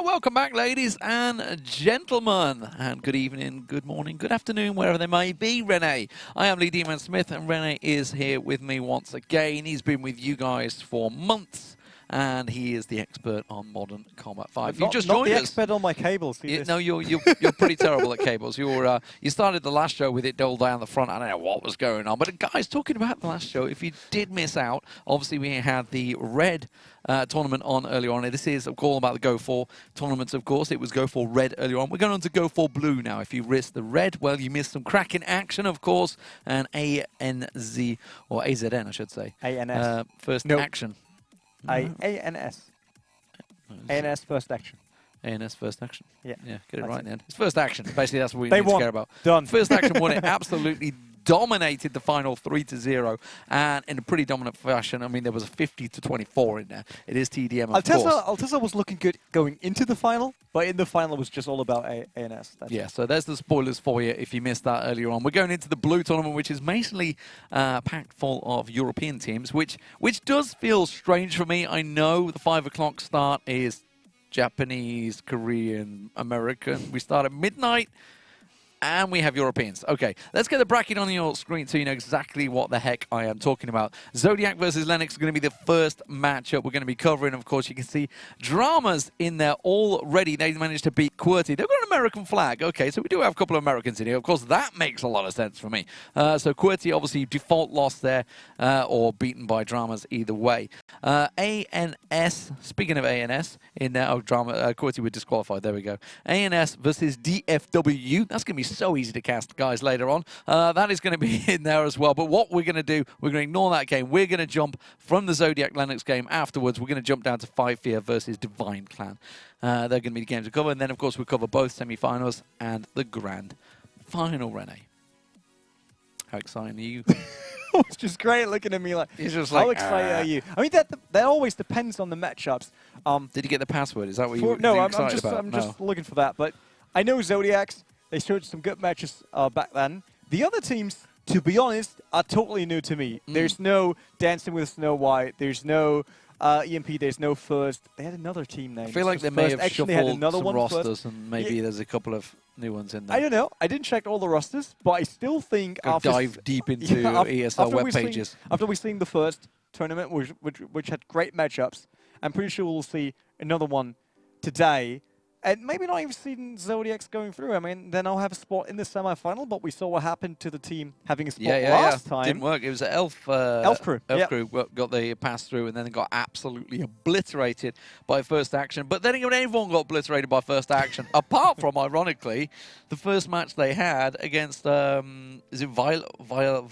Welcome back, ladies and gentlemen. And good evening, good morning, good afternoon, wherever they may be, Rene. I am Lee Demon Smith, and Rene is here with me once again. He's been with you guys for months, and he is the expert on Modern Combat 5. You just joined us. Not the expert on my cables. No, you're pretty terrible at cables. You started the last show with it dull down the front. I don't know what was going on. But guys, talking about the last show, if you did miss out, obviously we had the Red tournament on earlier on. This is all about the GO4 tournaments, of course. It was GO4 Red earlier on. We're going on to GO4 Blue now. If you missed the Red, well, you missed some cracking action, of course. And ANZ, or AZN, I should say. ANS. First action. ANS. ANS first action. ANS first action. Yeah. Yeah, get it right then. It's first action. Basically, that's what we They need to won. care about. Done. First action won it. Absolutely dominated the final 3-0, and in a pretty dominant fashion. I mean, there was a 50-24 in there. It is TDM, of course. Altezza was looking good going into the final, but in the final it was just all about ANS. Yeah, so there's the spoilers for you if you missed that earlier on. We're going into the Blue tournament, which is basically packed full of European teams, which does feel strange for me. I know the 5 o'clock start is Japanese, Korean, American. We start at midnight. And we have Europeans. Okay, let's get the bracket on your screen so you know exactly what the heck I am talking about. Zodiac versus Lennox is going to be the first matchup we're going to be covering. Of course, you can see dramas in there already. They managed to beat QWERTY. They've got an American flag. Okay, so we do have a couple of Americans in here. Of course, that makes a lot of sense for me. So QWERTY obviously default loss there, or beaten by dramas either way. ANS, speaking of ANS, in there, QWERTY were disqualified. There we go. ANS versus DFW. That's going to be so easy to cast, guys, later on. That is going to be in there as well. But what we're going to do, we're going to ignore that game. We're going to jump from the Zodiac Lennox game afterwards. We're going to jump down to Five Fear versus Divine Clan. They're going to be the games to cover. And then, of course, we'll cover both semi-finals and the grand final, Rene. How exciting are you? It's just great looking at me like, it's just like, how excited are you? I mean, that always depends on the matchups. Did you get the password? Is that what you were No, I'm excited about? I'm just looking for that. But I know Zodiacs. They showed some good matches back then. The other teams, to be honest, are totally new to me. There's no Dancing with Snow White. There's no EMP. There's no First. They had another team name. I feel like they may have shuffled some rosters, and maybe there's a couple of new ones in there. I don't know. I didn't check all the rosters, but I still think dive deep into ESL web pages. After we've seen the first tournament, which had great matchups, I'm pretty sure we'll see another one today. And maybe not even seen Zodiacs going through. I mean, then I'll have a spot in the semi-final, but we saw what happened to the team having a spot last time. Didn't work. It was an Elf Crew. Elf Crew got the pass through and then got absolutely obliterated by first action. But then again, everyone got obliterated by first action, apart from, ironically, the first match they had against, is it Violence? Was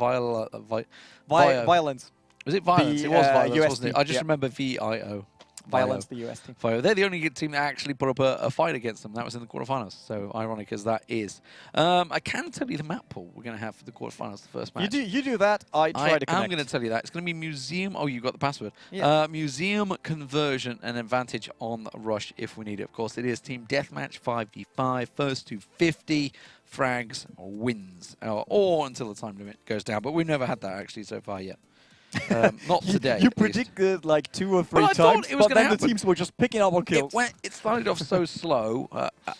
it Violence? It was Violence, wasn't it? I just remember VIO. Violence, the US team. They're the only team that actually put up a fight against them. That was in the quarterfinals. So ironic as that is. I can tell you the map pool we're going to have for the quarterfinals, the first match. You do that. I try to connect. I'm going to tell you that. It's going to be Museum. Oh, you got the password. Yeah. Museum Conversion and advantage on Rush if we need it. Of course, it is Team Deathmatch 5v5. First to 50 frags wins. Or until the time limit goes down. But we've never had that actually so far yet. Not today. You predicted like 2 or 3 times, but then the teams were just picking up on kills. It started off so slow,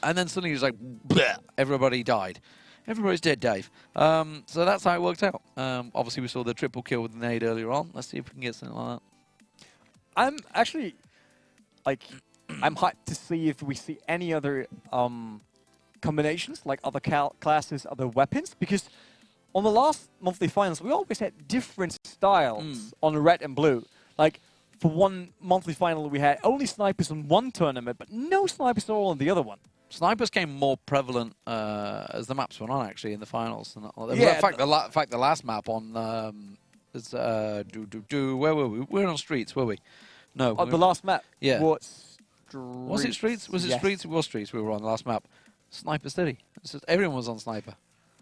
and then suddenly it was like, bleh, everybody died. Everybody's dead, Dave. So that's how it worked out. Obviously, we saw the triple kill with the nade earlier on. Let's see if we can get something like that. I'm actually, like, I'm hyped to see if we see any other combinations, like other classes, other weapons, because on the last monthly finals, we always had different styles on red and blue. Like, for one monthly final, we had only snipers on one tournament, but no snipers at all on the other one. Snipers came more prevalent as the maps went on, actually, in the finals. In fact, the last map on where were we? We were on Streets, were we? No. The last map. Yeah. Was it Streets? Was it Streets? It was Streets. We were on the last map. Sniper Steady. Everyone was on Sniper.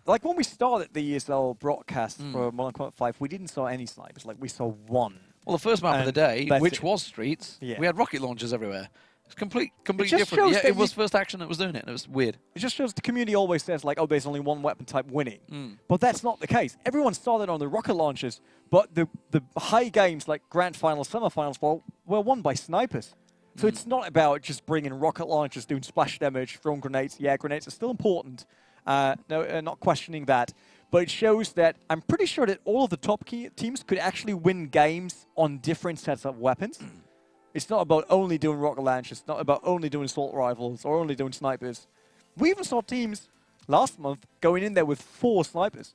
Like when we started the ESL broadcast for Modern Combat 5, we didn't saw any snipers. Like we saw one. Well, the first map of the day, which was Streets, we had rocket launchers everywhere. It's completely different. Yeah, it was first action that was doing it. And it was weird. It just shows the community always says like, oh, there's only one weapon type winning. But that's not the case. Everyone started on the rocket launchers, but the high games like grand finals, semifinals were won by snipers. So it's not about just bringing rocket launchers, doing splash damage, throwing grenades. Yeah, grenades are still important. No, not questioning that. But it shows that I'm pretty sure that all of the top teams could actually win games on different sets of weapons. It's not about only doing rocket launchers. It's not about only doing assault rifles or only doing snipers. We even saw teams last month going in there with 4 snipers.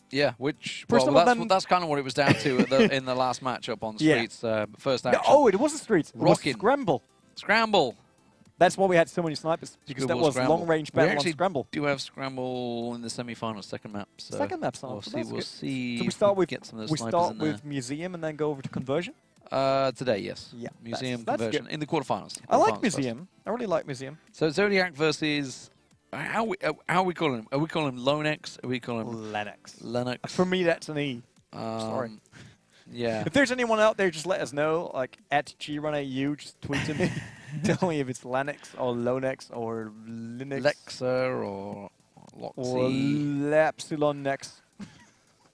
Yeah, which that's kind of what it was down to in the last matchup on Streets. First action. Oh, it wasn't Streets. It was Scramble. Scramble. That's why we had so many snipers, because that was long-range battle on Scramble. Do have Scramble in the semi-final, second map. So second map's on. We'll see. So we start with get some of those snipers in there. Museum and then go over to Conversion. Today, yes. Yeah, Museum that's Conversion good. in the quarterfinals. I like Museum. I really like Museum. So Zodiac versus how we calling him? Are we calling him Lennox? Are we calling him Lennox? Lennox. For me, that's an E. Sorry. Yeah. If there's anyone out there, just let us know. Like at GRunAU, just tweet to me. Tell me if it's Lennox or Lonex or Linux. Lexa or Loxy. Or Lapsilon Nex.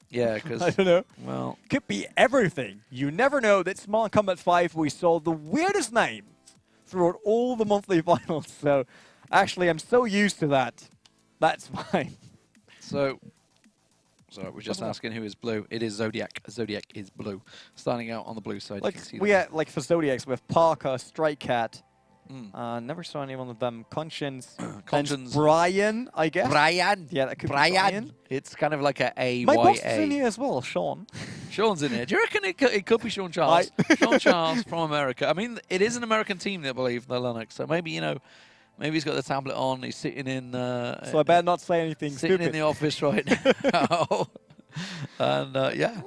Yeah, because I don't know. Well, could be everything. You never know. That's Mortal Kombat 5. We saw the weirdest names throughout all the monthly finals. So, actually, I'm so used to that. That's fine. So we're just asking who is blue. It is Zodiac. Zodiac is blue. Starting out on the blue side. Like you can see we had, like for Zodiacs, we have Parker, Stray Cat. Never saw any one of them. Conscience. Conscience. Brian, I guess. Brian. Yeah, that could be Brian. It's kind of like a My boss is AYA. in here as well, Sean. Sean's in here. Do you reckon it could be Sean Charles? Sean Charles from America. I mean, it is an American team, I believe, the Lennox. So maybe, maybe he's got the tablet on. He's sitting in... so I better not say anything sitting stupid. in the office right now. And, yeah.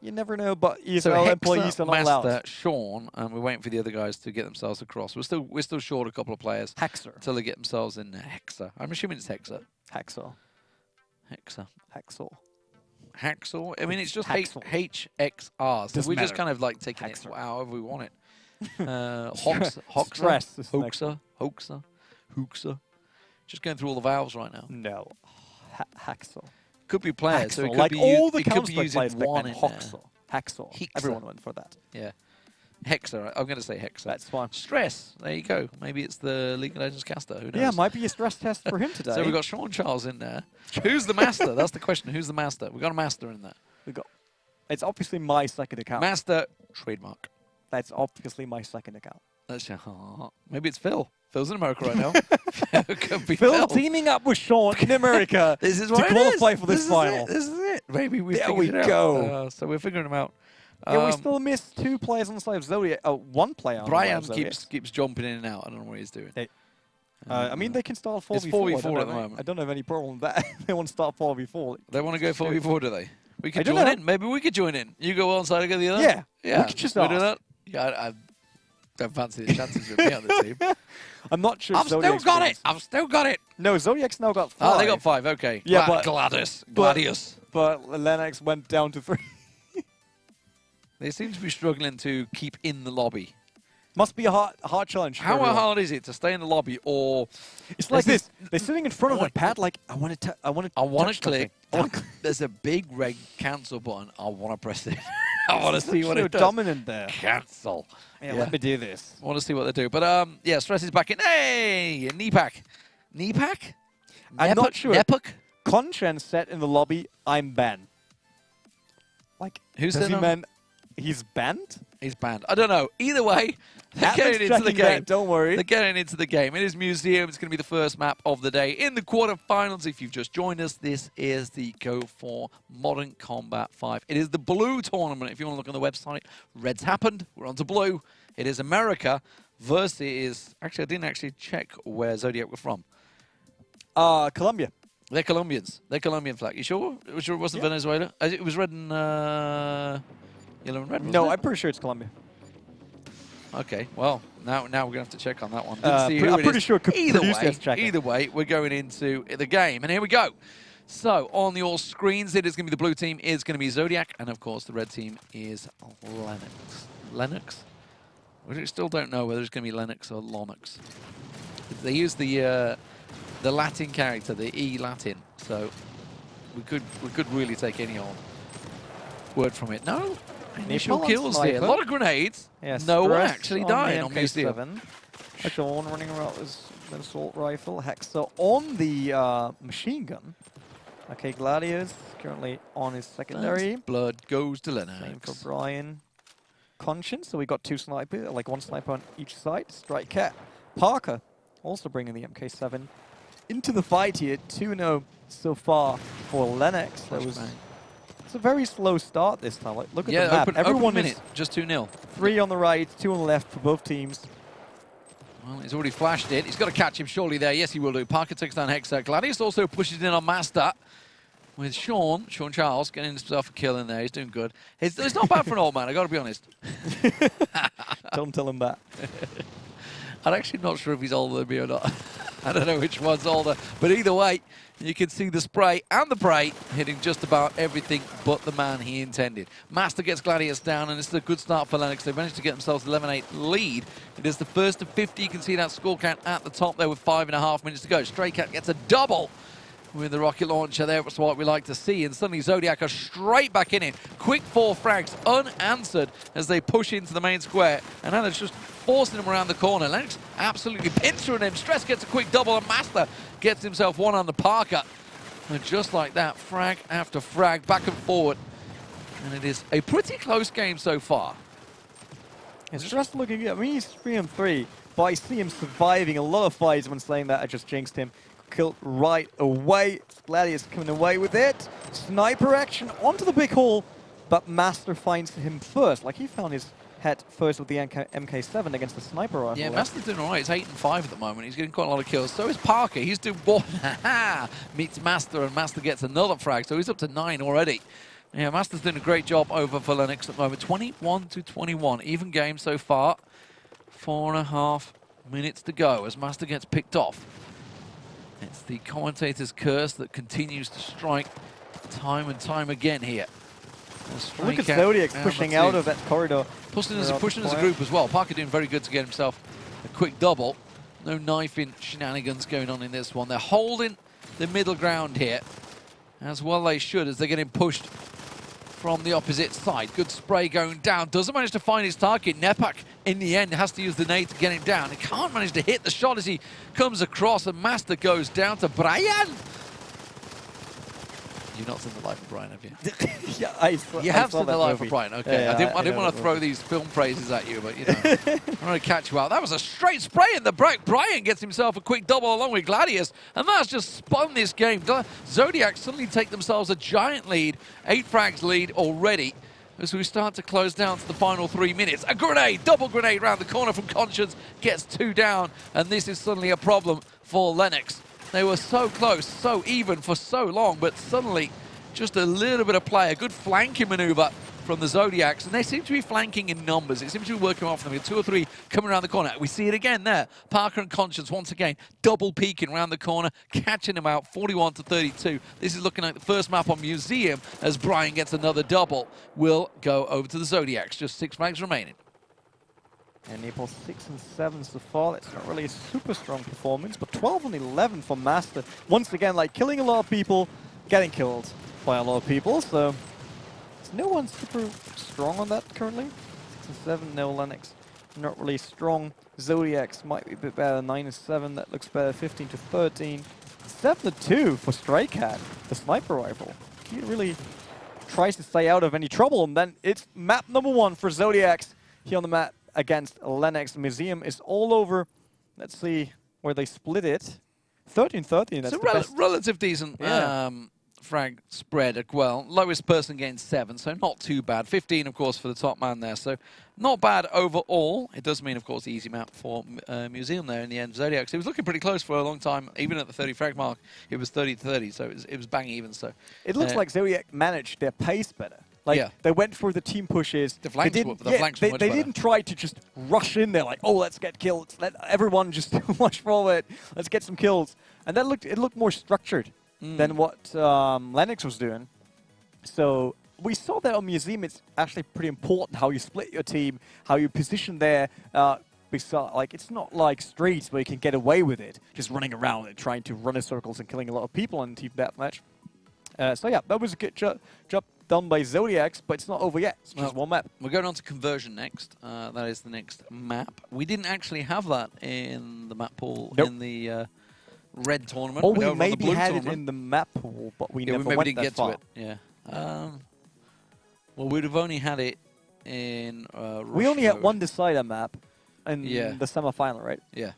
You never know, but So employees are not Master, allowed. Sean, and we're waiting for the other guys to get themselves across. We're still short a couple of players. Hexer. Until they get themselves in Hexa. I'm assuming it's Hexa. Hacksaw. Hexa. Hacksaw. Hacksaw? I mean, it's just Hacksaw. HXR. So Doesn't we're just matter. kind of like taking it Hacksaw. however we want it. Stress is Hoaxer. Just going through all the valves right now. No. Hacksaw. Could be players. So it Hacksaw. could Like be all the it could be Counter-Strike using players back one then. in there. Hacksaw. Hacksaw. Hexa. Everyone went for that. Yeah. Hexa. I'm going to say Hexa. That's fine. Stress. There you go. Maybe it's the League of Legends caster. Who knows? Yeah, might be a stress test for him today. So we've got Sean Charles in there. Who's the master? That's the question. Who's the master? We've got a master in there. It's obviously my second account. Master trademark. That's obviously my second account. Maybe it's Phil. Phil's in America right now. Could be Phil teaming up with Sean in America this is to what qualify for this final. This is it. Maybe we There we figured it go. out. So we're figuring them out. Yeah, we still missed 2 players on the side of Zodiac. One player on Brian the side of Zodiac. keeps jumping in and out. I don't know what he's doing. I mean, they can start 4v4. It's 4v4 at the moment. I don't have any problem with that. They want to start 4v4. They want to go 4v4, do they? We could don't join know. in. Maybe we could join in. You go one side, I go the other. Yeah. Yeah. We could just do ask. that. Yeah, I don't fancy the chances with me on the team. I'm not sure. I've still got it. No, Zodiac's now got 5. Oh, they got 5. Okay. Yeah, but Gladius. But Lennox went down to 3. They seem to be struggling to keep in the lobby. Must be a hard challenge. For How everyone. hard is it to stay in the lobby, or It's like this. They're sitting in front of a pad, like I want to click. There's a big red cancel button. I want to press it. I want to see what it does. Dominant there. Cancel. Yeah, let me do this. I want to see what they do. But yeah, Stress is back in. Hey, knee pack. I'm not sure. Nepuk? Conscience said in the lobby, "I'm banned." Like, Who's does in he on- mean he's banned? He's banned. I don't know. Either way, they're Atlas getting into the checking game. that, don't worry. They're getting into the game. It is Museum. It's going to be the first map of the day in the quarterfinals. If you've just joined us, this is the GO4 Modern Combat 5. It is the blue tournament. If you want to look on the website, red's happened. We're on to blue. It is America versus... Actually, I didn't actually check where Zodiac were from. Colombia. They're Colombians. They're Colombian flag. You sure? Sure it wasn't Venezuela? It was red and... yellow and red, wasn't No, it? I'm pretty sure it's Colombia. Okay, well, now we're going to have to check on that one. I'm pretty sure Either way, we're going into the game. And here we go. So, on your screens, it is going to be the blue team is going to be Zodiac. And, of course, the red team is Lennox. Lennox? We still don't know whether it's going to be Lennox or Lennox. They use the Latin character, the E Latin. So, we could really take any old word from it. No? Initial Napalm kills sniper. here. A lot of grenades. Yeah, no one stress actually on dying the on Museum. MK7. Sean running around with an assault rifle. Hexer on the machine gun. Okay, Gladius currently on his secondary. First blood goes to Lennox. Same for Brian. Conscience, so we got two snipers, like one sniper on each side. Strike Cat. Parker also bringing the MK7 into the fight here. 2-0 so far for Lennox. It's a very slow start this time. Like, look at the map. Everyone open is minute, just 2-0. 3 on the right, 2 on the left for both teams. Well, he's already flashed it. He's got to catch him surely there. Yes, he will do. Parker takes down Hexer. Gladius also pushes in on Master with Sean Charles getting himself a kill in there. He's doing good. It's not bad for an old man, I got to be honest. Don't tell him that. I'm actually not sure if he's older than me or not. I don't know which one's older. But either way, you can see the spray and the prey hitting just about everything but the man he intended. Master gets Gladius down, and this is a good start for Lennox. They've managed to get themselves 11-8 lead. It is the first of 50. You can see that score count at the top there with 5.5 minutes to go. Stray Cat gets a double with the rocket launcher there. That's what we like to see. And suddenly Zodiac are straight back in it. Quick 4 frags unanswered as they push into the main square. And now they're just forcing him around the corner. Lennox absolutely pinching him. Stress gets a quick double, and Master gets himself one on the Parker. And just like that, frag after frag, back and forward. And it is a pretty close game so far. It's just looking good. I mean, he's 3-3, but I see him surviving a lot of fights. When saying that, I just jinxed him. Killed right away. Gladius coming away with it. Sniper action onto the big hole, but Master finds him first. Like, he found his head first with the MK7 against the sniper rifle. Yeah, Master's doing all right. It's 8-5 at the moment. He's getting quite a lot of kills. So is Parker. He's doing one. Meets Master, and Master gets another frag. So he's up to 9 already. Yeah, Master's doing a great job over for Lennox at the moment. 21-21. Even game so far. 4.5 minutes to go as Master gets picked off. It's the commentator's curse that continues to strike time and time again here. Look at Zodiac pushing out of that corridor. Pushing as a group as well. Parker doing very good to get himself a quick double. No knifing shenanigans going on in this one. They're holding the middle ground here. As well they should, as they're getting pushed from the opposite side. Good spray going down. Doesn't manage to find his target. Nepak, in the end, has to use the nade to get him down. He can't manage to hit the shot as he comes across, and Master goes down to Brian. You've not seen The Life of Brian, have you? Yeah, I have seen The Life movie. of Brian, okay. Yeah, I didn't want to throw these film phrases at you, but, you know, I'm going to catch you out. That was a straight spray in the break. Brian gets himself a quick double along with Gladius, and that's just spun this game. Zodiac suddenly take themselves a giant lead, 8 frags lead already, as we start to close down to the final 3 minutes. A grenade, double grenade round the corner from Conscience, gets 2 down, and this is suddenly a problem for Lennox. They were so close, so even for so long, but suddenly just a little bit of play, a good flanking maneuver from the Zodiacs, and they seem to be flanking in numbers. It seems to be working off them. 2 or 3 coming around the corner. We see it again there. Parker and Conscience once again double peeking around the corner, catching them out 41-32. This is looking like the first map on Museum as Brian gets another double. Will go over to the Zodiacs. Just 6 frags remaining. And Naples 6 and 7 so far. That's not really a super strong performance, but 12 and 11 for Master. Once again, like, killing a lot of people, getting killed by a lot of people, so no one super strong on that currently. 6 and 7, no Lennox. Not really strong. Zodiacs might be a bit better. 9 and 7, that looks better. 15-13. 7-2 for Stray Cat, the sniper rifle. He really tries to stay out of any trouble, and then it's map number 1 for Zodiacs here on the map against Lennox. Museum is all over. Let's see where they split it. 13-13. That's it's a relative decent frag spread as well. Lowest person gains 7, so not too bad. 15, of course, for the top man there, so not bad overall. It does mean, of course, easy map for Museum there in the end. Zodiac, so it was looking pretty close for a long time. Even at the 30 frag mark, it was 30-30, so it was bang even. So it looks like Zodiac managed their pace better. Like, they went for the team pushes. The flanks they didn't try to just rush in there like, oh, let's get kills. Let everyone just rush forward. Let's get some kills. And that looked more structured than what Lennox was doing. So we saw that on Museum. It's actually pretty important how you split your team, how you position there. Like, it's not like Streets where you can get away with it, just running around and trying to run in circles and killing a lot of people in team deathmatch. So yeah, that was a good job done by Zodiacs, but it's not over yet. It's just one map. We're going on to conversion next. That is the next map. We didn't actually have that in the map pool in the red tournament. Or we maybe had it in the map pool, but we never went didn't that get far. to it. Yeah. Well, we'd have only had it in we only had one decider map in the semifinal, right? Yeah.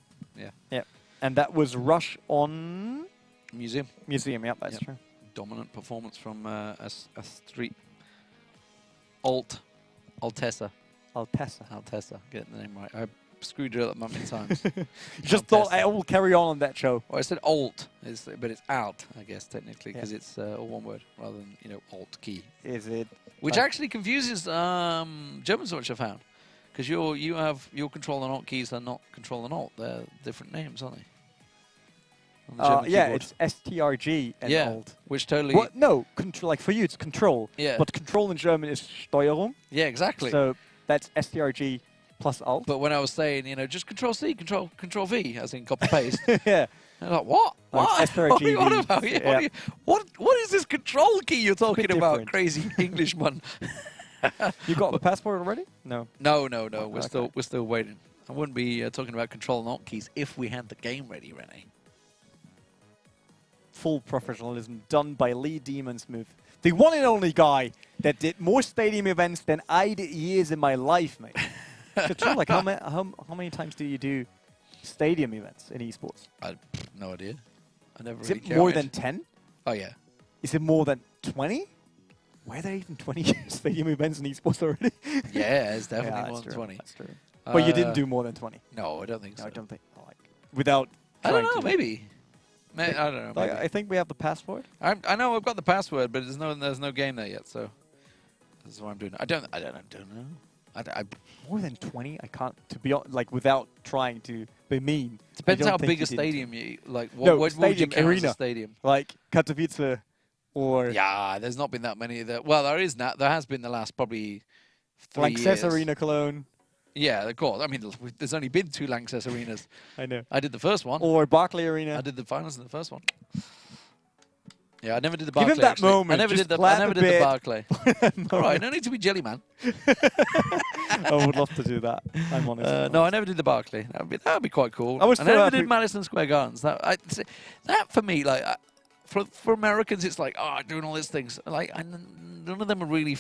Yeah. And that was Rush on... Museum. Museum, yeah, that's true. Dominant performance from a street... Altessa. Getting the name right. I screwed it up that many times. Just thought I will carry on that show. Well, I said alt, but it's alt, I guess, technically, because it's all one word rather than, alt key. Is it? Which actually confuses Germans, which I found. Because your control and alt keys are not control and alt. They're different names, aren't they? Yeah, it's STRG and alt. Which totally... What? No, control. Like for you, it's control. Yeah. But control in German is Steuerung. Yeah, exactly. So that's STRG plus alt. But when I was saying, just control C, control V, as in copy paste. Yeah. I'm like, what? What? What are you on about? Yeah. What is this control key you're talking about, different. crazy Englishman? You got the passport already? No. No. We're still waiting. I wouldn't be talking about control and alt keys if we had the game ready, Rene. Full professionalism done by Lee Demonsmith, the one and only guy that did more stadium events than I did years in my life, mate. So true, like how many times do you do stadium events in esports? I have no idea. I never Is really it counted. more than 10? Oh yeah. Is it more than 20? Were there even 20 stadium events in esports already? Yeah, it's definitely yeah, more than 20. That's true. But you didn't do more than 20? No, I don't think so. No, I don't think. Like, without I trying don't know, to. maybe. I don't know. Like, I think we have the password. I know I've got the password, but there's no game there yet, so this is what I'm doing. I don't know. I More than 20? I can't, to be honest, like, without trying to be mean. Depends how big a stadium you like. What would you count arena. as a stadium? Like Katowice or... Yeah, there's not been that many. Well, there has been the last probably 3 Lanxess years. Arena Cologne. Yeah, of course. I mean, there's only been 2 Lanxess arenas. I know. I did the first one. Or Barclay Arena. I did the finals in the first one. Yeah, I never did the Barclay. Give him that actually. moment. I never did the Barclay. All right, no need to be jelly, man. I would love to do that. I'm honest. No, I never did the Barclay. That would be quite cool. I was and so I never happy. did Madison Square Gardens. That for me, like, for Americans, it's like, doing all these things. Like, none of them are really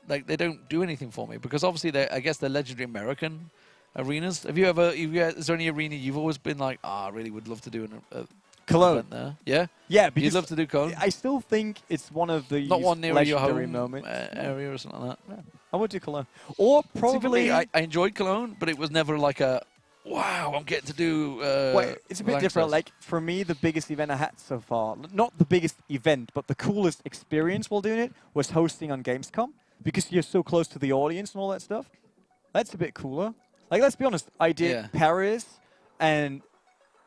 like, they don't do anything for me because obviously I guess they're legendary American arenas. Is there any arena you've always been like, I really would love to do a Cologne. event there? Yeah? Yeah, because you'd love to do Cologne? I still think it's one of the not one near your home moments. area or something like that. Yeah. I would do Cologne. Or probably... See, for me, I enjoyed Cologne, but it was never like a, wow, I'm getting to do... Wait, it's a bit different. Like, for me, the biggest event I had so far, not the biggest event, but the coolest experience while doing it was hosting on Gamescom, because you're so close to the audience and all that stuff. That's a bit cooler. Like, let's be honest, I did Paris, and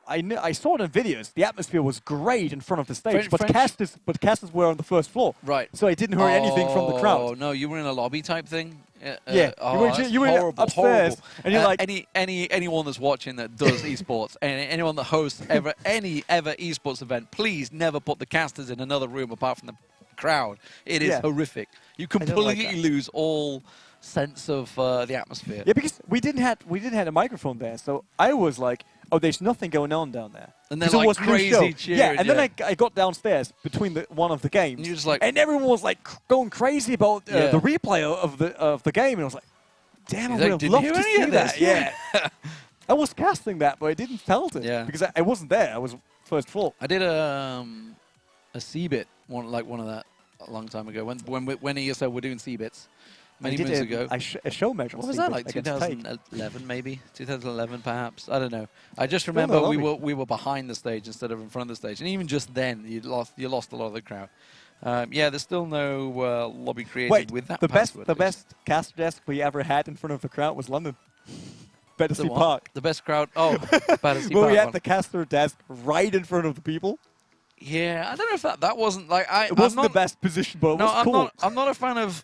I saw it in videos. The atmosphere was great in front of the stage, but casters were on the first floor. Right. So I didn't hear anything from the crowd. Oh, no, you were in a lobby type thing? Yeah. You were horrible, upstairs, horrible. and you're like... Anyone that's watching that does esports, and anyone that hosts any esports event, please never put the casters in another room apart from the crowd. It is horrific. You completely lose all sense of the atmosphere. Yeah, because we didn't have a microphone there, so I was like, oh, there's nothing going on down there. And then like crazy cheering. Yeah, and then I got downstairs between one of the games, and, you're just like, and everyone was like going crazy about the replay of the game, and I was like, damn, I would have loved to see that. Yeah. I was casting that, but I didn't felt it because I wasn't there. I was first floor. I did a C-bit one of that a long time ago when ESL were doing C-bits. Many moons ago. A show match. What was that, like 2011 maybe? 2011 perhaps? I don't know. I just remember we were behind the stage instead of in front of the stage. And even just then, you lost a lot of the crowd. Yeah, there's still no lobby created with that password. The best caster desk we ever had in front of the crowd was London. Battersea Park. The best crowd? Oh, Battersea Well, Park. we had the caster desk right in front of the people. Yeah, I don't know if that wasn't like it wasn't the best position, but it was cool. I'm not a fan of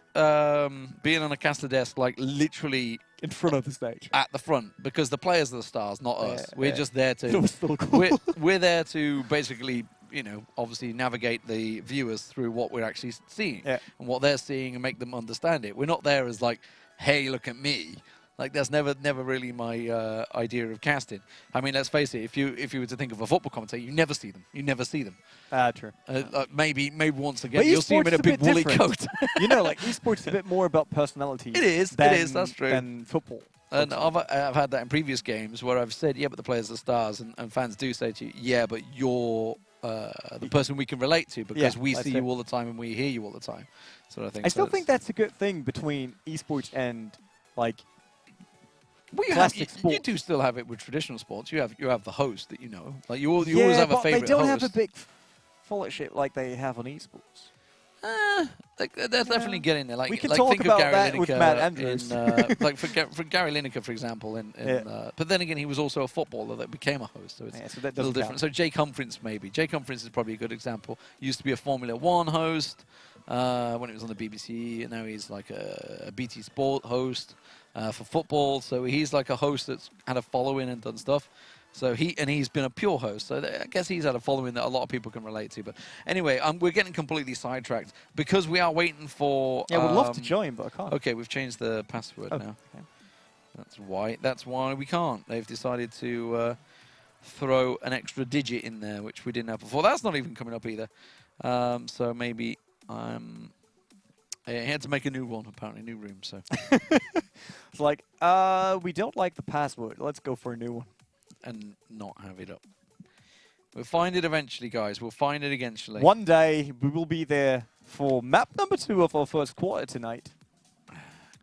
being on a caster desk like literally in front of the stage at the front because the players are the stars, not us. We're just there to. It was still cool. We're there to basically you know, obviously navigate the viewers through what we're actually seeing Yeah. and what they're seeing and make them understand it. We're not there as like, hey, look at me. Like that's never really my idea of casting. I mean, let's face it. If you were to think of a football commentator, you never see them. You never see them. True. Maybe once again, But you'll see them in a esports is big bit woolly different. coat. You know, like esports is a bit more about personality. It is. That's true. Than football. And I've had that in previous games where I've said, yeah, but the players are stars, and fans do say to you, yeah, but you're the person we can relate to because we see you all the time and we hear you all the time. So I think. I still think that's a good thing between esports and like. Well, you do still have it with traditional sports. You have the host that you know. Like you always have a favorite host. They don't have a big followership like they have on esports. They're definitely getting there. Like, we can like talk think about of Gary that Lineker with Matt Andrews. like for Gary Lineker, for example. But then again, he was also a footballer that became a host, so it's so that a little different. So Jake Humphries, maybe. Jake Humphries is probably a good example. He used to be a Formula One host when it was on the BBC, and now he's like a BT Sport host for football. So he's like a host that's had a following and done stuff. So he's been a pure host. So I guess he's had a following that a lot of people can relate to. But anyway, we're getting completely sidetracked because we are waiting for. Yeah, we'd love to join, but I can't. Okay, we've changed the password now. Okay. That's why we can't. They've decided to throw an extra digit in there, which we didn't have before. That's not even coming up either. So maybe I had to make a new one, apparently, new room. So it's like, we don't like the password. Let's go for a new one. And not have it up. We'll find it eventually, guys. We'll find it eventually. One day, we will be there for map number 2 of our first quarter tonight.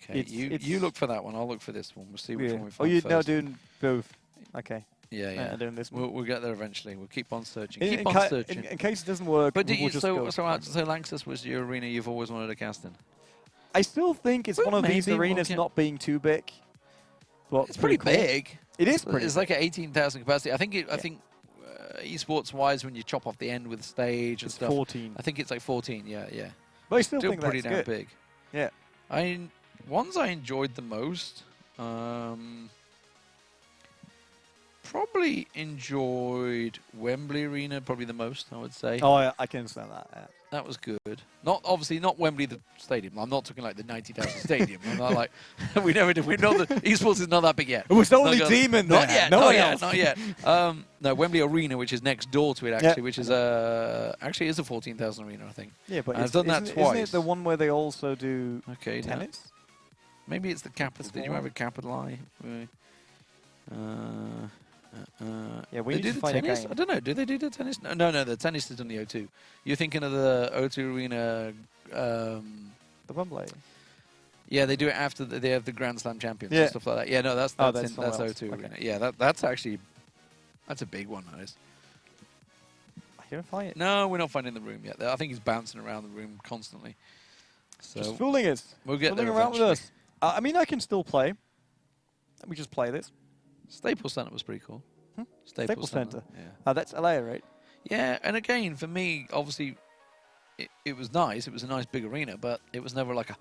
Okay, you look for that one. I'll look for this one. We'll see which one we find you're first. now doing both. Okay. Yeah. Doing this one. We'll get there eventually. We'll keep on searching. In case it doesn't work, but we'll just go. So Lanxess was your arena you've always wanted to cast in? I still think it's one of these arenas not being too big. But it's pretty big. It is pretty. It's like an 18,000 capacity. I think esports-wise, when you chop off the end with stage and stuff, 14. I think it's like 14. Yeah. But I still think pretty that's damn big. Yeah. Ones I enjoyed the most. Probably enjoyed Wembley Arena probably the most, I would say. Oh, yeah, I can understand that. Yeah. That was good. Obviously not Wembley the stadium. I'm not talking like the 90,000 stadium. I'm not like we never did. We know that esports is not that big yet. It was only Demon. Not yet. Not yet. No, Wembley Arena, which is next door to it actually, which is actually is a 14,000 arena, I think. Yeah, but I've done that twice. Isn't it the one where they also do tennis? No. Maybe it's the capital. Did you have a capital I? Yeah, we need to find tennis. I don't know. Do they do the tennis? No. The tennis is on the O2. You're thinking of the O2 Arena. The Wembley. Yeah, they do it after they have the Grand Slam champions and stuff like that. Yeah, no, that's O2 Arena. Yeah, that's actually a big one. That is. I can't find it. No, we're not finding the room yet. I think he's bouncing around the room constantly. So just fooling us. We'll get there around eventually. with us. I mean, I can still play. Let me just play this. Staples Center was pretty cool. Staples Center. Yeah. That's LA, right? Yeah, and again, for me, obviously, it was nice. It was a nice big arena, but it was never like a.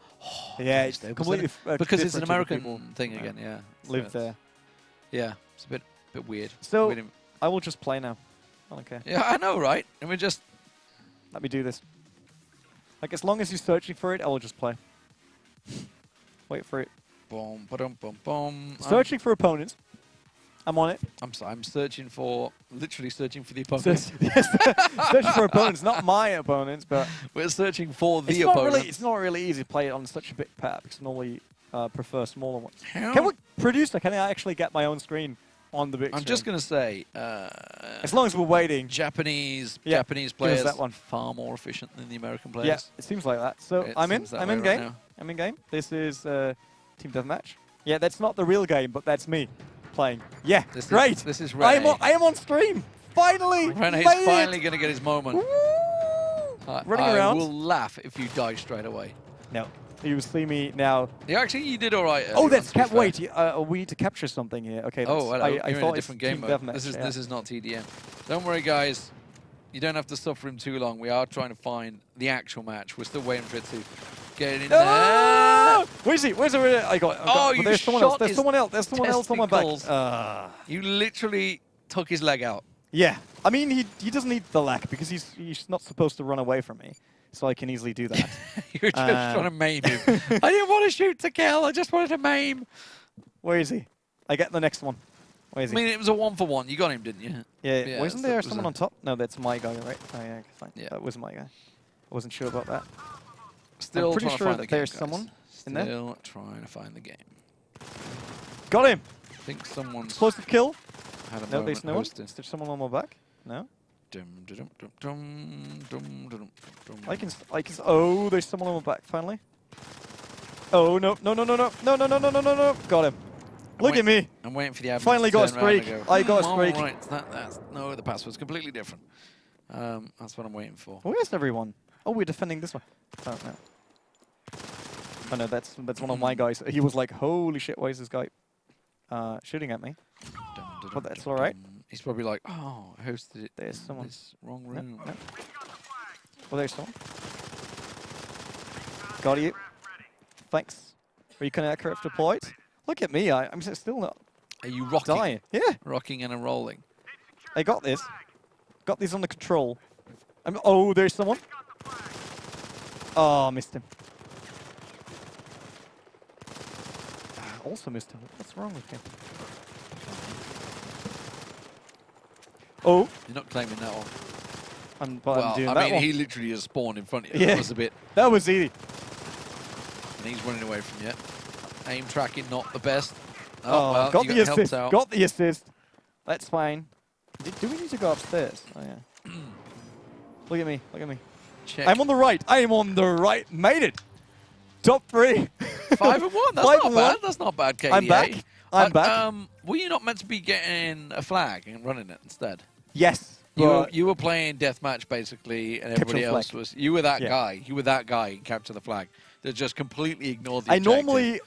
It's completely because it's an American thing again. Yeah, live there. Yeah, it's a bit weird. So I will just play now. I don't care. Yeah, I know, right? And we just let me do this. Like as long as you're searching for it, I will just play. Wait for it. Boom, boom, boom, boom. Searching for opponents. I'm on it. I'm literally searching for the opponents. Searching for opponents, not my opponents, but we're searching for the opponents. It's not really easy to play it on such a big pad because I normally prefer smaller ones. Can I actually get my own screen on the big screen? I'm just going to say, as long as we're waiting, Japanese players that one. far more efficient than the American players. Yeah, it seems like that. So I'm in game. Now. I'm in game. This is Team Deathmatch. Yeah, that's not the real game, but that's me playing. Yeah, great. This is Rene. I am on stream. Finally. Rene's finally going to get his moment. Running around. I will laugh if you die straight away. No. You will see me now. Yeah, actually, you did all right. Oh, that's wait. we need to capture something here. Okay. Oh, hello. I You're thought in a different game mode. Deathmatch, This is not TDM. Don't worry, guys. You don't have to suffer him too long. We are trying to find the actual match. We're still waiting for it to get in there. Where's he? Where's he? You there's someone else. There's someone else. There's someone else on my back. You literally took his leg out. Yeah. I mean, he doesn't need the lag because he's not supposed to run away from me. So I can easily do that. You're just trying to maim him. I didn't want to shoot to kill. I just wanted to maim. Where is he? I get the next one. Where is I he? mean, it was a 1-for-1. You got him, didn't you? Yeah. Wasn't so there it was someone on top? No, that's my guy, right? Oh, yeah, fine. Yeah. That was my guy. I wasn't sure about that. Still I'm pretty trying to sure find that the game, there's guys. someone in there. Still trying to find the game. Got him! I think someone's Explosive kill. had a No, moment there's no one. hosting. Is there someone on my back? No? Dum, dum, dum, dum, dum, dum, dum. I can. Oh, there's someone on my back finally. Oh no! No! No! No! No! No! No! No! No! No! No! No! Got him. Look at me. I'm waiting for the admin Finally to got a turn around and streak. go, I got a "Hmm, streak." all right, that's no, the password's completely different. That's what I'm waiting for. Where's everyone? Oh, we're defending this one. Oh no. Oh no, that's one of my guys. He was like, "Holy shit! Why is this guy shooting at me?" But that's all right. He's probably like, oh, I hosted it. There's in someone. This wrong No, room. no. Oh, there's someone. Got you. Thanks. Recon aircraft deployed. Look at me. I'm still not Are you rocking? dying. Yeah, Rocking and a rolling. I got this. Got this under control. Oh, there's someone. Oh, missed him. Also missed him. What's wrong with him? Oh, You're not claiming that one. I'm Well, doing I that mean, one. he literally just spawned in front of you. Yeah. That was a bit. That was easy. And he's running away from you. Aim tracking not the best. Oh, well, got you the helped assist. out. Got the assist. That's fine. Do we need to go upstairs? Oh yeah. Look at me. Look at me. Check. I'm on the right. I am on the right. Made it. Top 3. 5-1. That's not 5-1. bad. That's not bad, KDA. I'm back. I'm back. Were you not meant to be getting a flag and running it instead? Yes. You were playing deathmatch basically, and everybody Capture the else flag. was. You were that Yeah. guy. You were that guy in capture the flag that just completely ignored the I objective. normally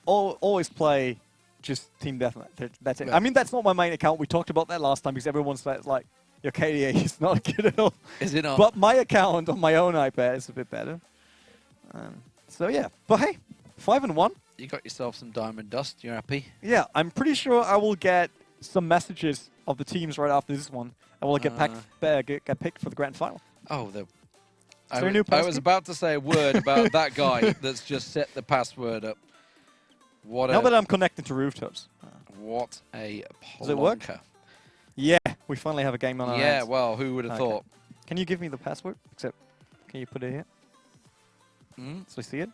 always play just team deathmatch. That's it. Right. I mean, that's not my main account. We talked about that last time because everyone said like your KDA is not good at all. Is it not? But my account on my own iPad is a bit better. So yeah. But hey, 5-1. You got yourself some diamond dust. You're happy? Yeah, I'm pretty sure I will get some messages of the teams right after this one. I will get picked for the grand final. Oh, there a new I password? was about to say a word about that guy that's just set the password up. What Now a that I'm connected to rooftops. what a Does it work? plonker. Yeah, we finally have a game on our Yeah, hands. well, who would have Okay. thought? Can you give me the password? Except, can you put it here Mm? so I see it?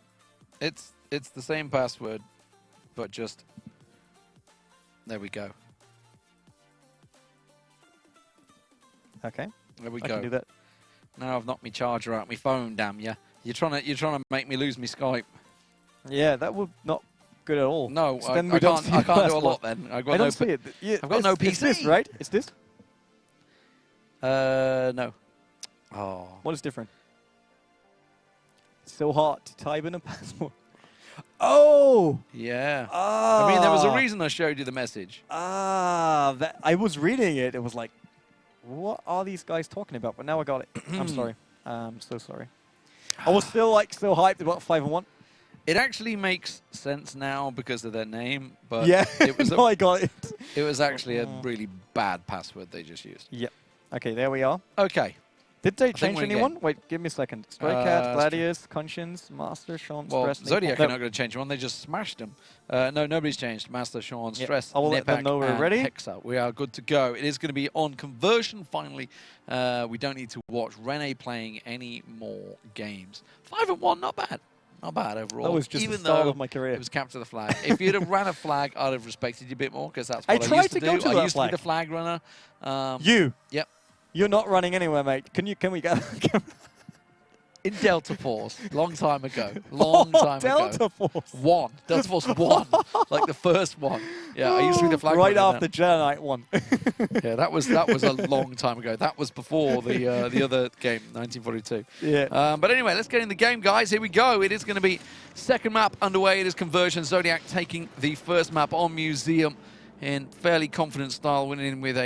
It's the same password, but just there we go. Okay, There we I go. can do that. Now I've knocked my charger out my phone. Damn ya! You're trying to make me lose my Skype. Yeah, that would not good at all. No, 'Cause I then we don't can't. see I the can't do a password. lot then. I've got I no. don't see it. Yeah, I've got no It's this, PC. right? It's this? No. Oh. What is different? It's so hard to type in a password. Oh! Yeah. Ah! I mean, there was a reason I showed you the message. That I was reading it. It was like, what are these guys talking about? But now I got it. I'm sorry. I'm so sorry. I was still so hyped about 5-1. It actually makes sense now because of their name, but Yeah, it was no, I got it. it was actually a really bad password they just used. Yep. Okay, there we are. Okay. Did they think change we're in anyone? Wait, give me a second. Stray Cat, Gladius, Conscience, Master, Sean, Well, Stress, Zodiac Nip- are not going to change one. They just smashed them. No, nobody's changed. Master, Sean, Yep. Stress, I'll let them Nipak, know we're and ready. Hexa. We are good to go. It is going to be on conversion finally. We don't need to watch Rene playing any more games. 5-1, not bad. Not bad overall. That was just Even the start though of my career. it was capture the flag. If you'd have ran a flag, I'd have respected you a bit more because that's what I tried used to to go do. to I that used to be the flag runner. You. Yep. You're not running anywhere, mate. Can we go? In Delta Force, long time ago. Long time ago. Delta Force. One. Delta Force 1. Like the first one. Yeah, I used to be the flag right runner after Jedi 1. then. Yeah, that was a long time ago. That was before the other game, 1942. Yeah. But anyway, let's get in the game, guys. Here we go. It is going to be second map underway. It is conversion. Zodiac taking the first map on Museum in fairly confident style, winning with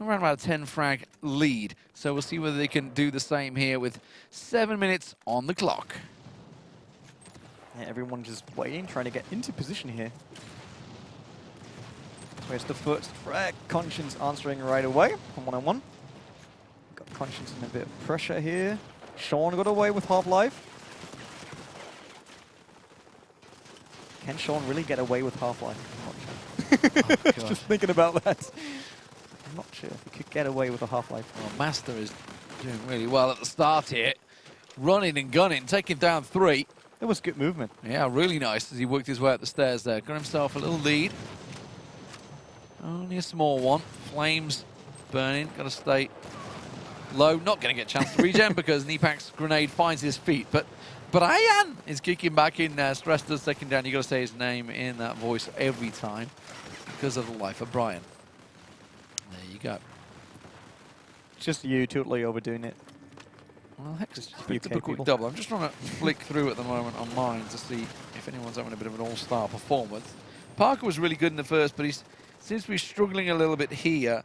around about a 10 frag lead. So we'll see whether they can do the same here with 7 minutes on the clock. Yeah, everyone just waiting, trying to get into position here. Where's the first frag? Conscience answering right away from 1-on-1. Got Conscience in a bit of pressure here. Sean got away with Half-Life. Can Sean really get away with Half-Life? I'm not sure. Oh, Just thinking about that. I'm not sure if he could get away with a Half-Life. Well, Master is doing really well at the start here. Running and gunning, taking down 3. That was good movement. Yeah, really nice as he worked his way up the stairs there. Got himself a little lead. Only a small one. Flames burning. Got to stay low. Not going to get a chance to regen because Nipak's grenade finds his feet. But Brian is kicking back in there. Stress does second down. You got to say his name in that voice every time because of the life of Brian. There you go. Just you totally overdoing it. Well, Hex has just UK picked up a quick people. double. I'm just trying to flick through at the moment on mine to see if anyone's having a bit of an all-star performance. Parker was really good in the first, but he seems to be struggling a little bit here.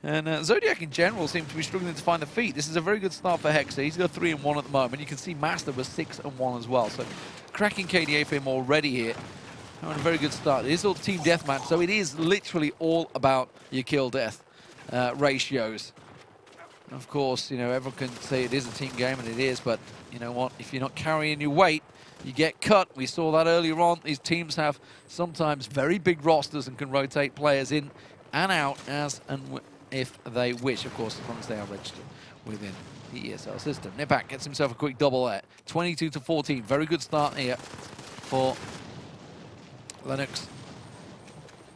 And Zodiac in general seems to be struggling to find the feet. This is a very good start for Hexa. He's got 3-1 at the moment. You can see Master was 6-1 as well. So cracking KDA for him already here. Having a very good start. It is all team deathmatch, so it is literally all about your kill-death ratios. Of course, you know, everyone can say it is a team game, and it is, but you know what? If you're not carrying your weight, you get cut. We saw that earlier on. These teams have sometimes very big rosters and can rotate players in and out as and if they wish, of course, as long as they are registered within the ESL system. Nipak gets himself a quick double there. 22-14. Very good start here for Lennox.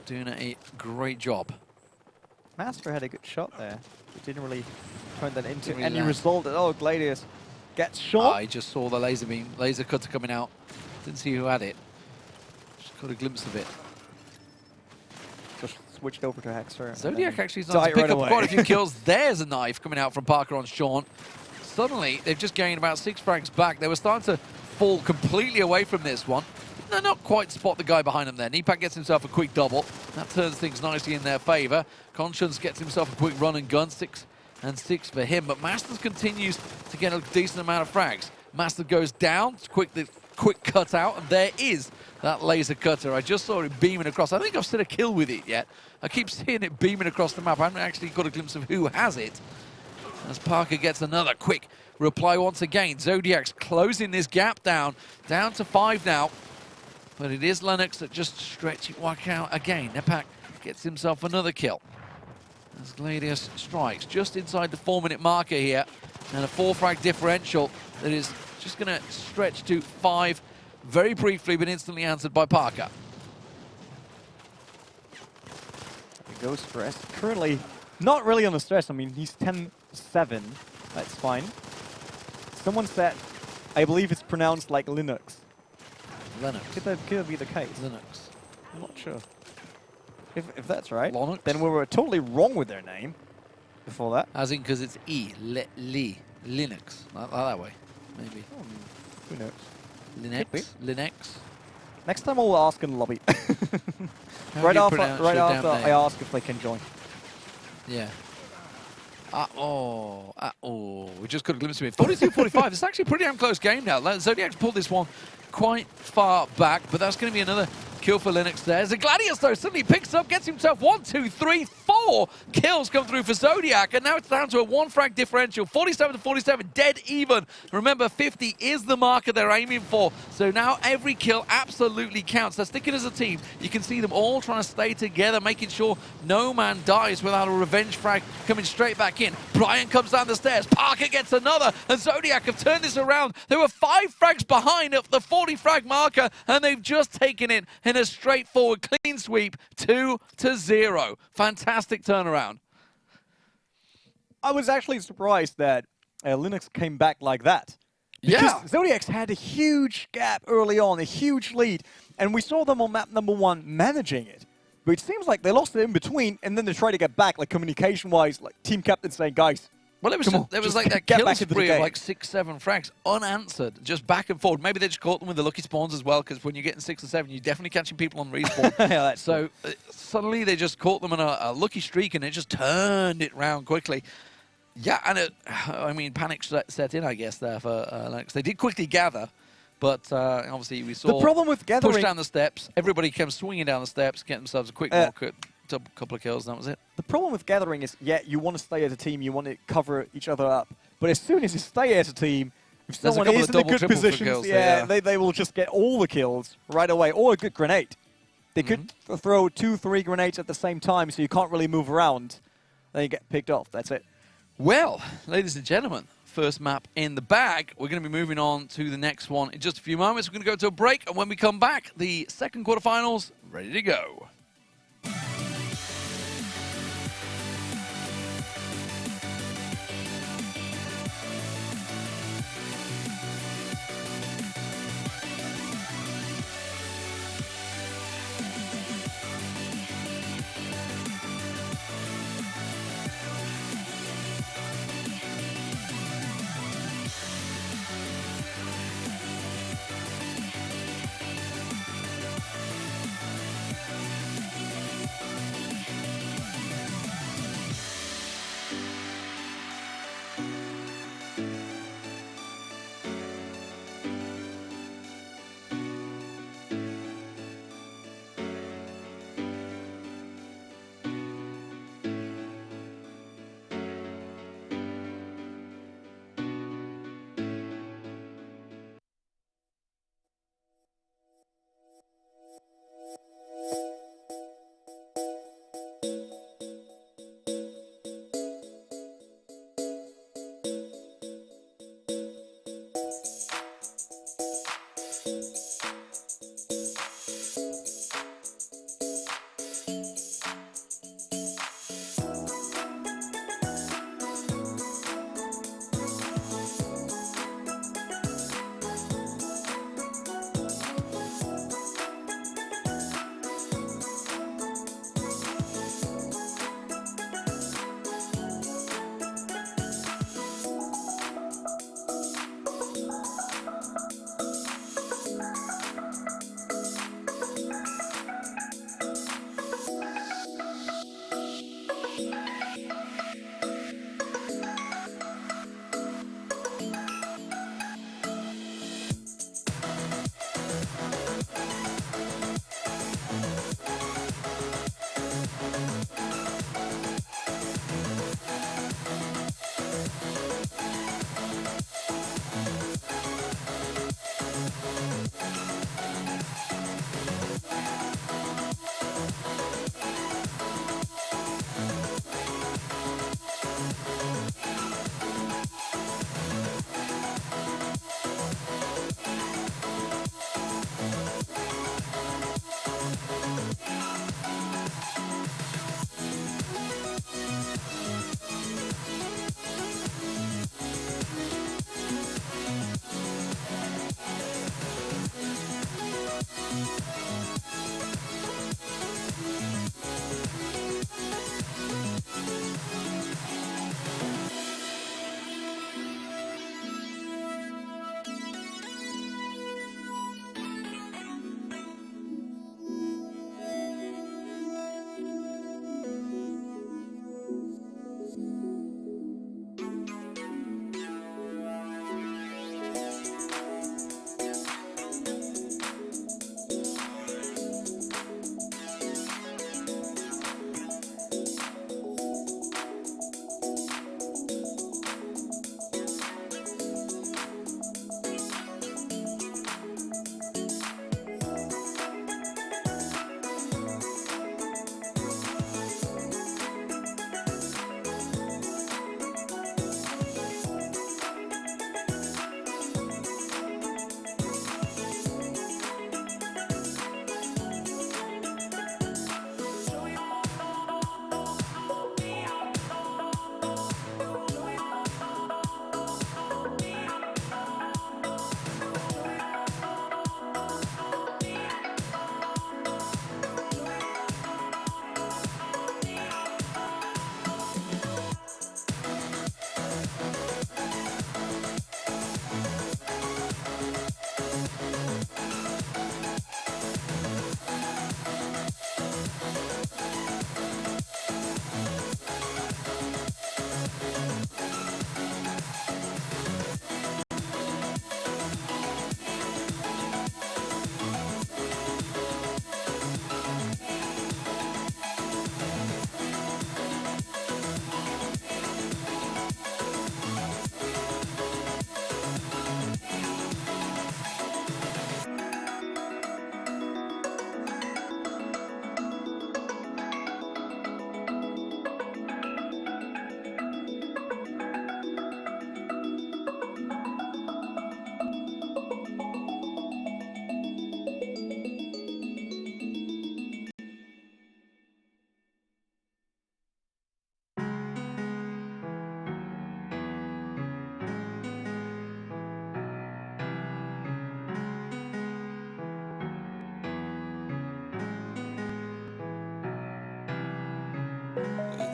Doing a great job. Master had a good shot there. He didn't really turn that into Didn't really any land. result at all. Gladius gets shot. I just saw the laser beam, laser cutter coming out. Didn't see who had it. Just got a glimpse of it. Just switched over to Hexer. Zodiac actually started to pick up quite a few kills. There's a knife coming out from Parker on Sean. Suddenly, they've just gained about 6 frags back. They were starting to fall completely away from this one. They're not quite spot the guy behind them there. Nipak gets himself a quick double. That turns things nicely in their favor. Conscience gets himself a quick run and gun. 6 and 6 for him. But Masters continues to get a decent amount of frags. Master goes down. Quick cut out. And there is that laser cutter. I just saw it beaming across. I think I've seen a kill with it yet. I keep seeing it beaming across the map. I haven't actually got a glimpse of who has it. As Parker gets another quick reply once again. Zodiac's closing this gap down to 5 now. But it is Lennox that just stretch it back out again. Nipak gets himself another kill. As Gladius strikes just inside the 4-minute marker here. And a 4-frag differential that is just going to stretch to 5 very briefly, but instantly answered by Parker. There goes Stress. Currently not really on the stress. I mean, he's 10-7. That's fine. Someone said, I believe it's pronounced like Linux. Lennox. Could be the case. Linux. I'm not sure. If that's right, Lennox? then we were totally wrong with their name before that. As in, because it's Linux. Like that way, maybe. Who knows? Linux. Next time I'll ask in the lobby. How right do you after, pronounce right your after damn I name? ask if they can join. Yeah. We just got a glimpse of it. 42-45. It's actually a pretty damn close game now. Zodiac's pulled this one quite far back, but that's going to be another kill for Lennox there. As the Gladius, though, suddenly picks up, gets himself 1, 2, 3, 4 kills come through for Zodiac, and now it's down to a 1-frag differential. 47-47, dead even. Remember, 50 is the marker they're aiming for, so now every kill absolutely counts. They're sticking as a team. You can see them all trying to stay together, making sure no man dies without a revenge frag coming straight back in. Brian comes down the stairs. Parker gets another, and Zodiac have turned this around. They were 5 frags behind at the 40-frag marker, and they've just taken it in a straightforward clean sweep, 2-0. Fantastic turnaround. I was actually surprised that Linux came back like that. Because Yeah. Zodiac's had a huge gap early on, a huge lead, and we saw them on map number 1 managing it. But it seems like they lost it in between, and then they try to get back, like communication-wise, like team captain saying, guys, Well, it was come on, there was just like that get kill back into the spree of game. like 6-7 frags unanswered, just back and forth. Maybe they just caught them with the lucky spawns as well, because when you're getting 6 or 7, you're definitely catching people on respawn. Yeah, that's so suddenly they just caught them on a lucky streak, and it just turned it round quickly. Yeah, and I mean, panic set in, I guess, there for Lennox. They did quickly gather, but obviously we saw the problem with gathering... push down the steps. Everybody came swinging down the steps, getting themselves a quick marker. couple of kills, and that was it. The problem with Gathering is, yeah, you want to stay as a team, you want to cover each other up. But as soon as you stay as a team, if There's a someone couple is of in a double, good triple for position, kills, yeah, they will just get all the kills right away, or a good grenade. They could throw 2-3 grenades at the same time, so you can't really move around. Then you get picked off. That's it. Well, ladies and gentlemen, first map in the bag. We're going to be moving on to the next one in just a few moments. We're going to go to a break, and when we come back, the second quarterfinals ready to go.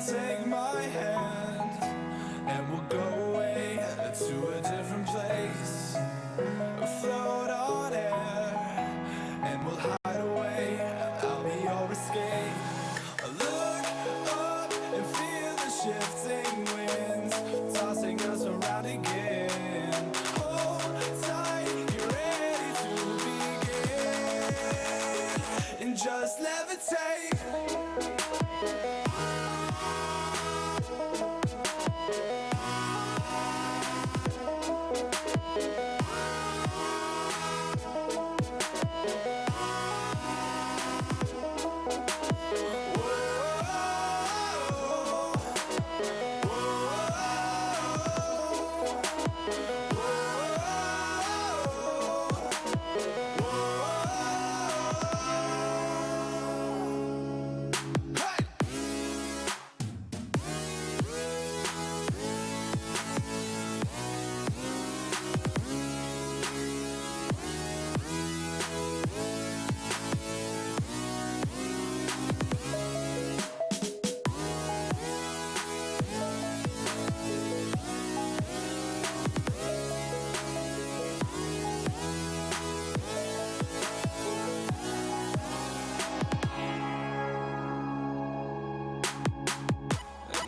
take my hand and we'll go away to a different place. Float on air and we'll hide away. I'll be your escape. Look up and feel the shifting winds tossing us around again. Hold tight, get ready to begin and just levitate.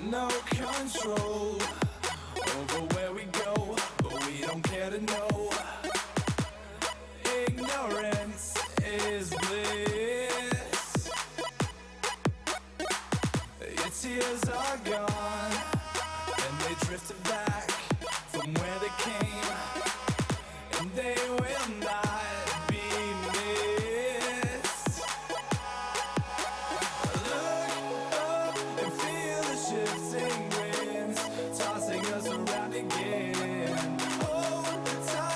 No control over where we go, but we don't care to know. Ignorance is bliss. Your tears are gone, and they drifted back from where they came, and they will not be missed. Look up and feel the shifting winds tossing us around again. Hold tight.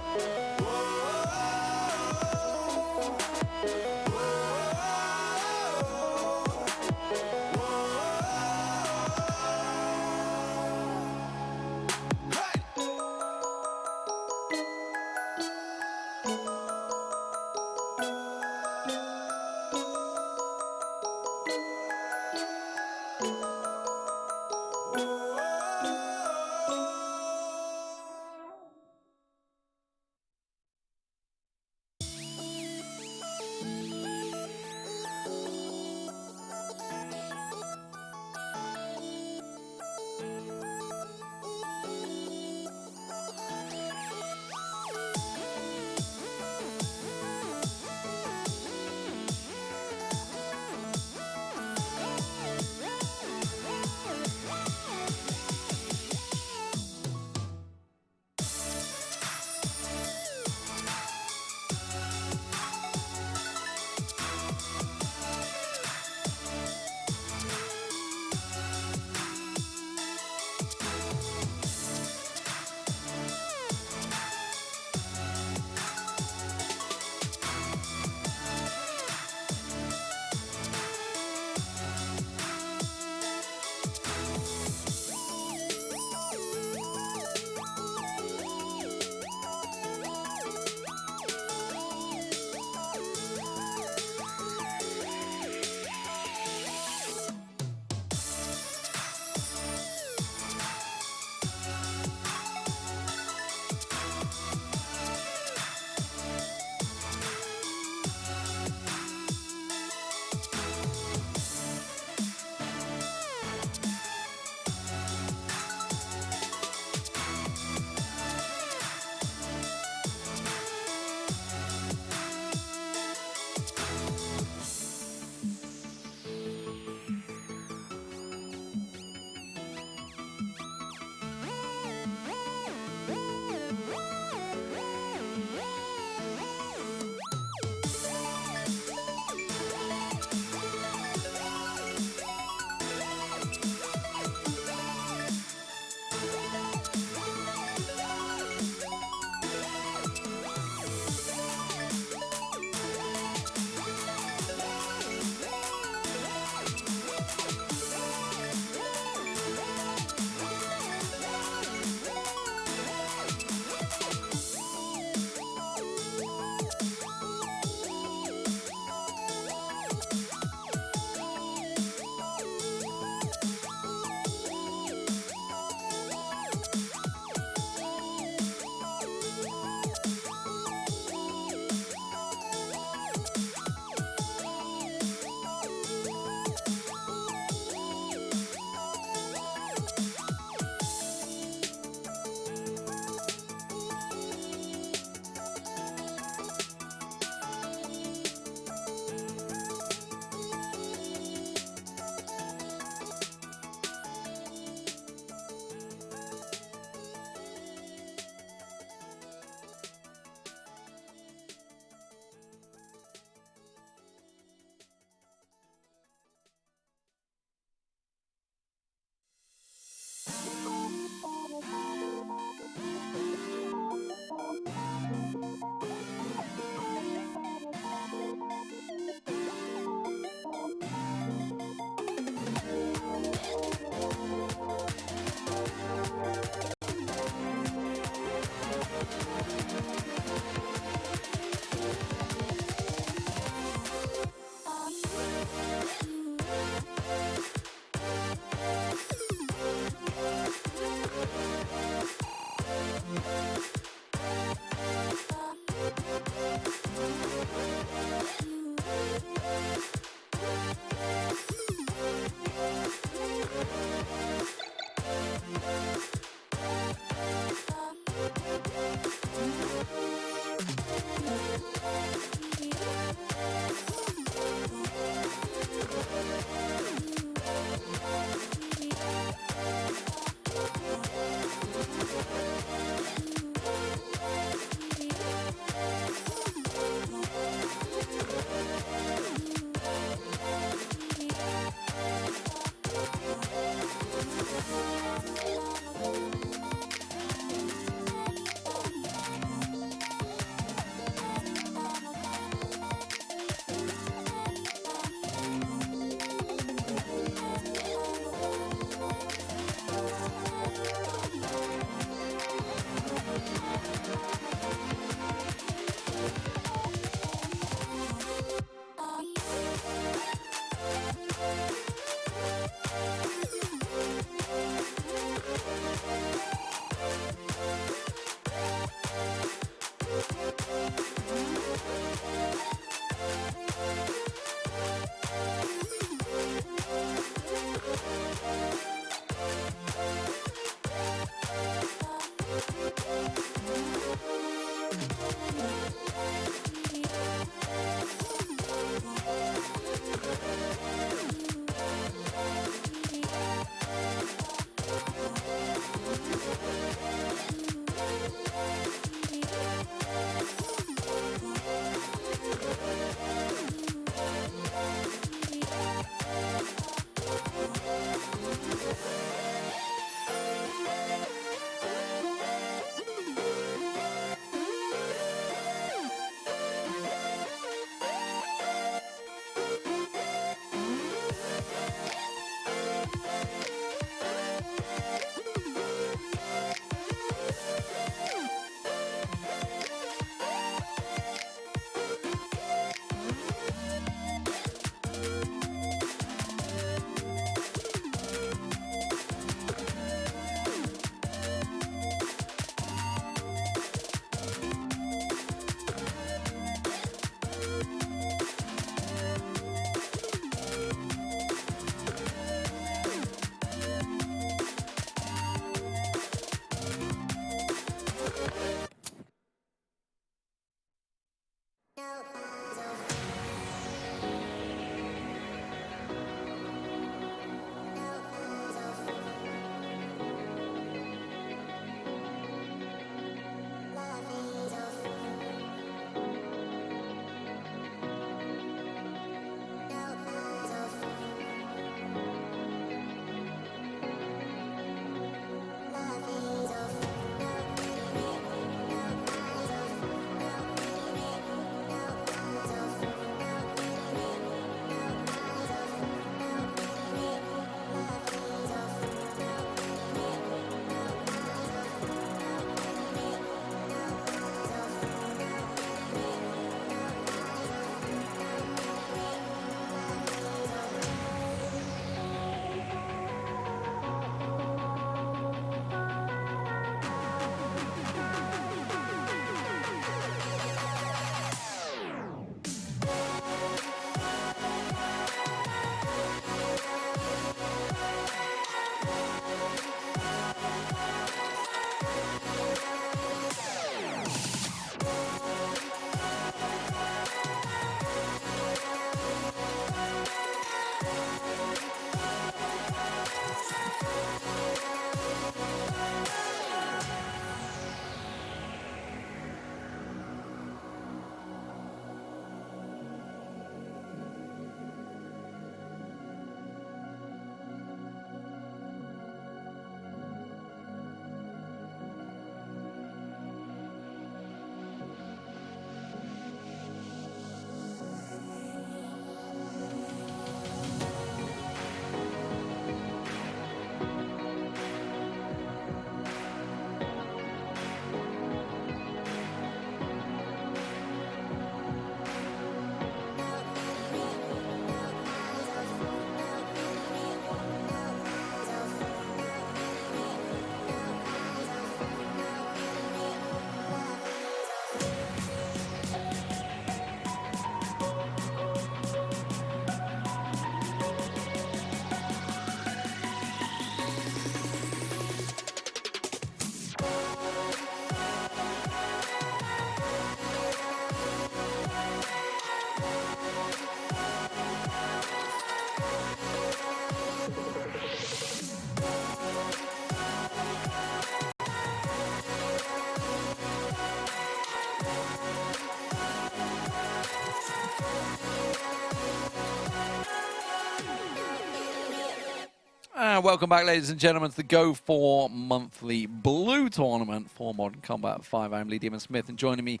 And welcome back, ladies and gentlemen, to the GO4 monthly blue tournament for Modern Combat 5. I'm Lee Demon Smith, and joining me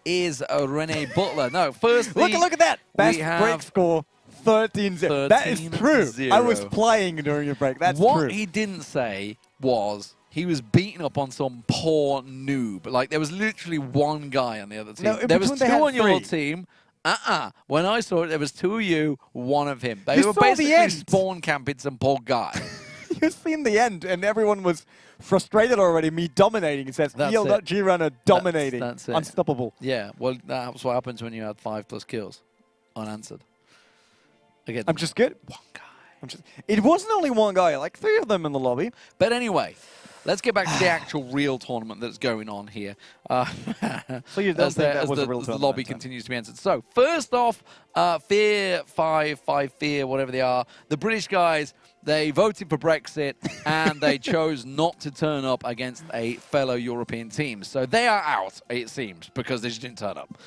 is Rene Butler. No, firstly, look at that! Best we break have score, 13-0. That is true. 13-0. I was playing during your break. That's what true. he didn't say was he was beating up on some poor noob. Like, there was literally one guy on the other team. No, in there was between two they had on your three. team. When I saw it, there was two of you, one of him. They You were saw the basically end. spawn camping some poor guy. You've seen the end, and everyone was frustrated already. Me dominating. It says, That's Heal it. that G-Runner dominating. That's it. Unstoppable. Yeah, well, that's what happens when you had 5+ kills unanswered. Again, I'm just good. one guy. It wasn't only one guy, like 3 of them in the lobby. But anyway, let's get back to the actual real tournament that's going on here. So you don't as think that was a real the tournament, lobby huh? continues to be answered. So, first off, Fear 5 Fear, whatever they are, the British guys, they voted for Brexit and they chose not to turn up against a fellow European team. So they are out, it seems, because they just didn't turn up.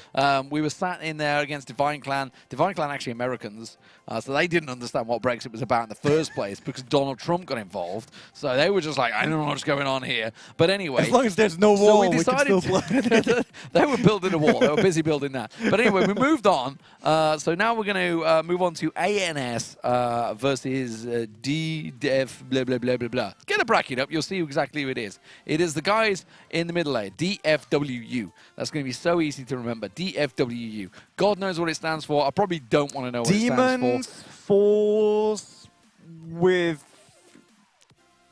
We were sat in there against Divine Clan. Divine Clan actually Americans, so they didn't understand what Brexit was about in the first place because Donald Trump got involved. So they were just like, I don't know what's going on here. But anyway. As long as there's no So wall, we we can decided still play. they were building a wall. They were busy building that. But anyway, we moved on. So now we're going to move on to ANS versus DF blah, blah, blah, blah, blah. Get a bracket up. You'll see exactly who it is. It is the guys in the middle layer, DFWU. That's going to be so easy to remember. DFWU. God knows what it stands for. I probably don't want to know what it stands Demons Force with...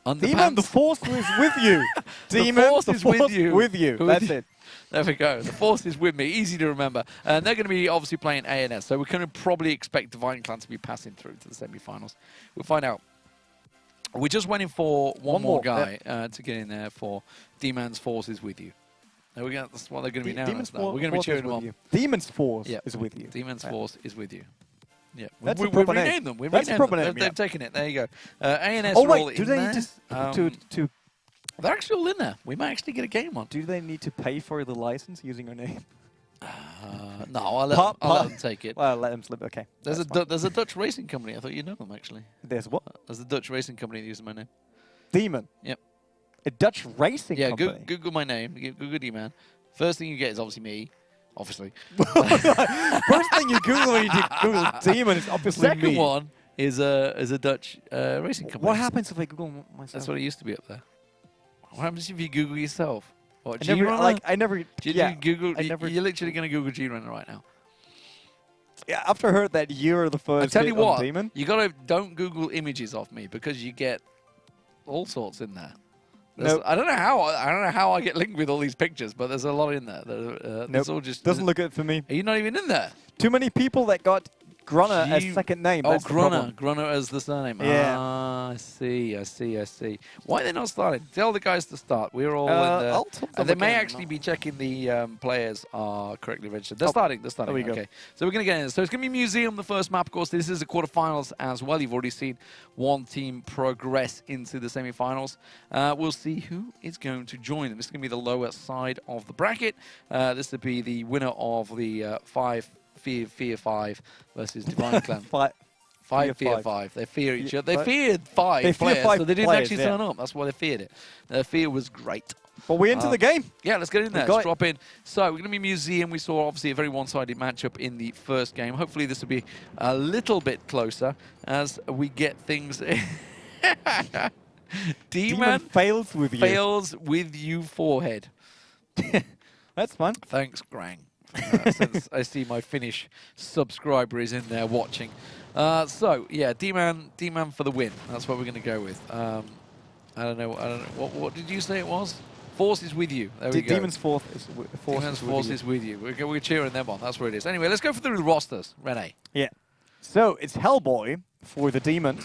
Demon, the Underpants. Force is with you. Demon, Force is with you. With you. That's it. There we go. The Force is with me. Easy to remember. And they're going to be obviously playing ANS. So we're going to probably expect Divine Clan to be passing through to the semi-finals. We'll find out. We're just waiting for one more guy to get in there for Demon's Force is with you. There we go. That's what they're going to be now. Demon's We're going to be cheering them on. Demon's Force Yep. is with you. Demon's Force is with you. Yeah, That's a we've proper name. renamed them. We've That's a renamed proper them. name, They've yeah. taken it. There you go. ANS Oh are all wait, do in they there. need to They're actually all in there. We might actually get a game on. do they need to pay for the license using our name? No, I'll let them take it. Well, let them slip. Okay. There's that's a Dutch racing company. I thought you know them actually. fine. There's what? There's a Dutch racing company that uses my name. Demon. Yep. A Dutch racing Yeah, company. Google my name. Google D-Man. First thing you get is obviously me. Obviously. First thing you Google when you Google Demon is obviously Second me. one is a Dutch racing company. What happens if I Google myself? That's what it used to be up there. What happens if you Google yourself? What, I never, G-Runner? like, I never. Did yeah, you Google? I never. You're literally going to Google G-Runner right now. Yeah, after I heard that you're the first. I tell you hit on what, Demon. you don't Google images of me because you get all sorts in there. Nope. I don't know how I get linked with all these pictures, but there's a lot in there. It's Nope. all just Doesn't look good for me. Are you not even in there? Too many people that got Grunner as Gee- second name. Oh, That's the problem. Grunner as the surname. Yeah. Ah, I see. Why are they not starting? Tell the guys to start. We're all in there. I'll tell them They may again. actually be checking the players are correctly registered. They're starting. There we go. Okay. So we're going to get in. So it's going to be Museum, the first map. Of course, this is the quarterfinals as well. You've already seen one team progress into the semi-finals. We'll see who is going to join them. This is going to be the lower side of the bracket. This will be the winner of the Fear 5 versus Divine Clan. Fear Fear 5. They fear each Yeah, other. They but- feared 5 They fear players, 5 so they didn't players, actually yeah. turn up. That's why they feared it. Their fear was great. But we're into the game. Yeah, let's get in there. got Let's it. drop in. So we're going to be Museum. We saw obviously a very one-sided matchup in the first game. Hopefully this will be a little bit closer as we get things. Demon fails with you. fails with you forehead. That's fun. Thanks, Grang. Since I see my Finnish subscriber is in there watching. So yeah, D-Man for the win. That's what we're going to go with. I don't know. What did you say it was? Force is with you. There we go. Demon's Force is Demon's Force is with you. We're cheering them on. That's where it is. Anyway, let's go through the rosters. Rene. Yeah. So it's Hellboy for the Demons.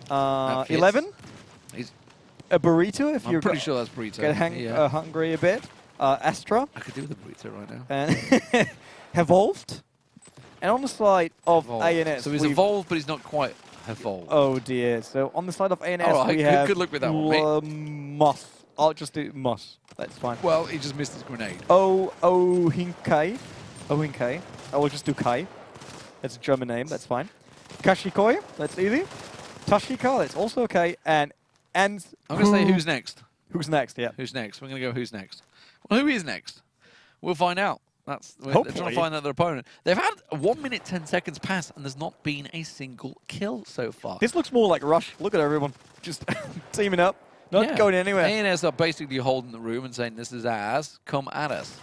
That fits. 11. He's, A Burrito if I'm you're pretty sure that's Burrito. get hungry a bit. Astra. I could do with a Burrito right now. And Evolved. And on the side of Evolved. ANS. So he's we've- evolved, but he's not quite evolved. Oh dear. So on the side of ANS All right, we good- have good luck with that one, Moss. I'll just do Moss. That's fine. Well, he just missed his grenade. Hinkai. Hinkai. I will just do Kai. That's a German name. That's fine. Kashikoi. That's easy. Tashika, it's also okay. And I'm going to say who's next. Who's next? Yeah. Who's next? We're going to go who's next. Well, who is next? We'll find out. They're trying to find out their opponent. They've had 1 minute 10 seconds pass, and there's not been a single kill so far. This looks more like Rush. Look at everyone just teaming up, not going anywhere. ANS are basically holding the room and saying, this is ours, come at us.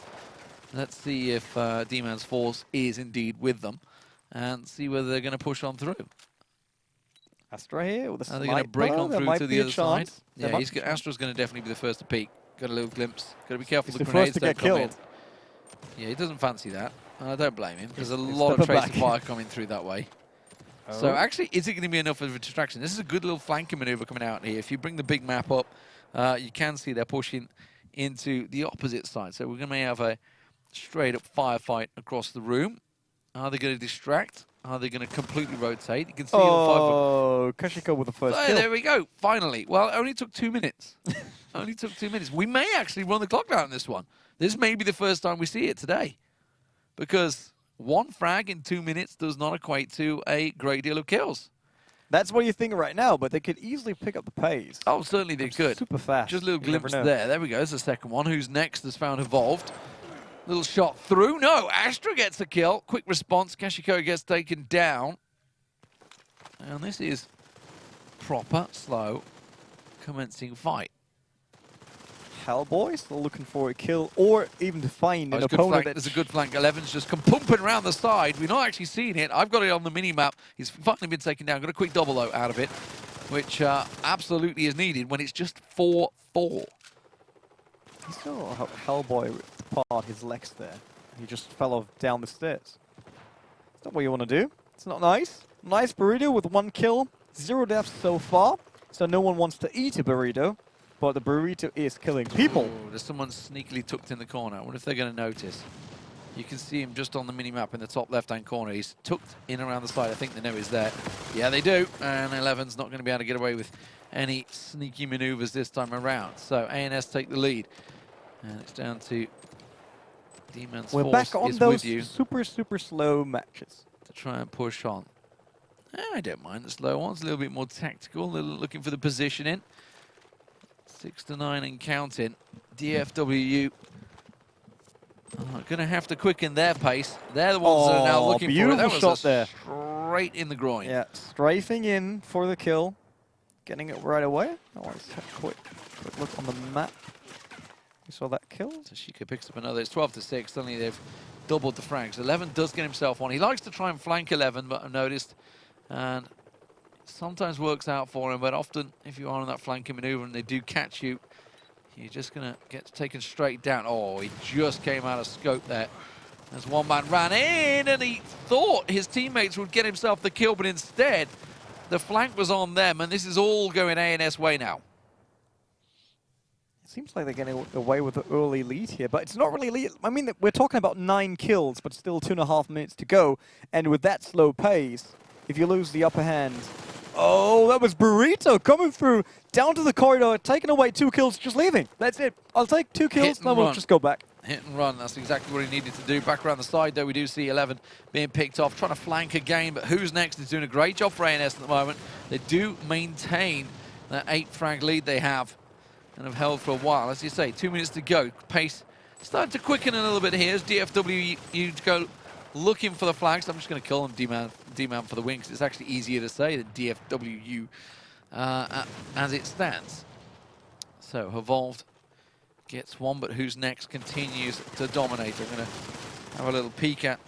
Let's see if D-Man's Force is indeed with them, and see whether they're going to push on through. Astra here with a Are they going to break on through to the other side? Yeah, Yeah, Astra's going to definitely be the first to peek. Got a little glimpse. Got to be careful He's the the grenades first to don't get come in. killed. Yeah, he doesn't fancy that. I don't blame him. There's a He's lot of stepping trace of back. fire coming through that way. So Oh. actually, is it going to be enough of a distraction? This is a good little flanking maneuver coming out here. If you bring the big map up, you can see they're pushing into the opposite side. So we're going to have a straight-up firefight across the room. Are they going to distract? Are they going to completely rotate? You can see Oh, Kashiko with the first oh, kill. there we go. Finally. Well, it only took 2 minutes. Only took 2 minutes. We may actually run the clock down in this one. This may be the first time we see it today. Because one frag in 2 minutes does not equate to a great deal of kills. That's what you think right now, but they could easily pick up the pace. Oh, certainly they could. Super fast. Just a little You never glimpse know. there. There we go. There's the second one. Who's next has found Evolved. Little shot through. No, Astra gets a kill. Quick response. Kashiko gets taken down. And this is proper, slow, commencing fight. Hellboy still looking for a kill or even to find an There's opponent. there's a good flank. 11's just come pumping around the side. We're not actually seeing it. I've got it on the mini-map. He's finally been taken down. Got a quick double though out of it, which absolutely is needed when it's just 4-4. He saw how Hellboy ripped apart his legs there. He just fell off down the stairs. It's not what you want to do. It's not nice. Nice burrito with 1 kill. 0 deaths so far. So no one wants to eat a burrito. But the burrito is killing people. Ooh, there's someone sneakily tucked in the corner. I wonder if they're going to notice. You can see him just on the mini-map in the top left-hand corner. He's tucked in around the side. I think they know he's there. Yeah, they do. And 11's not going to be able to get away with any sneaky maneuvers this time around. So ANS take the lead. And it's down to D-Man's We're Force back on is those with you super, super slow matches. to try and push on. I don't mind the slow ones. A little bit more tactical. Looking for the positioning. 6 to 9 and counting. DFWU are going to have to quicken their pace. They're the ones that are now looking for it. Beautiful That was shot a there. straight in the groin. Yeah, strafing in for the kill. Getting it right away. Oh, let's have a quick look on the map. You saw that kill? Tashika picks up another. It's 12 to 6. Suddenly they've doubled the frags. 11 does get himself one. He likes to try and flank 11, but I've noticed. And sometimes works out for him, but often if you are on that flanking maneuver and they do catch you, you're just going to get taken straight down. Oh, he just came out of scope there. As one man ran in and he thought his teammates would get himself the kill, but instead the flank was on them, and this is all going ANS way now. It seems like they're getting away with the early lead here, but it's not really lead. I mean, we're talking about 9 kills, but still 2.5 minutes to go. And with that slow pace, if you lose the upper hand... Oh, that was Burrito coming through, down to the corridor, taking away 2 kills, just leaving. That's it. I'll take 2 kills, then we'll just go back. Hit and run, that's exactly what he needed to do. Back around the side, though, we do see 11 being picked off, trying to flank again, but who's next is doing a great job for ANS at the moment. They do maintain that 8 frag lead they have and have held for a while. As you say, 2 minutes to go. Pace starting to quicken a little bit here as DFW go looking for the flags. I'm just going to kill them D-Man for the win, because it's actually easier to say than DFWU as it stands. So, Evolved gets one, but who's next continues to dominate. I'm going to have a little peek at,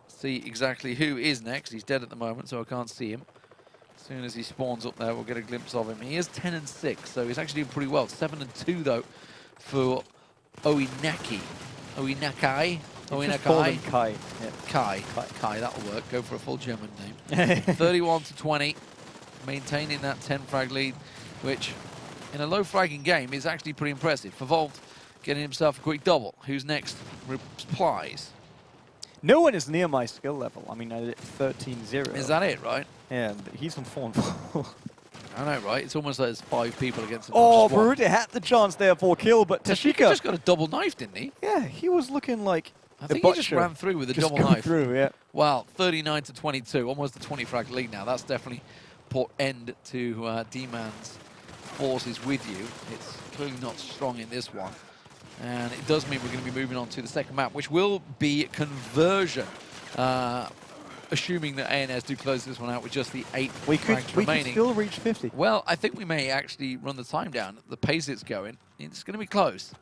see exactly who is next. He's dead at the moment, so I can't see him. As soon as he spawns up there, we'll get a glimpse of him. He is 10 and 6, so he's actually doing pretty well. 7 and 2, though, for Oinaki. Oinakai. Just call him Kai. Yeah. Kai, that'll work. Go for a full German name. 31 to 20, maintaining that 10 frag lead, which in a low fragging game is actually pretty impressive. Evolved getting himself a quick double. Who's next replies. No one is near my skill level. I mean, I did 13-0. Is that it, right? Yeah, he's on 4-4. I know, right? It's almost like there's 5 people against him. Oh, Burrito had the chance there for a kill, but Tashika Tashika... just got a double knife, didn't he? Yeah, he was looking like I think he just ran through with a double knife. Through, yeah. Wow, 39 to 22, almost a 20 frag lead now. That's definitely put end to D-Man's forces with you. It's clearly not strong in this one. And it does mean we're going to be moving on to the second map, which will be conversion. Assuming that ANS do close this one out with just the 8 frags We remaining. could still reach 50. Well, I think we may actually run the time down. At the pace it's going, it's going to be close.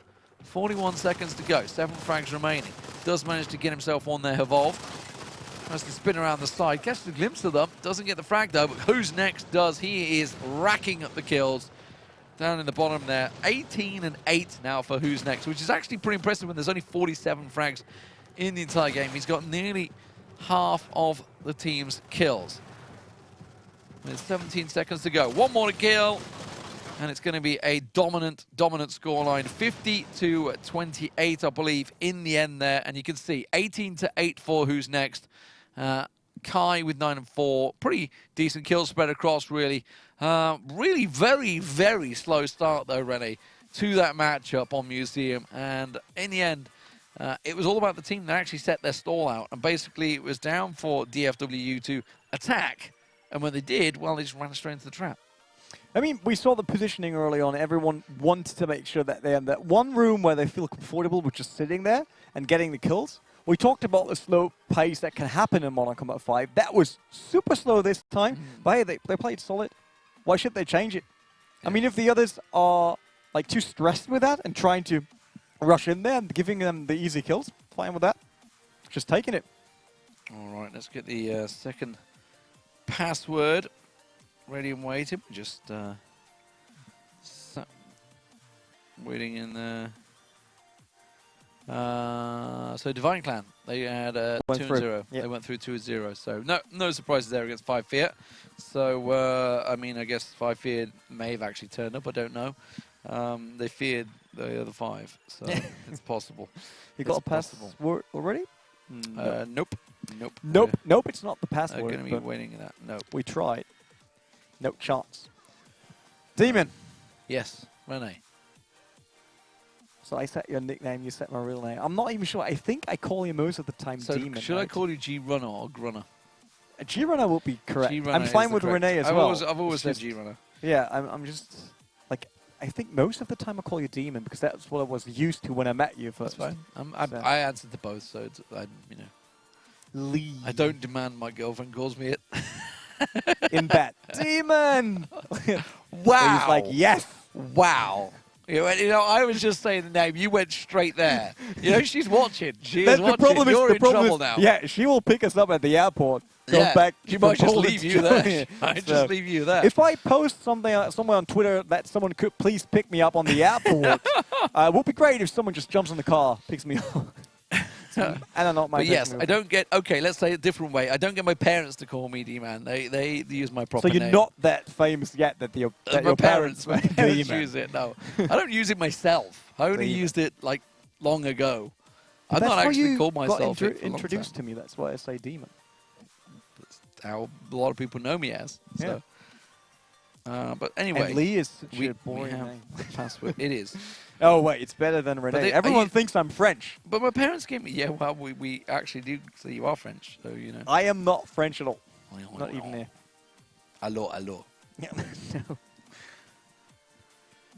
41 seconds to go, 7 frags remaining. Does manage to get himself on there, Evolve. Has to spin around the side, gets a glimpse of them, doesn't get the frag though, but who's next does. He is racking up the kills down in the bottom there. 18 and 8 now for who's next, which is actually pretty impressive when there's only 47 frags in the entire game. He's got nearly half of the team's kills. There's 17 seconds to go. One more to kill, and it's going to be a dominant scoreline. 50-28, I believe, in the end there. And you can see 18-8 for who's next. Kai with 9 and 4. Pretty decent kill spread across, really. Really very, very slow start, though, Rene, to that matchup on Museum. And in the end, it was all about the team that actually set their stall out. And basically, it was down for DFWU to attack. And when they did, well, they just ran straight into the trap. I mean, we saw the positioning early on. Everyone wanted to make sure that they're in that one room where they feel comfortable with just sitting there and getting the kills. We talked about the slow pace that can happen in Modern Combat 5. That was super slow this time. But hey, they played solid. Why should they change it? I mean, if the others are like too stressed with that and trying to rush in there and giving them the easy kills, fine with that. Just taking it. All right, let's get the second password ready and waiting. Just waiting in there. So Divine Clan, they had 2-0. Yep. They went through 2-0. So no surprises there against 5 Fear. So I mean, I guess 5 Fear may have actually turned up. I don't know. They feared the other 5, so it's possible. You got a password already? Nope. Nope, it's not the password. I'm going to be waiting in that. Nope. We tried. No chance. Demon. Yes, Rene. So I set your nickname, you set my real name. I'm not even sure. I think I call you most of the time So Demon. should I call you G-Runner or Grunner? G-Runner will be correct. G-Runner I'm fine is with the correct. Renee as well. I've always It's said just- G-Runner. Yeah, I'm just like, I think most of the time I call you Demon because that's what I was used to when I met you That's first. fine. So- I answer to both, so it's, Lee. I don't demand my girlfriend calls me it. In bed. Demon! Wow. He's like, yes! Wow. You know, I was just saying the name. You went straight there. You know, she's watching. She is watching. You're in trouble now. Yeah, she will pick us up at the airport. Go back. She from might just Poland leave to you there. Germany. She might So, just leave you there. If I post something somewhere on Twitter that someone could please pick me up on the airport, it would be great if someone just jumps in the car, picks me up. And I'm not my But yes, I don't get. Okay, let's say it a different way. I don't get my parents to call me D-Man. They use my proper So you're name. not that famous yet that your My parents my made parents D-Man. use it. No, I don't use it myself. I only D-Man. used it like long ago. I've That's not how actually you called got myself it for a long introduced time. to me. That's why I say Demon. That's how a lot of people know me as. So. But anyway, And Lee is such we a boring have name. password. It is. Oh wait, it's better than Renee. Everyone thinks I'm French. But my parents gave me. Yeah, well, we actually do say you are French, so you know. I am not French at all. Not even there. Allô, allô. Yeah. No.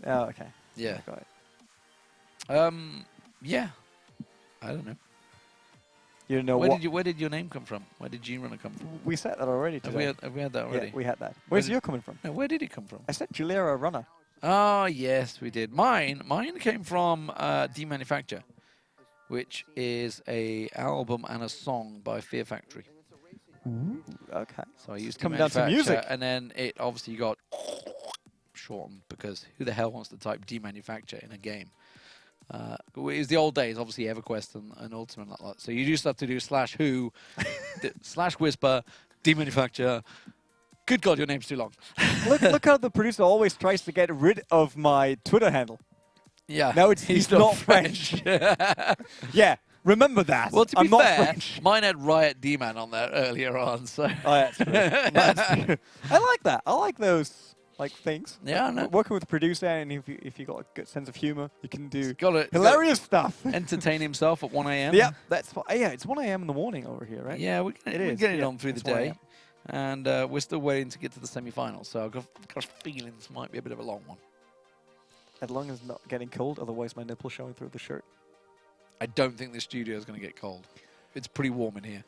Oh, okay. Yeah. Got it. Yeah. I don't know. You don't know Where did your name come from? Where did G-Runner come from? We said that already today. Have we had that already? Yeah, we had that. Where's did- your coming from? No, where did it come from? I said Juliera Runner. Oh, yes, we did. Mine came from Demanufacture, which is a album and a song by Fear Factory. Ooh, okay. So I used coming down to Demanufacture, music. and then it obviously got shortened because who the hell wants to type Demanufacture in a game? It was the old days, obviously EverQuest and Ultimate like that. So you just have to do /who, /whisper, Demanufacture. Good God, your name's too long. Look how the producer always tries to get rid of my Twitter handle. Yeah. No, he's not French. Yeah, remember that. Well, to I'm be not fair, French. mine had Riot D-Man on there earlier on, so... Oh, that's true. That's true. I like that. I like those things. Yeah, I know. Working with a producer, and if you got a good sense of humor, you can do Gotta hilarious stuff. entertain himself at 1 a.m. Yeah, that's yeah. It's 1 a.m. in the morning over here, right? Yeah, we're getting it on through the It's 1 day. a.m. And we're still waiting to get to the semi-final. So I've got a feeling this might be a bit of a long one. As long as it's not getting cold, otherwise my nipple's showing through the shirt. I don't think the studio is going to get cold. It's pretty warm in here.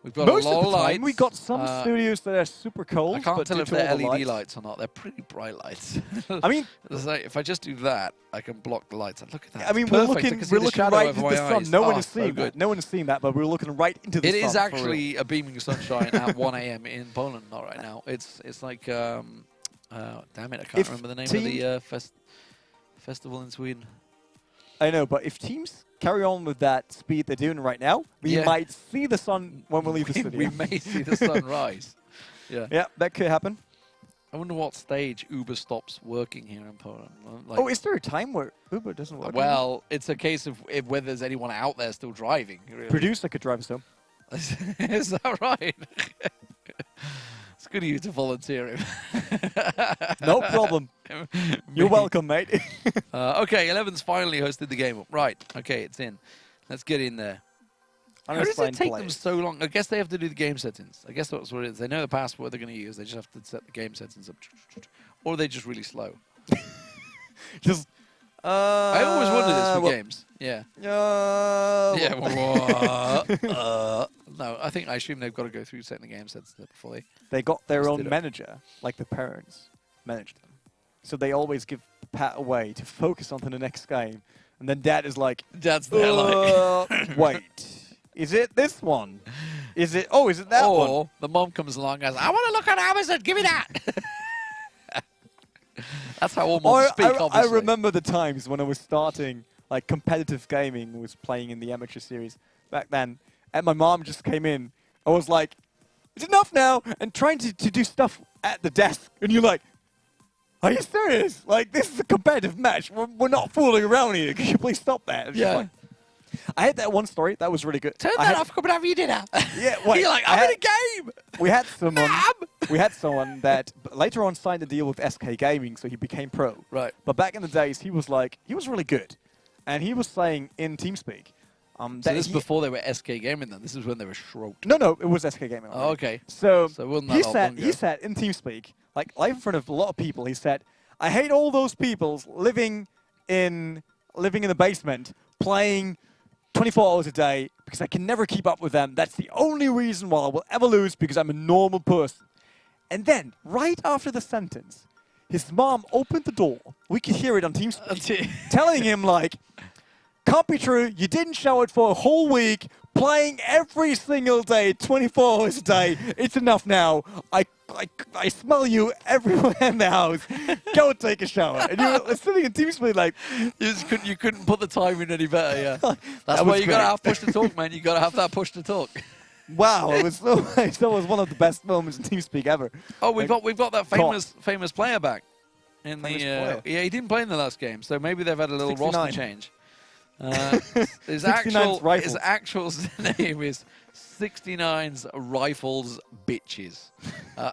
We've got Most a lot of the time, lights. we got some studios that are super cold. I can't but tell due if to they're all the LED lights. lights or not. They're pretty bright lights. I mean, It's like, if I just do that, I can block the lights. Look at that. I mean, It's we're perfect. I looking, can see we're the looking shadow right over into the my sun. eyes. No one Oh, is so seeing good. that. No one is seeing that, but we're looking right into the sun. It is for real. actually a beaming sunshine at 1 a.m. in Poland, not right now. It's like, damn it, I can't If remember the name team- of the festival in Sweden. I know, but if teams carry on with that speed they're doing right now, we Yeah. might see the sun when we leave the city. We may see the sun rise. Yeah. Yeah, that could happen. I wonder what stage Uber stops working here in Poland. Like, Oh, is there a time where Uber doesn't work? well, it's a case of whether there's anyone out there still driving. Really. Producer could drive us home. Is that right? It's good of you to volunteer him. No problem. You're welcome, mate. Okay, 11's finally hosted the game up. Right, okay, it's in. Let's get in there. How does it Unassigned take them players. so long? I guess they have to do the game settings. I guess that's what it is. They know the password they're going to use. They just have to set the game settings up. Or are they just really slow? Just. I always wonder this for well, games. Yeah. Yeah. No, I assume they've got to go through setting the game settings before they... They got their Just own did it. manager, like the parents managed them. So they always give the Pat away to focus on to the next game. And then Dad is like, That's their like... wait, is it this one? Is it, oh, is it that one? Or the mom comes along and goes, I want to look at Amazon, give me that! That's how all moms speak, I obviously. remember the times when I was starting, like, competitive gaming, was playing in the amateur series back then, and my mom just came in. I was like, it's enough now, and trying to do stuff at the desk, and you're like, are you serious? Like, this is a competitive match. We're not fooling around here. Could you please stop that? And she's Yeah. like- I had that one story. That was really good. Turn I that had- off, come and have your dinner. Yeah, wait. You're like, I I'm had- in a game! We had someone. Ma'am! We had someone that later on signed a deal with SK Gaming, so he became pro. Right. But back in the days, he was really good, and he was saying in TeamSpeak. So that this is he- before they were SK Gaming then? This is when they were Shrote. No, it was SK Gaming. Oh, okay. So, So it wasn't he that said long he ago. said in TeamSpeak, like live in front of a lot of people, he said, "I hate all those people living in the basement, playing 24 hours a day because I can never keep up with them. That's the only reason why I will ever lose because I'm a normal person." And then, right after the sentence, his mom opened the door. We could hear it on TeamSpeak, telling him like, "Can't be true. You didn't show it for a whole week, playing every single day, 24 hours a day. It's enough now. I smell you everywhere in the house. Go and take a shower." And you were sitting in TeamSpeak like, You couldn't put the time in any better, yeah. That's That why was you got to great. have push to talk, man. You got to have that push to talk. wow, it was so that was one of the best moments in TeamSpeak ever. Oh, we've got that Caught. famous player back. In Famous the player? Yeah, he didn't play in the last game, so maybe they've had a little 69. roster change. His 69's rifles. actual name is 69's Rifles Bitches.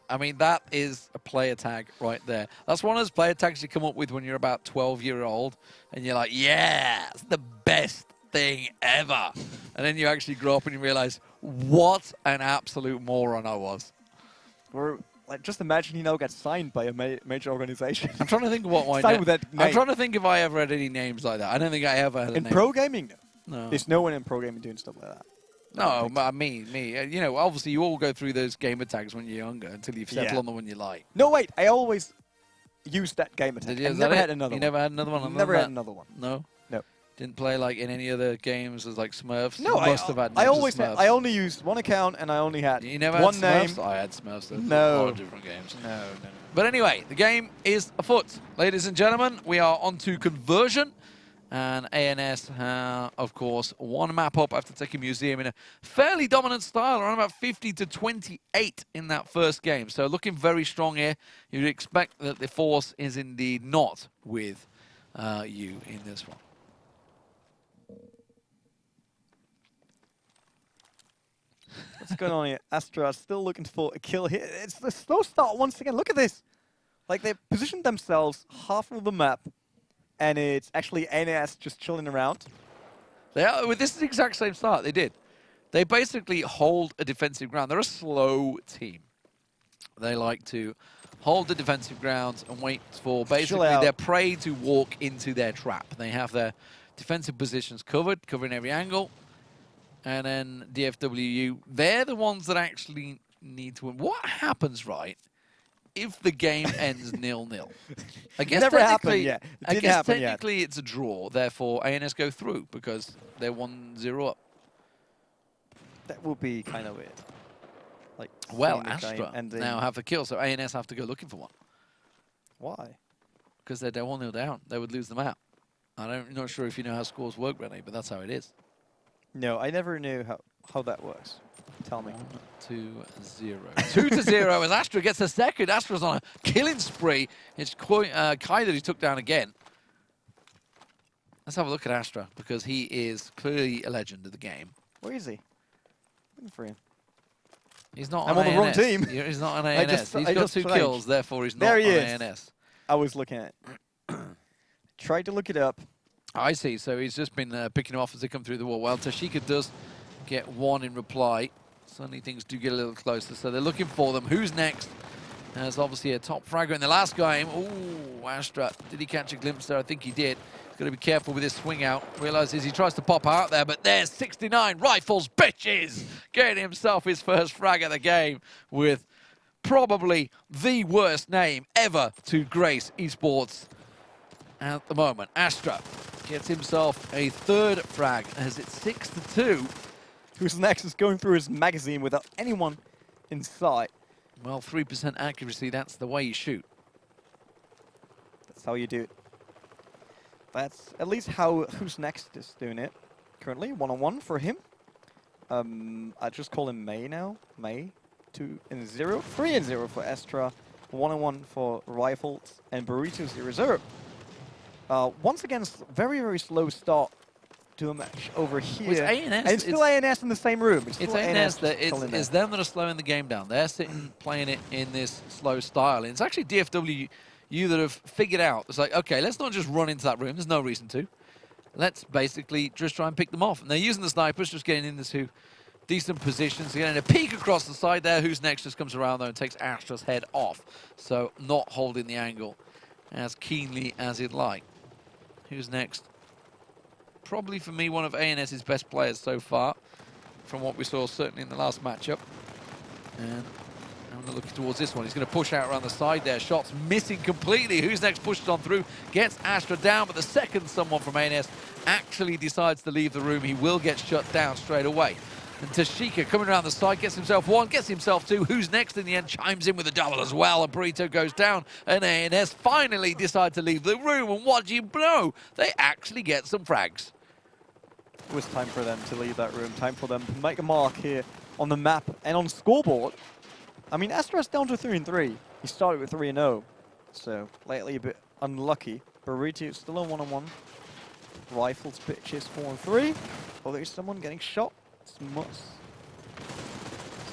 I mean, that is a player tag right there. That's one of those player tags you come up with when you're about 12-year-old, and you're like, yeah, it's the best thing ever. And then you actually grow up and you realize, what an absolute moron I was. Or like, just imagine he now gets signed by a major organization. I'm trying to think of what my Signed with that I'm name. trying to think if I ever had any names like that. I don't think I ever had a In name. pro gaming, No. there's no one in pro gaming doing stuff like that. No, me. You know, obviously you all go through those gamer tags when you're younger until you settle Yeah. on the one you like. No, wait. I always used that game attack. Did you? I Is never that had it? another You one. never had another one? other Never than had that? another one. No? No. Didn't play like in any other games as like Smurfs? No, You I must have had I names of always had, Smurfs. I only used one account and I only had You never one had name. Smurfs? I had Smurfs. Though. No. A lot of different games. No. But anyway, the game is afoot. Ladies and gentlemen, we are on to conversion. And ANS, of course, one map up after taking Museum in a fairly dominant style, around about 50 to 28 in that first game. So looking very strong here. You'd expect that the force is indeed not with you in this one. What's going on here? Astra still looking for a kill here. It's the slow start once again. Look at this. Like, they positioned themselves half of the map, and it's actually ANS just chilling around. This is the exact same start they did. They basically hold a defensive ground. They're a slow team. They like to hold the defensive grounds and wait for basically out. their prey to walk into their trap. They have their defensive positions covered, covering every angle. And then DFWU, they're the ones that actually need to win. What happens, right, if the game ends 0-0? I guess Never happened technically, yet. It I didn't guess happen yet. technically it's a draw. Therefore, ANS go through because they're 1-0 up. That would be kind of weird. Like, Well, seeing the game Astra ending. now have the kill, so ANS have to go looking for one. Why? Because they're 1-0 down. They would lose them out. I'm not sure if you know how scores work, Rene, but that's how it is. No, I never knew how that works. Tell me. 1-0. 2-0 as Astra gets a second. Astra's on a killing spree. It's Kai that he took down again. Let's have a look at Astra because he is clearly a legend of the game. Where is he? Looking for him. He's not I'm on on the wrong ANS. team. He's not on I ANS. just- He's I got just 2 blanked. kills, therefore he's not There on he is. ANS. I was looking at it. Tried to look it up. I see. So he's just been picking him off as they come through the wall. Well, Tashika does get one in reply. Suddenly things do get a little closer. So they're looking for them. Who's next? There's obviously a top fragger in the last game. Ooh, Astra. Did he catch a glimpse there? I think he did. He's got to be careful with his swing out. Realizes he tries to pop out there, but there's 69 Rifles, bitches! Getting himself his first frag of the game with probably the worst name ever to grace esports at the moment. Astra gets himself a third frag as it's 6-2. Who's next is going through his magazine without anyone in sight. Well, 3% accuracy, that's the way you shoot. That's how you do it. That's at least how Who's Next is doing it. Currently, 1-on-1 for him. I just call him May now. May, 2-0. 3-0 for Astra. 1-on-1 for Rifles and Burrito 0-0. Once again, very, very slow start to a match over here. With ANS, and it's still ANS in the same room. It's still ANS that still in there. it's them that are slowing the game down. They're sitting playing it in this slow style. And it's actually DFWU that have figured out. It's like, okay, let's not just run into that room. There's no reason to. Let's basically just try and pick them off. And they're using the snipers, just getting into decent positions. They're getting a peek across the side there. Who's next just comes around, though, and takes Astra's head off. So not holding the angle as keenly as he'd like. Who's next? Probably, for me, one of ANS's best players so far, from what we saw certainly in the last matchup. And I'm going to look towards this one. He's going to push out around the side there. Shots missing completely. Who's next pushes on through, gets Astra down, but the second someone from ANS actually decides to leave the room, he will get shut down straight away. And Tashika coming around the side, gets himself one, gets himself two. Who's next in the end chimes in with a double as well. A Burrito goes down, and ANS finally decide to leave the room. And what do you know? They actually get some frags. It was time for them to leave that room. Time for them to make a mark here on the map and on scoreboard. I mean, Astra's down to 3-3. He started with 3-0, so lately a bit unlucky. Burrito still on 1-on-1. Rifles pitches 4-3. Oh, there's someone getting shot. What's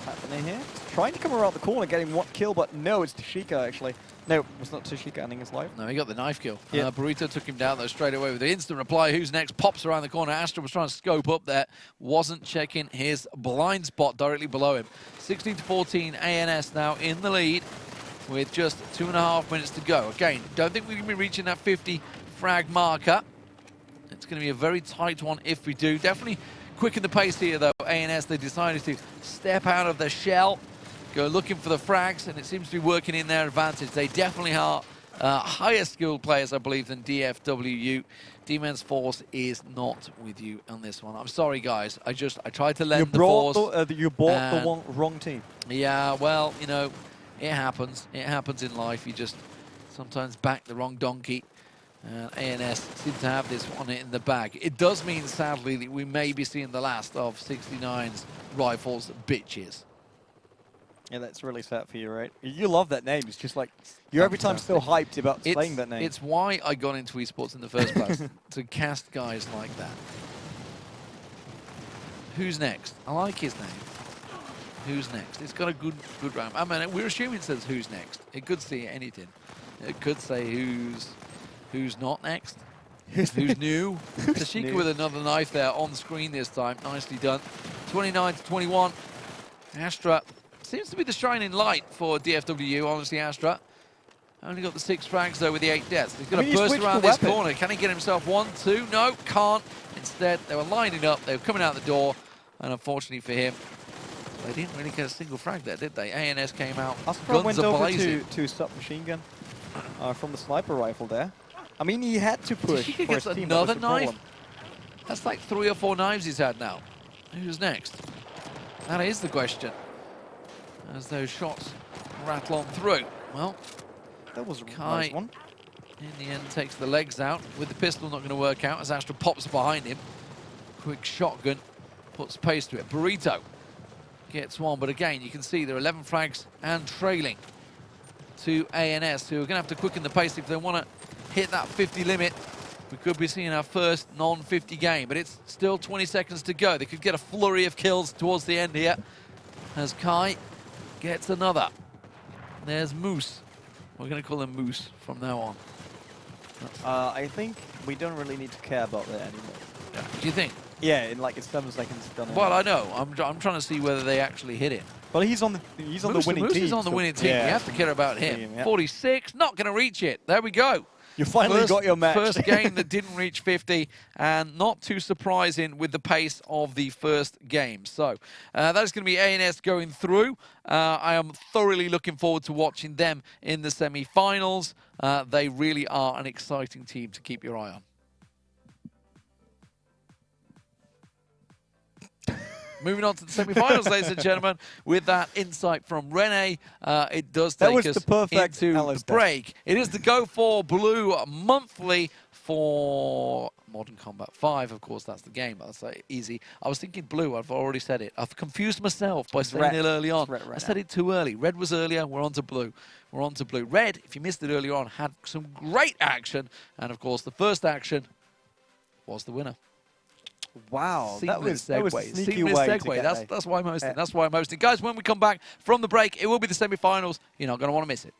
happening here? He's trying to come around the corner, getting one kill, but no, it's Tashika actually. No, it's not Tashika ending his life. No, he got the knife kill. Yeah. Burrito took him down, though, straight away with the instant reply. Who's next? Pops around the corner. Astra was trying to scope up there. Wasn't checking his blind spot directly below him. 16-14, ANS now in the lead with just 2.5 minutes to go. Again, don't think we can be reaching that 50 frag marker. It's going to be a very tight one if we do. Definitely quicken the pace here, though. ANS, they decided to step out of the shell, go looking for the frags, and it seems to be working in their advantage. They definitely are higher skilled players, I believe, than DFWU. D-Man's Force is not with you on this one. I'm sorry, guys. I tried to lend the force. You bought the wrong team. Yeah, well, you know, it happens. It happens in life. You just sometimes back the wrong donkey. ANS seem to have this one in the bag. It does mean, sadly, that we may be seeing the last of 69's Rifles bitches. Yeah, that's really sad for you, right? You love that name. It's just like, you're every time so hyped about saying that name. It's why I got into esports in the first place, to cast guys like that. Who's next? I like his name. Who's next? It's got a good round. I mean, we're assuming it says who's next. It could say anything. It could say who's not next. Who's new? Tashika new? with another knife there on screen this time. Nicely done. 29-21. Astra seems to be the shining light for DFW, honestly, Astra. Only got the 6 frags, though, with the 8 deaths. He's going to burst around this corner. Can he get himself 1, 2? No, can't. Instead, they were lining up. They were coming out the door. And unfortunately for him, they didn't really get a single frag there, did they? ANS came out, Astra went over blazing. to submachine gun from the sniper rifle there. I mean, he had to push. He for his gets team, another that was the knife. problem. That's like 3 or 4 knives he's had now. Who's next? That is the question. As those shots rattle on through. Well, That was a Kai, nice one. in the end, takes the legs out. With the pistol not going to work out as Astra pops behind him. Quick shotgun, puts pace to it. Burrito gets one, but again, you can see there are 11 frags and trailing to ANS, who are going to have to quicken the pace if they want to hit that 50 limit. We could be seeing our first non-50 game, but it's still 20 seconds to go. They could get a flurry of kills towards the end here as Kai gets another. There's Moose. We're going to call him Moose from now on. I think we don't really need to care about that anymore. Yeah. Do you think? Yeah, in like 7 seconds done. Well, I know. I'm trying to see whether they actually hit it. Well, he's on the winning Moose team. is on the winning team. Yeah. You have to care about him. Team, yeah. 46, not going to reach it. There we go. You finally got your match. First game that didn't reach 50, and not too surprising with the pace of the first game. So that is going to be ANS going through. I am thoroughly looking forward to watching them in the semi-finals. They really are an exciting team to keep your eye on. Moving on to the semi-finals, ladies and gentlemen, with that insight from Rene, it does take us into the break. It is the GO4 Blue Monthly for Modern Combat 5. Of course, that's the game. That's easy. I was thinking blue. I've already said it. I've confused myself by saying it early on. I said it too early. Red was earlier. We're on to blue. We're on to blue. Red, if you missed it earlier on, had some great action. And, of course, the first action was the winner. Wow, that was a sneaky seamless way segue. To get That's why I'm hosting. That's why I'm hosting. Guys, when we come back from the break, it will be the semi-finals. You're not going to want to miss it.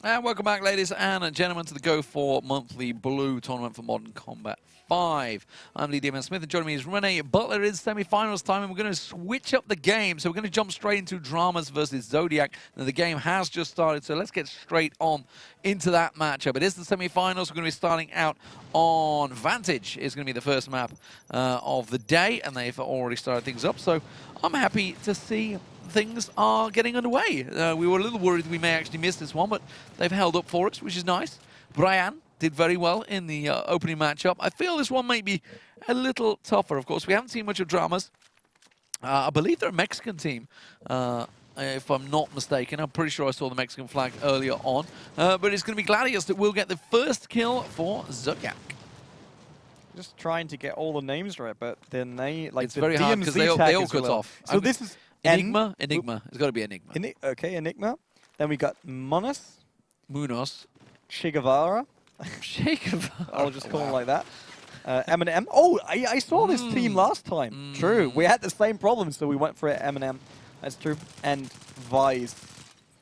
And welcome back, ladies and gentlemen, to the GO4 monthly Blue Tournament for Modern Combat 5. I'm Lee Demon Smith, and joining me is Renee Butler. It's semi-finals time, and we're going to switch up the game. So we're going to jump straight into Dramas versus Zodiac. Now, the game has just started, so let's get straight on into that matchup. It is the semi-finals. We're going to be starting out on Vantage. It's going to be the first map of the day, and they've already started things up. So I'm happy to see things are getting underway. We were a little worried we may actually miss this one, but they've held up for us, which is nice. Brian did very well in the opening matchup. I feel this one might be a little tougher. Of course, we haven't seen much of Dramas. I believe they're a Mexican team, if I'm not mistaken. I'm pretty sure I saw the Mexican flag earlier on. But it's going to be Gladius that will get the first kill for Zodiac. Just trying to get all the names right, but then they like it's the very hard because they all cut off. So this is Enigma. It's got to be Enigma. Okay, Enigma. Then we got Munos, Che Guevara. Che Guevara. I'll just call him like that. Eminem. Oh, I saw this team last time. True. We had the same problem, so we went for Eminem. That's true. And Vice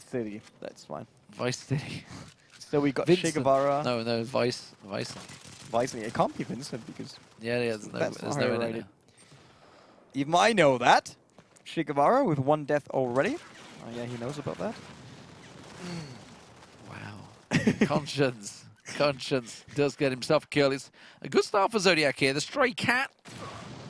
City. That's fine. Vice City. So we got Vincent. Che Guevara. No, Vice. Vice. It can't be Vincent because There's no in it. Even I know that. Che Guevara with 1 death already. Oh yeah, he knows about that. Wow. Conscience does get himself a kill. It's a good start for Zodiac here. The Stray Cat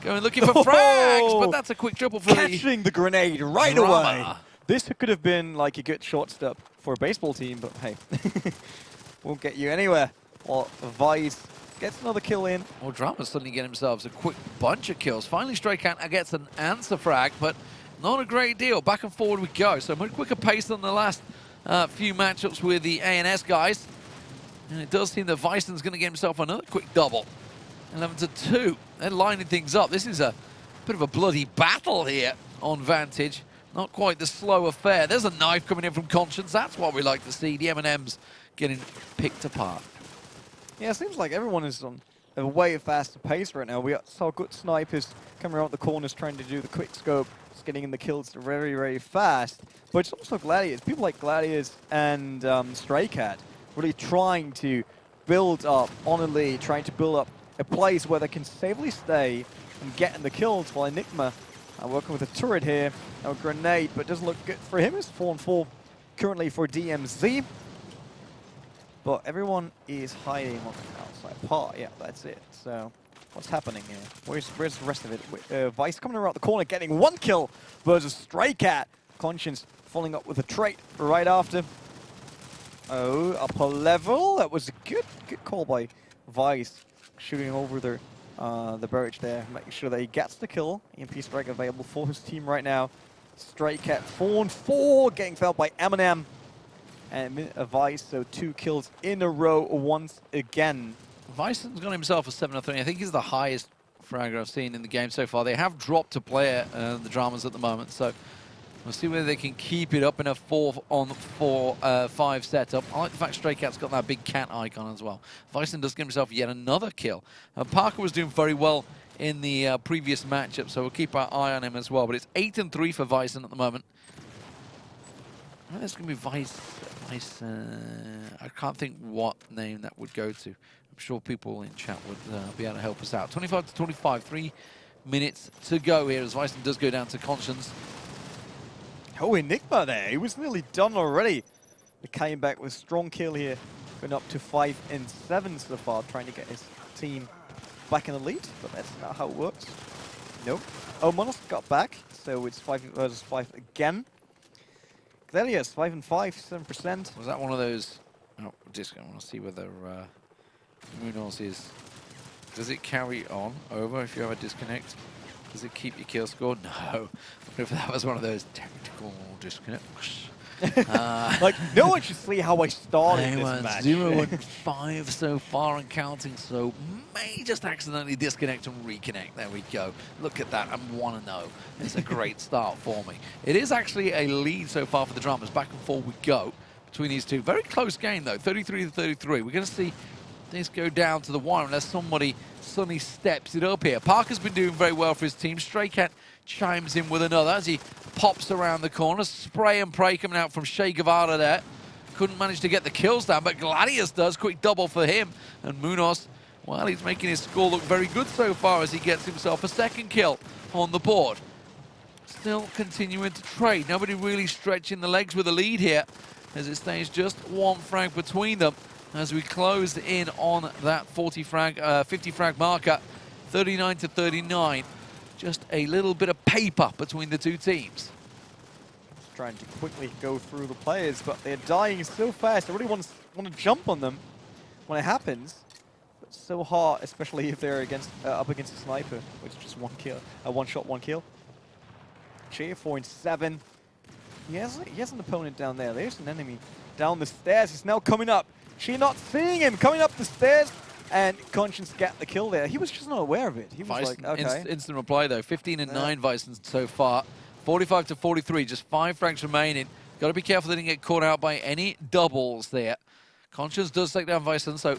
going looking for frags, but that's a quick triple for catching the grenade right Drama. away. This could have been like a good short stop for a baseball team, but hey, won't get you anywhere. Well, Vice gets another kill in. Well, Drama's suddenly getting themselves a quick bunch of kills. Finally, Stray Cat gets an answer frag, but not a great deal. Back and forward we go. So much quicker pace than the last few matchups with the ANS guys. And it does seem that Weissen's going to get himself another quick double. 11-2. They're lining things up. This is a bit of a bloody battle here on Vantage. Not quite the slow affair. There's a knife coming in from Conscience. That's what we like to see. The M&Ms getting picked apart. Yeah, it seems like everyone is on a way faster pace right now. We saw good snipers coming around the corners trying to do the quick scope, just getting in the kills very, very fast. But it's also Gladius. People like Gladius and Stray Cat really trying to build up on a lead, trying to build up a place where they can safely stay and get in the kills, while Enigma working with a turret here. Now a grenade, but doesn't look good for him. It's 4-4 currently for DMZ. But everyone is hiding on the outside part. Yeah, that's it. So what's happening here? Where's the rest of it? Vice coming around the corner, getting 1 kill versus Stray Cat. Conscience following up with a trait right after. Oh, upper level. That was a good call by Vice, shooting over the barrage there, making sure that he gets the kill. EMP strike available for his team right now. Stray Cat 4-4, getting felled by Eminem. And Vice, so 2 kills in a row once again. Weissen's got himself a 7-3. I think he's the highest fragger I've seen in the game so far. They have dropped a player, the Dramas, at the moment, so we'll see whether they can keep it up in a 4-on-4-5 setup. I like the fact Stray Cat's got that big cat icon as well. Weissen does give himself yet another kill. Parker was doing very well in the previous matchup, so we'll keep our eye on him as well. But it's 8-3 for Weissen at the moment. I think it's going to be Vice. I can't think what name that would go to. I'm sure people in chat would be able to help us out. 25-25, 3 minutes to go here as Weissen does go down to Conscience. Oh, Enigma there. He was nearly done already. He came back with a strong kill here. Going up to 5-7 so far, trying to get his team back in the lead. But that's not how it works. Nope. Oh, Monos got back. So it's 5 versus 5 again. Gladius, 5-5, 7%. Was that one of those? Oh, just I want to see whether Munoz is. Does it carry on over if you have a disconnect? Does it keep your kill score? No. What if that was one of those tactical disconnects? Like, no one should see how I started this match. 0-5 so far and counting, so may just accidentally disconnect and reconnect. There we go. Look at that. I'm 1-0. It's a great start for me. It is actually a lead so far for the Dramas. Back and forth we go between these two. Very close game, though. 33-33. We're going to see things go down to the wire unless somebody suddenly steps it up here. Parker's been doing very well for his team. Stray Cat chimes in with another as he pops around the corner. Spray and pray coming out from Che Guevara there. couldn't manage to get the kills down, but Gladius does. Quick double for him. And Munoz, well, he's making his score look very good so far as he gets himself a second kill on the board. Still continuing to trade. Nobody really stretching the legs with a lead here, as it stays just one frag between them as we close in on that 50 frag marker, 39 to 39. Just a little bit of paper between the two teams. Just trying to quickly go through the players, but they're dying so fast. I really want to jump on them when it happens. But it's so hard, especially if they're up against a sniper, which is just one kill, one shot, one kill. GO4 in 7. He has an opponent down there. There's an enemy down the stairs. He's now coming up. She not seeing him coming up the stairs, and Conscience got the kill there. He was just not aware of it. He was like, okay. Instant reply though. 15 and 9 Vicen so far. 45 to 43. Just 5 frags remaining. Got to be careful they didn't get caught out by any doubles there. Conscience does take down Vicen, so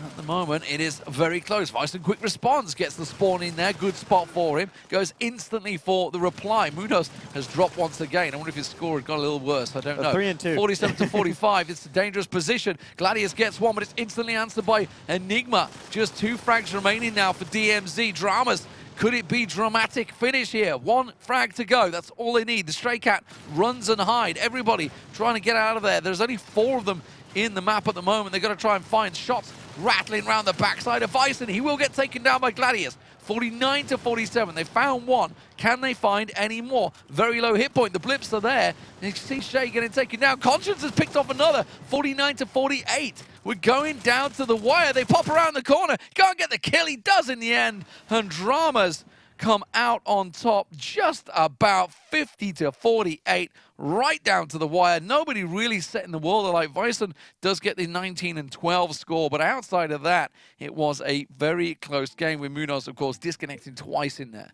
at the moment, it is very close. Vicen quick response, gets the spawn in there. Good spot for him. Goes instantly for the reply. Munoz has dropped once again. I wonder if his score had got a little worse. I don't know. 3 and 2. 47 to 45. It's a dangerous position. Gladius gets one, but it's instantly answered by Enigma. Just 2 frags remaining now for DMZ. Dramas. Could it be dramatic finish here? 1 frag to go. That's all they need. The Stray Cat runs and hide. Everybody trying to get out of there. There's only 4 of them in the map at the moment. They've got to try and find shots rattling around the backside of Vicen. He will get taken down by Gladius. 49 to 47. They found 1. Can they find any more? Very low hit point. The blips are there. You see Shay getting taken down. Conscience has picked off another. 49 to 48. We're going down to the wire. They pop around the corner. Can't get the kill. He does in the end. And Dramas come out on top just about 50 to 48, right down to the wire. Nobody really setting the world alight. Vicen does get the 19 and 12 score, but outside of that, it was a very close game with Munoz, of course, disconnecting twice in there.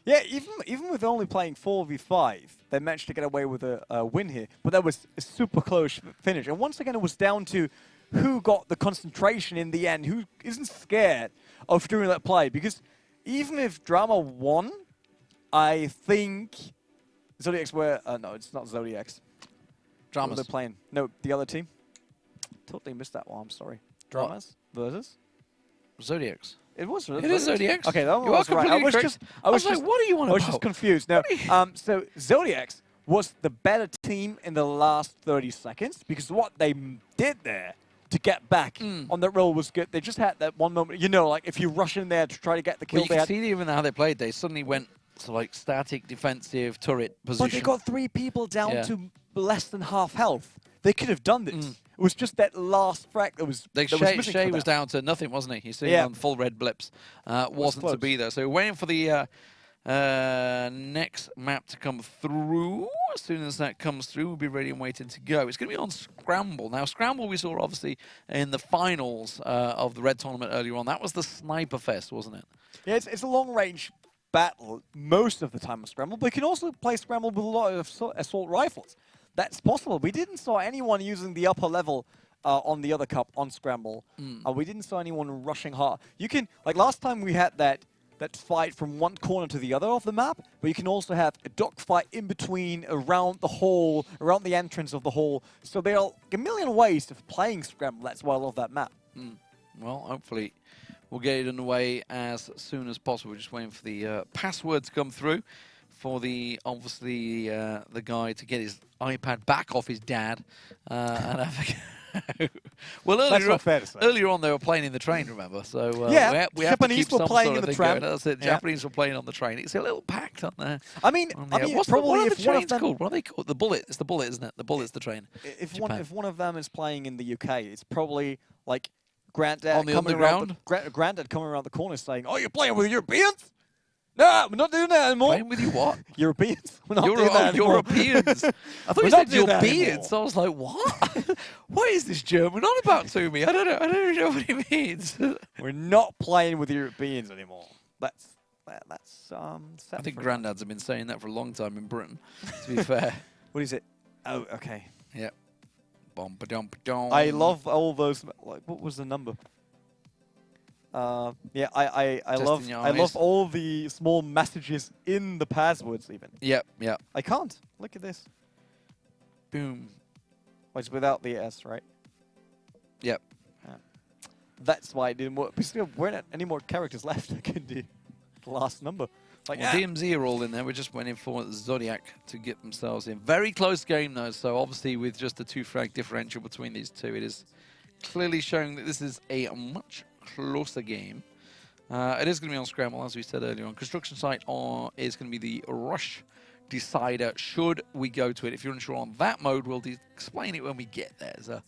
Yeah, even with only playing 4v5, they managed to get away with a win here, but that was a super close finish. And once again, it was down to who got the concentration in the end, who isn't scared of doing that play, because even if Drama won, I think Zodiacs were... no, it's not Zodiacs. Dramas. They're playing. No, the other team. Totally missed that one, I'm sorry. Dramas versus? Zodiacs. It was It is Zodiacs. Okay, that one You are was right. completely correct. I was like, what do you want I about? was just confused. No, so Zodiacs was the better team in the last 30 seconds because what they did there to get back on that roll was good. They just had that one moment, you know, like if you rush in there to try to get the kill, Well, you can see even how they played. They suddenly went to like static defensive turret position. But they got 3 people down to less than half health. They could have done this. It was just that last frag that was missing. Shay was down to nothing, wasn't he? He's sitting on full red blips. Wasn't to be there. So we're waiting for the next map to come through. As soon as that comes through, we'll be ready and waiting to go. It's going to be on Scramble. Now, Scramble we saw obviously in the finals of the Red Tournament earlier on. That was the Sniper Fest, wasn't it? Yeah, it's a long-range battle most of the time on Scramble, but you can also play Scramble with a lot of assault rifles. That's possible. We didn't saw anyone using the upper level on the other cup on Scramble. We didn't saw anyone rushing hard. You can, like last time we had that fight from one corner to the other of the map, but you can also have a dogfight in between, around the hole, around the entrance of the hole. So there are a million ways of playing Scramble. That's why I love that map. Well, hopefully we'll get it underway as soon as possible. We're just waiting for the password to come through for the the guy to get his iPad back off his dad. And well, earlier on they were playing in the train, remember? So yeah, we have to keep Japanese were some playing sort in of the thing tram. going. That's it. Yeah. Japanese were playing on the train. It's a little packed on there. I mean, probably what if are one the of them called? What are they called? The Bullet. It's the Bullet, isn't it? The Bullet's the train. If one of them is playing in the UK, it's probably like Granddad on the coming underground. Granddad coming around the corner saying, "Oh, you're playing with Europeans? No, we're not doing that anymore." Playing with you what? Europeans. We're not doing that anymore. Europeans. I thought you said Europeans. So I was like, what? What is this German on about to me? I don't know. I don't even know what he means. We're not playing with Europeans anymore. That's I think granddads have been saying that for a long time in Britain, to be fair. What is it? Oh, okay. Yeah. Bum-ba-dum-ba-dum. I love all those. Like, what was the number? Yeah, I love all the small messages in the passwords even. Yep, yep. I can't. Look at this. Boom. Well, it's without the S, right? Yep. That's why it didn't work. Because there weren't any more characters left that could do the last number. Like, Well, DMZ are all in there. We just went in for Zodiac to get themselves in. Very close game, though. So obviously, with just a 2-frag differential between these two, it is clearly showing that this is a much closer game. It is going to be on Scramble, as we said earlier on. Construction site is going to be the rush decider should we go to it. If you're unsure on that mode, we'll explain it when we get there. It's a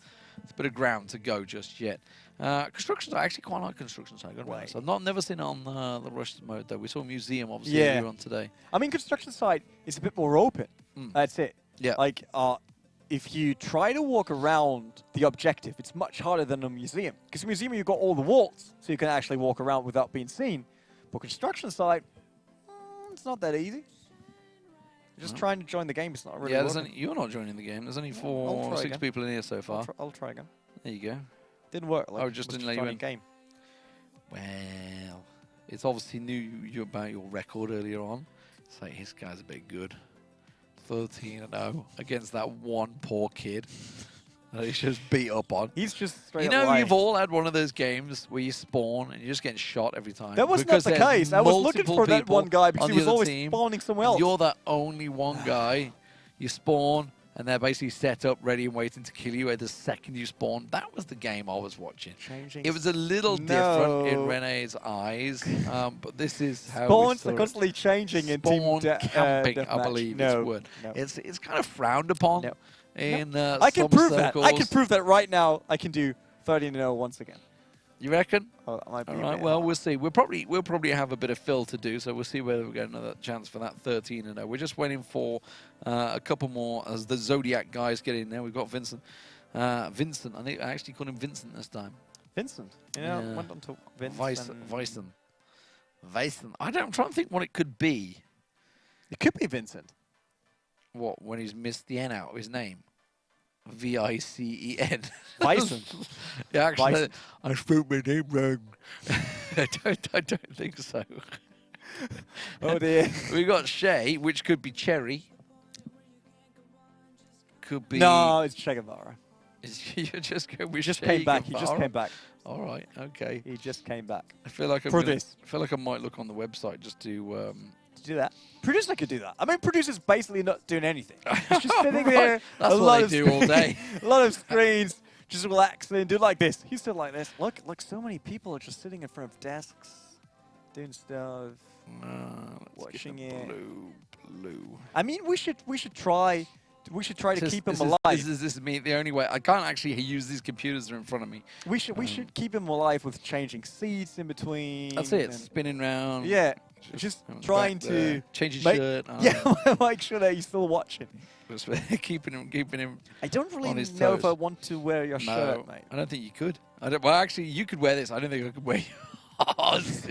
bit of ground to go just yet. Construction site, I actually quite like construction site. I've never seen it on the rush mode, though. We saw museum, obviously, earlier on today. I mean, construction site is a bit more open. That's it. Yeah. Like, if you try to walk around the objective, it's much harder than a museum. Because museum, you've got all the walls, so you can actually walk around without being seen. But construction site, it's not that easy. Just trying to join the game, it's not really working. You're not joining the game. There's only 4 or 6 people in here so far. I'll try again. There you go. Didn't work. Like, just didn't let you in. Game. Well, it's obviously knew about your record earlier on. It's like, this guy's a bit good. 13-0 against that one poor kid that he's just beat up on. He's just straight You up know, lying. you've all had one of those games where you spawn and you're just getting shot every time. That was because not the there's case. I was looking multiple for that people one guy because on he was the other always team. spawning somewhere else. You're that only one guy. You spawn, and they're basically set up, ready and waiting to kill you at the second you spawn. That was the game I was watching. It was a little different in Rene's eyes, but this is how Spawns we are constantly changing in Spawn team camping, I deathmatch. believe No, is word. no. It's kind of frowned upon No. in I can some prove circles. that. I can prove that right now. I can do 13-0 once again. You reckon? Oh, that might be All a right. bit Well, hard. we'll see. We'll probably have a bit of fill to do, so we'll see whether we get another chance for that 13-0. We're just waiting for a couple more as the Zodiac guys get in there. We've got Vincent. Vincent. I actually called him Vincent this time. Vincent. Yeah. Went on to Vincent. Vicen. I'm trying to think what it could be. It could be Vincent. What, when he's missed the N out of his name? Vicen. Vicen. Yeah, actually, Vicen. I spelled my name wrong. I don't think so. Oh dear. We got Shay, which could be Cherry. Could be. No, it's Che Guevara. You're just going with He just Che came back. He Guevara? just came back. All right. Okay. He just came back. I feel like this. I feel like I might look on the website just to. To do that. Producer could do that. I mean, producer's basically not doing anything. He's just sitting Right. there. That's a what lot they of do all day. a lot of screens, just relaxing, do like this. He's still like this. Look, so many people are just sitting in front of desks, doing stuff, Let's watching get the it. Blue. I mean, we should try to keep him This alive. is me the only way. I can't actually use these computers that are in front of me. We should keep him alive with changing seats in between. That's it. and- Spinning round. Yeah, just back trying there. to Change his make- shirt. Yeah, make sure that he's still watching. Just keeping him. I don't really On his know if toes. I want to wear your shirt, mate. I don't think you could. Well, actually, you could wear this. I don't think I could wear yours.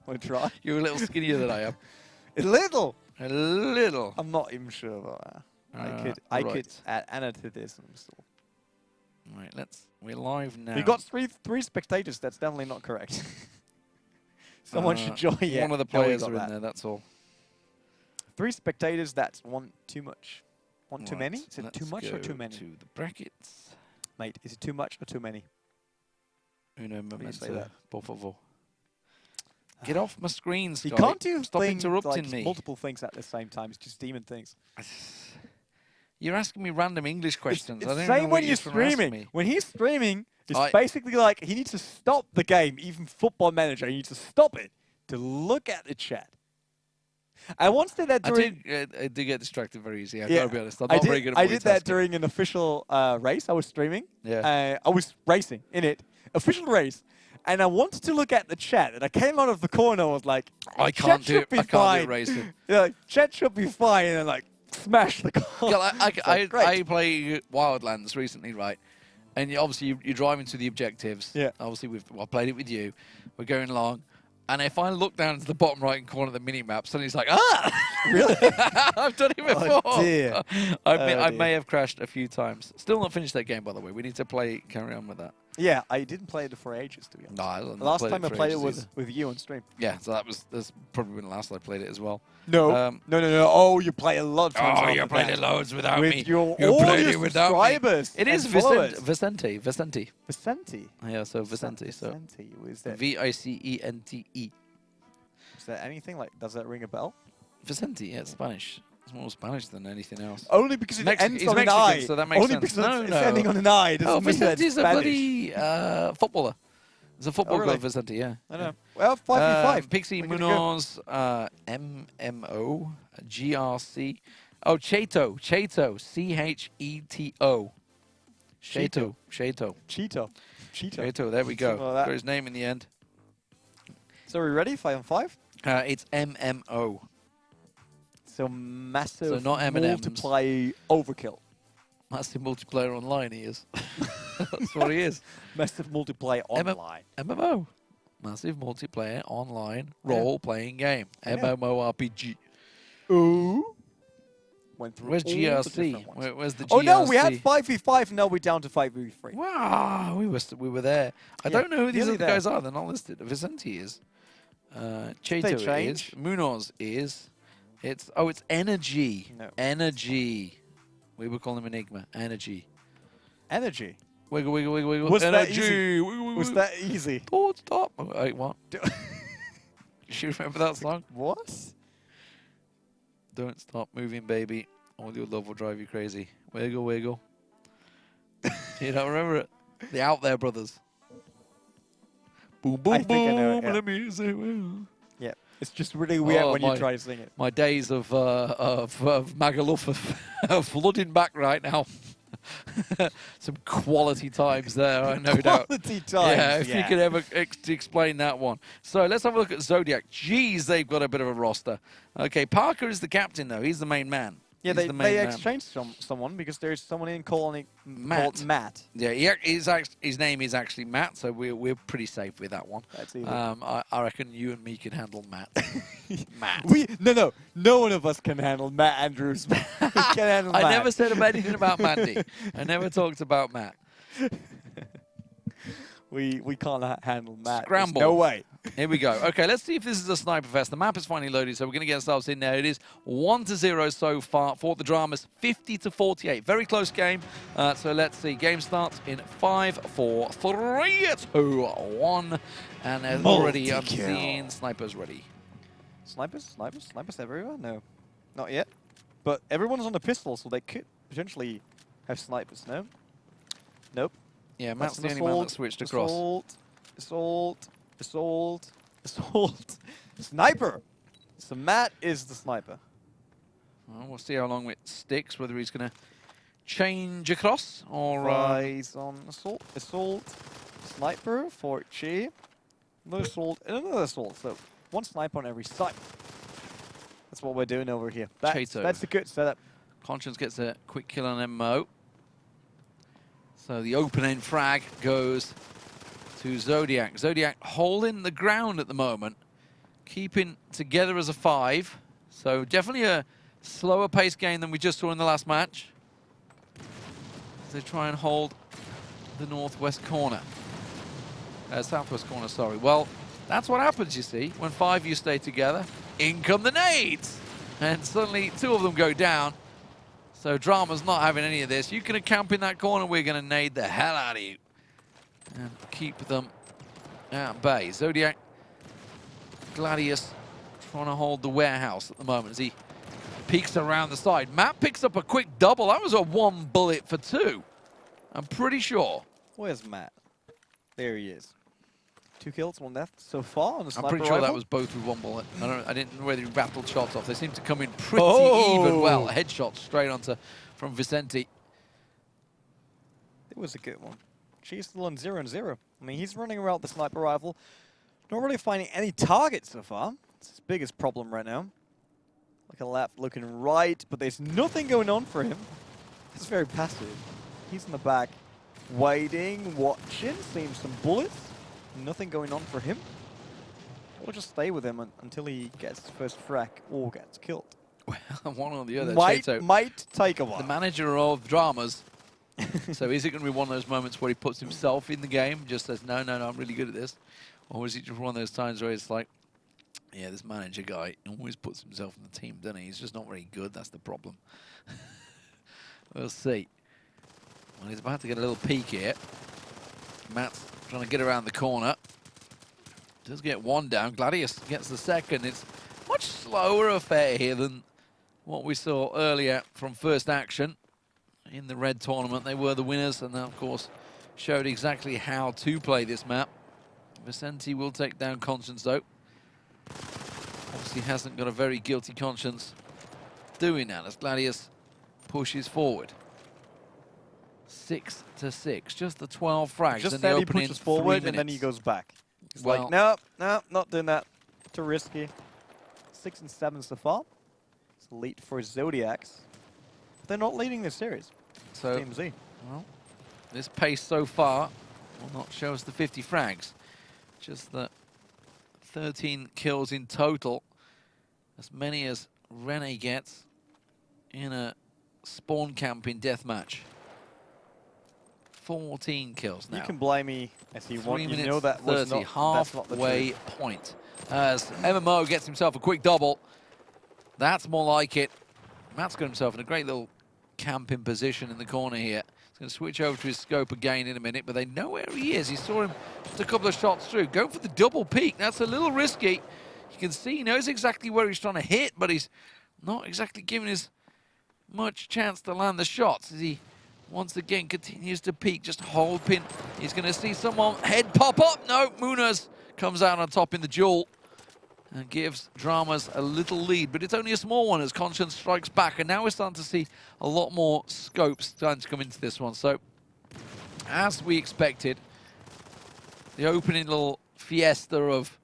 We'll try. You're a little skinnier than I am. A little. A little. I'm not even sure about that. I right. could add Anna to this. I'm still. Right, we're live now. You got three spectators. That's definitely not correct. Someone should join. Yeah, one of the Joey players got are in that. there, that's all. 3 spectators. That's one too much. One too Right, many? Is it too let's much or go too many? To the brackets. Mate, is it too much or too many? Uno you say momento, that? por favor. Get off my screen, You Scotty. can't do Stop things, interrupting like, me. multiple things at the same time. It's just demon things. You're asking me random English questions. It's I don't same know when what you're you're trying to ask streaming. me. When he's streaming, it's I- basically like he needs to stop the game. Even Football Manager, he needs to stop it to look at the chat. I once did that during. I do get distracted very easily. I Yeah, gotta be honest. I'm not very good at I did that multitasking. during an official race. I was streaming. Yeah. I was racing in it, official race, and I wanted to look at the chat. And I came out of the corner. and was like, I "Chat can't do should it. be I can't do fine." it racing. Yeah, like, chat should be fine, and like smash the car. Yeah, like, It's like, great. I play Wildlands recently, right? And obviously you're driving to the objectives. Yeah. Obviously I played it with you. We're going along. And if I look down to the bottom right corner of the mini-map, suddenly it's like, Really? I've done it before. Oh, dear. I Oh, may have crashed a few times. Still not finished that game, by the way. We need to carry on with that. Yeah, I didn't play it for ages, to be honest. No, I haven't The last played time I for played it ages was either. with you on stream. Yeah, so that's probably been the last I played it as well. No, Um, no. Oh, you play a lot of times. Oh, after you played that. it loads without with me. Your, You all played your it without me. subscribers. It is and followers. Vicente. Vicente. Yeah, so Vicente. So Vicente. Is that, Vicente. is that anything like? Does that ring a bell? Vicente, yeah, it's Spanish. It's more Spanish than anything else. Only because it ends he's on an Mexican, I. so that makes Only sense. because No, it's no. ending on an I. Doesn't Oh, mean that Vicente's it's a Spanish. bloody footballer. He's a football really? club, Vicente, yeah. I know. Well, 5v5. Pixie We're gonna go. Munoz, MMO, GRC. Oh, Cheto. Cheto. Cheto. Cheto, there we go. Something like that. Got his name in the end. So are we ready? 5-on-5. It's MMO. So massive So not M&Ms. multiply overkill. That's the multiplayer online he is. That's what he is. Massive multiply online. MMO. Massive multiplayer online Yeah. role-playing game. Yeah. MMORPG. Ooh. Went through Where's all the GRC? different ones. Where's the GRC? Oh no, we had 5v5. Now we're down to 5v3. Wow, we were there. I Yeah, don't know who these nearly other there. guys are. They're not listed. Vicente is. Cheto is. change? Munoz is. It's Energy. No. Energy. We would call him Enigma. Energy. Energy. Wiggle, wiggle, wiggle, wiggle. Was that Energy. easy? Wiggle, wiggle, Was wiggle. that easy? Don't stop. Oh, wait, what? You remember that song? What? Don't stop moving, baby. All your love will drive you crazy. Wiggle, wiggle. You don't remember it? The Out There Brothers. Boom, boom, I boom. think I know it, yeah. Let me say, well. Yeah. It's just really weird when my- you try to sing it. My days of Magaluf are flooding back right now. Some quality times there, I no doubt. Quality times. Yeah, if you could ever explain that one. So let's have a look at Zodiac. Jeez, they've got a bit of a roster. Okay, Parker is the captain, though. He's the main man. Yeah, He's they, the main they man. exchanged someone because there's someone in colony Matt. called Matt. Yeah, his name is actually Matt, so we're pretty safe with that one. That's easy. I reckon you and me can handle Matt. Matt. No one of us can handle Matt Andrews. We can handle I Matt. never said anything about Mandy. I never talked about Matt. We can't handle Matt. There's Scramble. no way. Here we go. Okay, let's see if this is a sniper fest. The map is finally loaded, so we're going to get ourselves in there. It is 1-0 so far for the Dramas, 50-48. Very close game. So let's see. Game starts in 5, 4, 3, 2, 1. And already I'm Multi-kill. seeing snipers ready. Snipers everywhere? No, not yet. But everyone's on the pistol, so they could potentially have snipers. No. Nope. Yeah, That's Matt's the an only man that switched across. Assault. Sniper. So Matt is the sniper. Well, we'll see how long it sticks, whether he's going to change across or... Eyes on assault. Sniper for Chi. Another assault and another assault. So one sniper on every side. That's what we're doing over here. Chato. That's a good setup. Conscience gets a quick kill on MMO. So the open-end frag goes to Zodiac. Zodiac holding the ground at the moment, keeping together as a 5. So definitely a slower pace game than we just saw in the last match. They try and hold the northwest corner. Southwest corner, sorry. Well, that's what happens, you see. When 5 you stay together, in come the nades! And suddenly 2 of them go down. So Drama's not having any of this. You can camp in that corner, we're going to nade the hell out of you. And keep them at bay. Zodiac, Gladius trying to hold the warehouse at the moment as he peeks around the side. Matt picks up a quick double. That was a 1 bullet for 2. I'm pretty sure. Where's Matt? There he is. 2 kills, 1 death so far on the sniper I'm pretty sure that rifle. was both with 1 bullet. I didn't know whether he rattled shots off. They seem to come in pretty even well. Headshots straight onto from Vicente. It was a good one. She's still on 0-0. I mean, he's running around the sniper rifle. Not really finding any targets so far. It's his biggest problem right now. Looking left, looking right, but there's nothing going on for him. He's very passive. He's in the back, waiting, watching, seeing some bullets. Nothing going on for him. We'll just stay with him until he gets his first frack or gets killed. Well, one or the other. Might Chato, take a while. the manager of Dramas, So is it going to be one of those moments where he puts himself in the game, just says, no, I'm really good at this? Or is it just one of those times where it's like, yeah, this manager guy always puts himself in the team, doesn't he? He's just not very good, that's the problem. We'll see. Well, he's about to get a little peek here. Matt's trying to get around the corner. Does get one down. Gladius gets the second. It's much slower affair here than what we saw earlier from first action. In the red tournament, they were the winners, and that, of course, showed exactly how to play this map. Vicente will take down Conscience, though. Obviously hasn't got a very guilty conscience doing that as Gladius pushes forward. 6-6, just the 12 frags Just in the that he opening pushes forward 3 and then he minutes. goes back. He's Well- like, no, not doing that. Too risky. 6 and 7 so far. It's a lead for Zodiacs. They're not leading this series. So, Team Z. well, this pace so far will not show us the 50 frags. Just the 13 kills in total. As many as Rene gets in a spawn camp in deathmatch. 14 kills now. You can blame me as you 3 want. You minutes know that was 30, not, that's not the halfway truth. point. As MMO gets himself a quick double. That's more like it. Matt's got himself in a great little camping position in the corner here. He's going to switch over to his scope again in a minute, but they know where he is. He saw him just a couple of shots through. Go for the double peek. That's a little risky. You can see he knows exactly where he's trying to hit, but he's not exactly giving us much chance to land the shots as he once again continues to peek, just hoping he's going to see someone head pop up. No, Munoz comes out on top in the duel and gives Dramas a little lead, but it's only a small one as Conscience strikes back, and now we're starting to see a lot more scopes starting to come into this one. So, as we expected, the opening little fiesta of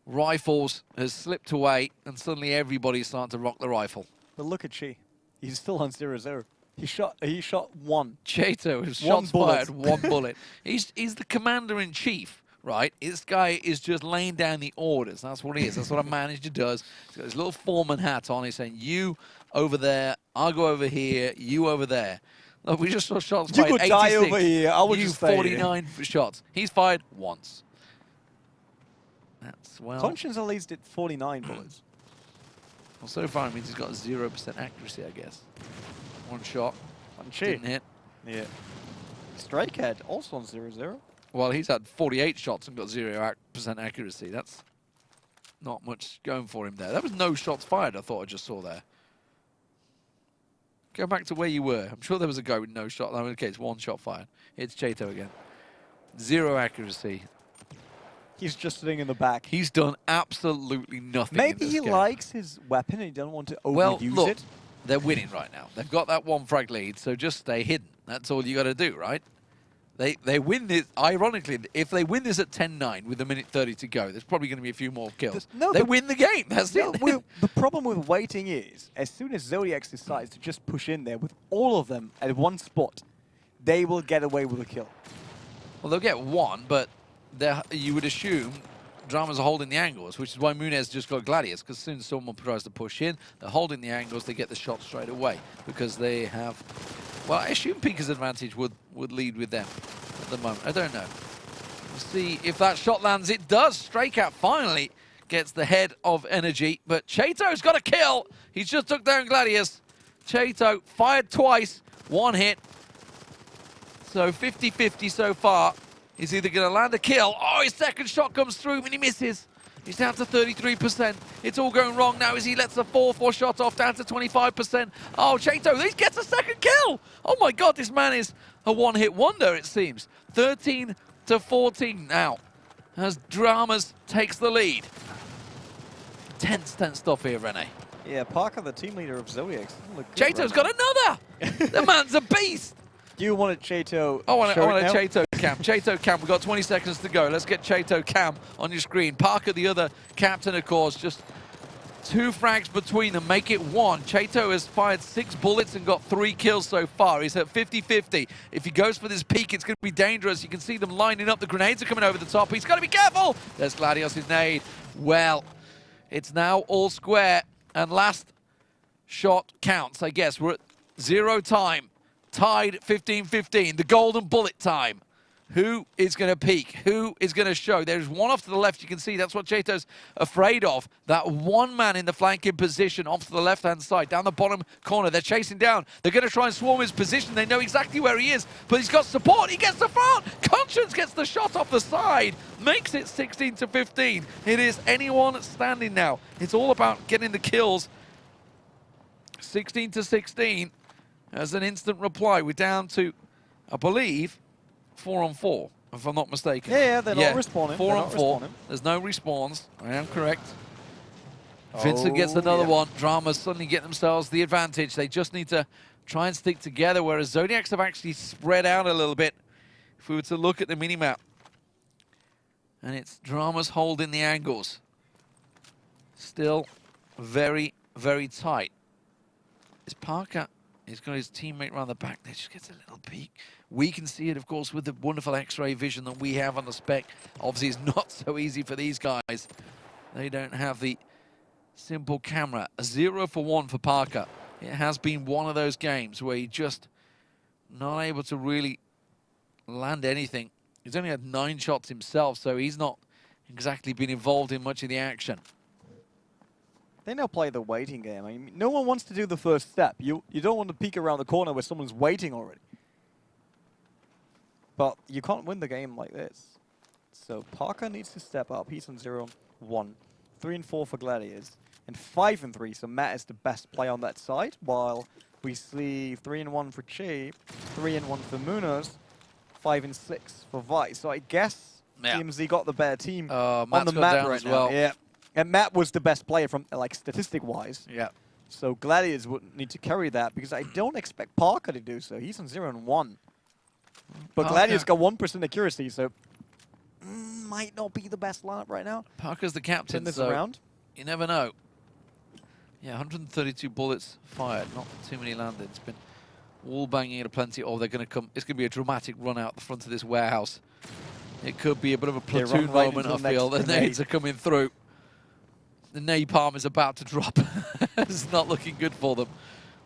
rifles has slipped away, and suddenly everybody's starting to rock the rifle. But look at Chi. He's still on 0-0. He shot one. Chato has One shots bullet. fired, one bullet. He's the commander-in-chief, right? This guy is just laying down the orders. That's what he is. That's what a manager does. He's got his little foreman hat on. He's saying, you over there, I'll go over here, you over there. Look, we just saw shots You fired. could die 86. over here. I would You just stay 49 shots. He's fired once. That's, well, Conscience at least did 49 bullets. well, so far it means he's got 0% accuracy, I guess. One shot. On Chi. Didn't hit. Yeah. Strike Cat also on 0-0. Well, he's had 48 shots and got 0% accuracy. That's not much going for him there. That was no shots fired, I thought I just saw there. Go back to where you were. I'm sure there was a guy with no shot. Okay, it's one shot fired. It's Chato again. 0 accuracy. He's just sitting in the back. He's done absolutely nothing. Maybe in this he game. likes his weapon and he doesn't want to overuse Well, look, it. they're winning right now. They've got that 1 frag lead, so just stay hidden. That's all you got to do, right? They win this. Ironically, if they win this at 10-9 with 1:30 to go, there's probably going to be a few more kills. They win the game. That's No, it. the problem with waiting is, as soon as Zodiac decides to just push in there with all of them at one spot, they will get away with a kill. Well, they'll get one, but you would assume Dramas are holding the angles, which is why Munez just got Gladius, because as soon as someone tries to push in, they're holding the angles, they get the shot straight away, because they have... Well, I assume Pika's advantage would lead with them at the moment. I don't know. We'll see if that shot lands. It does. Stray Cat finally gets the head of energy, but Chato's got a kill. He's just took down Gladius. Chato fired twice, 1 hit. So 50-50 so far. He's either going to land a kill. Oh, his second shot comes through and he misses. He's down to 33%. It's all going wrong now as he lets the 4-4 shot off, down to 25%. Oh, Chato, he gets a second kill. Oh my God, this man is a one-hit wonder, it seems. 13-14 now as Dramas takes the lead. Tense stuff here, Rene. Yeah, Parker, the team leader of Zodiac. Chato's got another. The man's a beast. Do you want a Chato? I want shirt a now? Chato cam. Chato cam. We've got 20 seconds to go. Let's get Chato cam on your screen. Parker, the other captain, of course, just 2 frags between them. Make it 1. Chato has fired 6 bullets and got 3 kills so far. He's at 50-50. If he goes for this peak, it's going to be dangerous. You can see them lining up. The grenades are coming over the top. He's got to be careful. There's Gladius' nade. Well, it's now all square. And last shot counts, I guess. We're at 0 time. tied 15-15, the golden bullet time. Who is going to peak? Who is going to show? There's one off to the left. You can see that's what Cheto's afraid of. That one man in the flanking position off to the left-hand side, down the bottom corner. They're chasing down. They're going to try and swarm his position. They know exactly where he is, but he's got support. He gets the front. Conscience gets the shot off the side. Makes it 16-15. It is anyone standing now. It's all about getting the kills. 16-16 as an instant reply. We're down to, I believe, 4-on-4, if I'm not mistaken. Yeah, they're not respawning. 4-on-4. There's no respawns. I am correct. Vincent gets another one. Dramas suddenly get themselves the advantage. They just need to try and stick together, whereas Zodiacs have actually spread out a little bit. If we were to look at the minimap. And it's Dramas holding the angles. Still very, very tight. It's Parker. He's got his teammate around the back there, just gets a little peek. We can see it, of course, with the wonderful X-ray vision that we have on the spec. Obviously, it's not so easy for these guys. They don't have the simple camera. A 0 for 1 for Parker. It has been one of those games where he just not able to really land anything. He's only had 9 shots himself, so he's not exactly been involved in much of the action. They now play the waiting game. I mean, no one wants to do the first step. You don't want to peek around the corner where someone's waiting already. But you can't win the game like this. So Parker needs to step up. He's on 0-1. 3 and 4 for Gladiators. And 5 and 3. So Matt is the best player on that side. While we see 3 and 1 for Chi, 3 and 1 for Munoz, 5 and 6 for Vice. So I guess DMZ got the better team on the map right now. Yeah. And Matt was the best player from, like, statistic-wise. Yeah. So Gladiators would need to carry that because I don't expect Parker to do so. He's on 0-1. But Gladiators got 1% accuracy, so might not be the best lineup right now. Parker's the captain, in this so round. You never know. Yeah, 132 bullets fired, not too many landed. It's been wall banging at a plenty. Oh, they're going to come. It's going to be a dramatic run out the front of this warehouse. It could be a bit of a platoon moment, I feel. The nades are coming through. The napalm is about to drop. It's not looking good for them.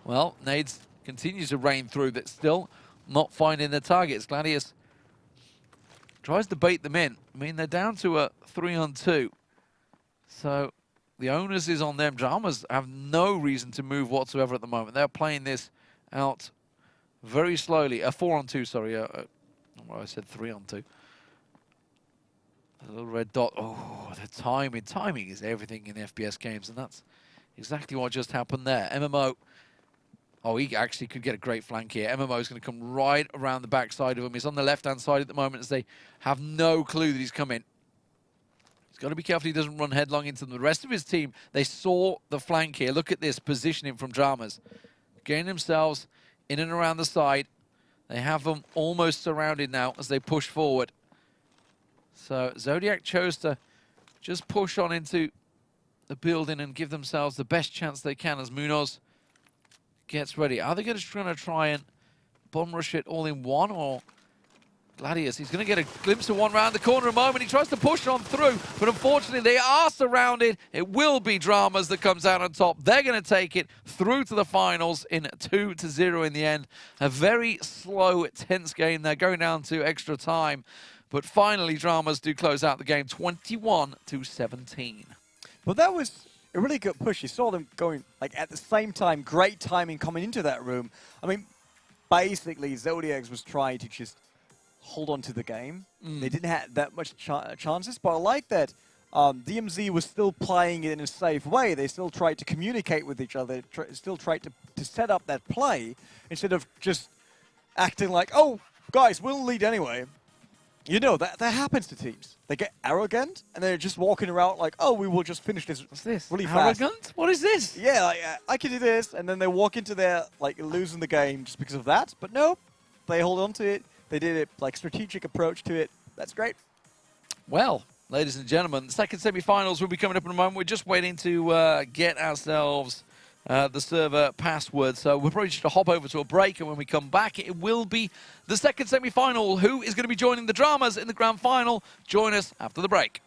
Well, nades continues to rain through, but still not finding their targets. Gladius tries to bait them in. I mean, they're down to a 3-on-2. So the onus is on them. Dramas have no reason to move whatsoever at the moment. They're playing this out very slowly. A 4-on-2, sorry. Well, I said 3-on-2. A little red dot. Oh, the timing. Timing is everything in FPS games, and that's exactly what just happened there. MMO. Oh, he actually could get a great flank here. MMO is going to come right around the backside of him. He's on the left-hand side at the moment as they have no clue that he's coming. He's got to be careful he doesn't run headlong into them. The rest of his team, they saw the flank here. Look at this positioning from Dramas. Getting themselves in and around the side. They have them almost surrounded now as they push forward. So Zodiac chose to just push on into the building and give themselves the best chance they can as Munoz gets ready. Are they going to try and bomb rush it all in one, or Gladius? He's going to get a glimpse of one round the corner a moment. He tries to push on through, but unfortunately they are surrounded. It will be Dramas that comes out on top. They're going to take it through to the finals in 2-0 in the end. A very slow, tense game. They're going down to extra time. But finally, Dramas do close out the game 21-17. Well, that was a really good push. You saw them going like at the same time. Great timing coming into that room. I mean, basically, Zodiacs was trying to just hold on to the game. They didn't have that much chances, but I like that DMZ was still playing it in a safe way. They still tried to communicate with each other, still tried to set up that play instead of just acting like, oh, guys, we'll lead anyway. You know, that happens to teams. They get arrogant, and they're just walking around like, oh, we will just finish this, really fast. Arrogant? What is this? Yeah, like, I can do this, and then they walk into their, like, losing the game just because of that. But no, they hold on to it. They did it, like, strategic approach to it. That's great. Well, ladies and gentlemen, the second semi-finals will be coming up in a moment. We're just waiting to get ourselves the server password. So we're probably just to hop over to a break, and when we come back, it will be the second semi-final. Who is going to be joining the Dramas in the grand final? Join us after the break.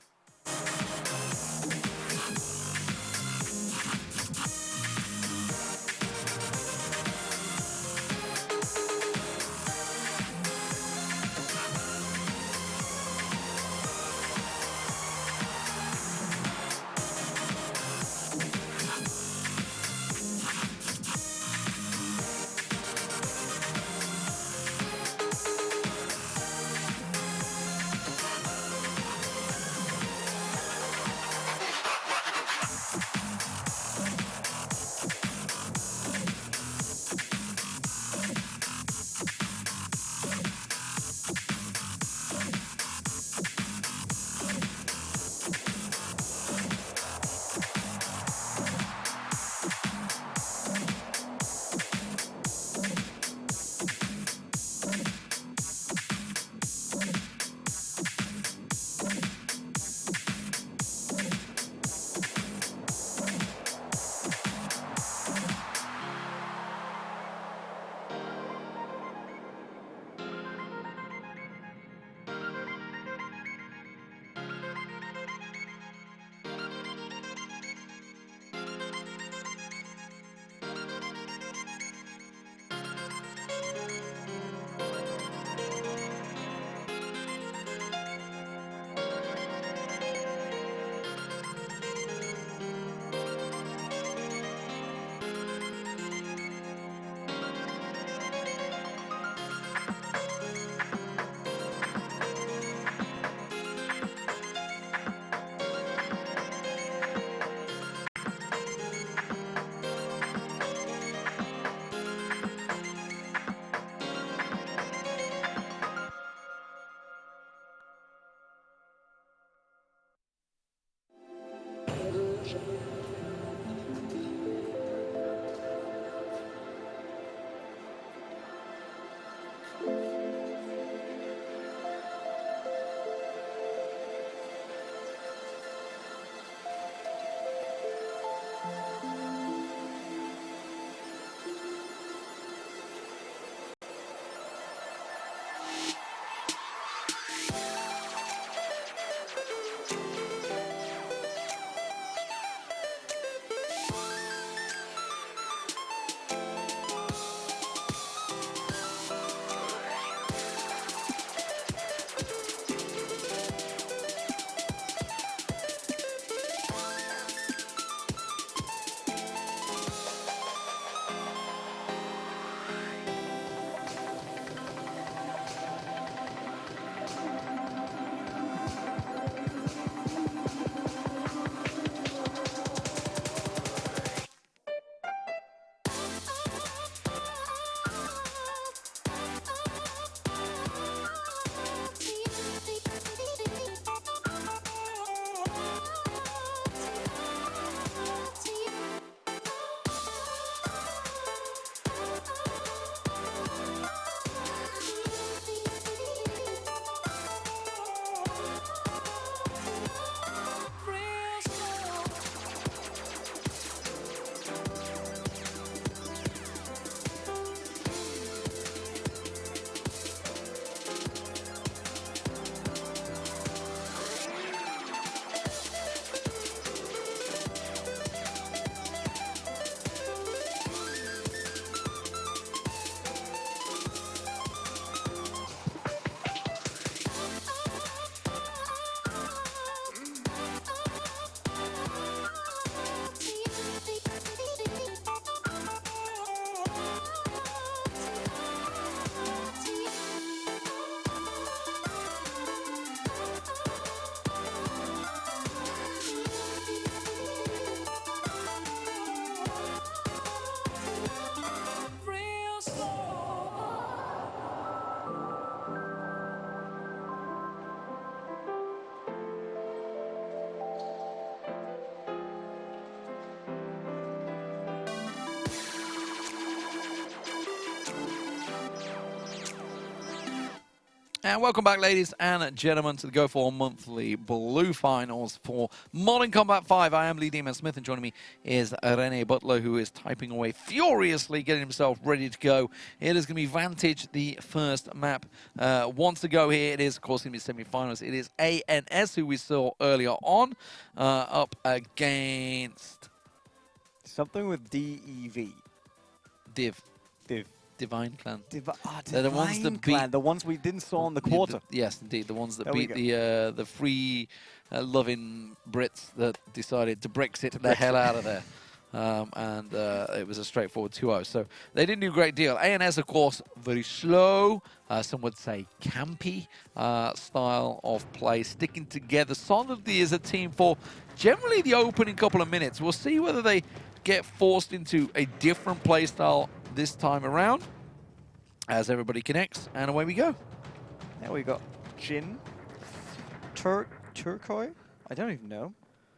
And welcome back, ladies and gentlemen, to the GO4 Monthly Blue Finals for Modern Combat 5. I am Lee Demon Smith, and joining me is Rene Butler, who is typing away furiously, getting himself ready to go. It is going to be Vantage, the first map. Once to go here, it is, of course, going to be semi-finals. It is ANS, who we saw earlier on, up against... Something with DEV. Div. Div. Divine Clan. They're the ones that beat the ones we didn't saw on the quarter. Yes, indeed, the ones that beat the free loving Brits that decided to Brexit the hell out of there. And it was a straightforward 2-0. So they didn't do a great deal. ANS, of course, very slow, some would say campy style of play, sticking together solidly as a team for generally the opening couple of minutes. We'll see whether they get forced into a different play style this time around as everybody connects, and away we go. Now we got Jin, Turkoi. I don't even know.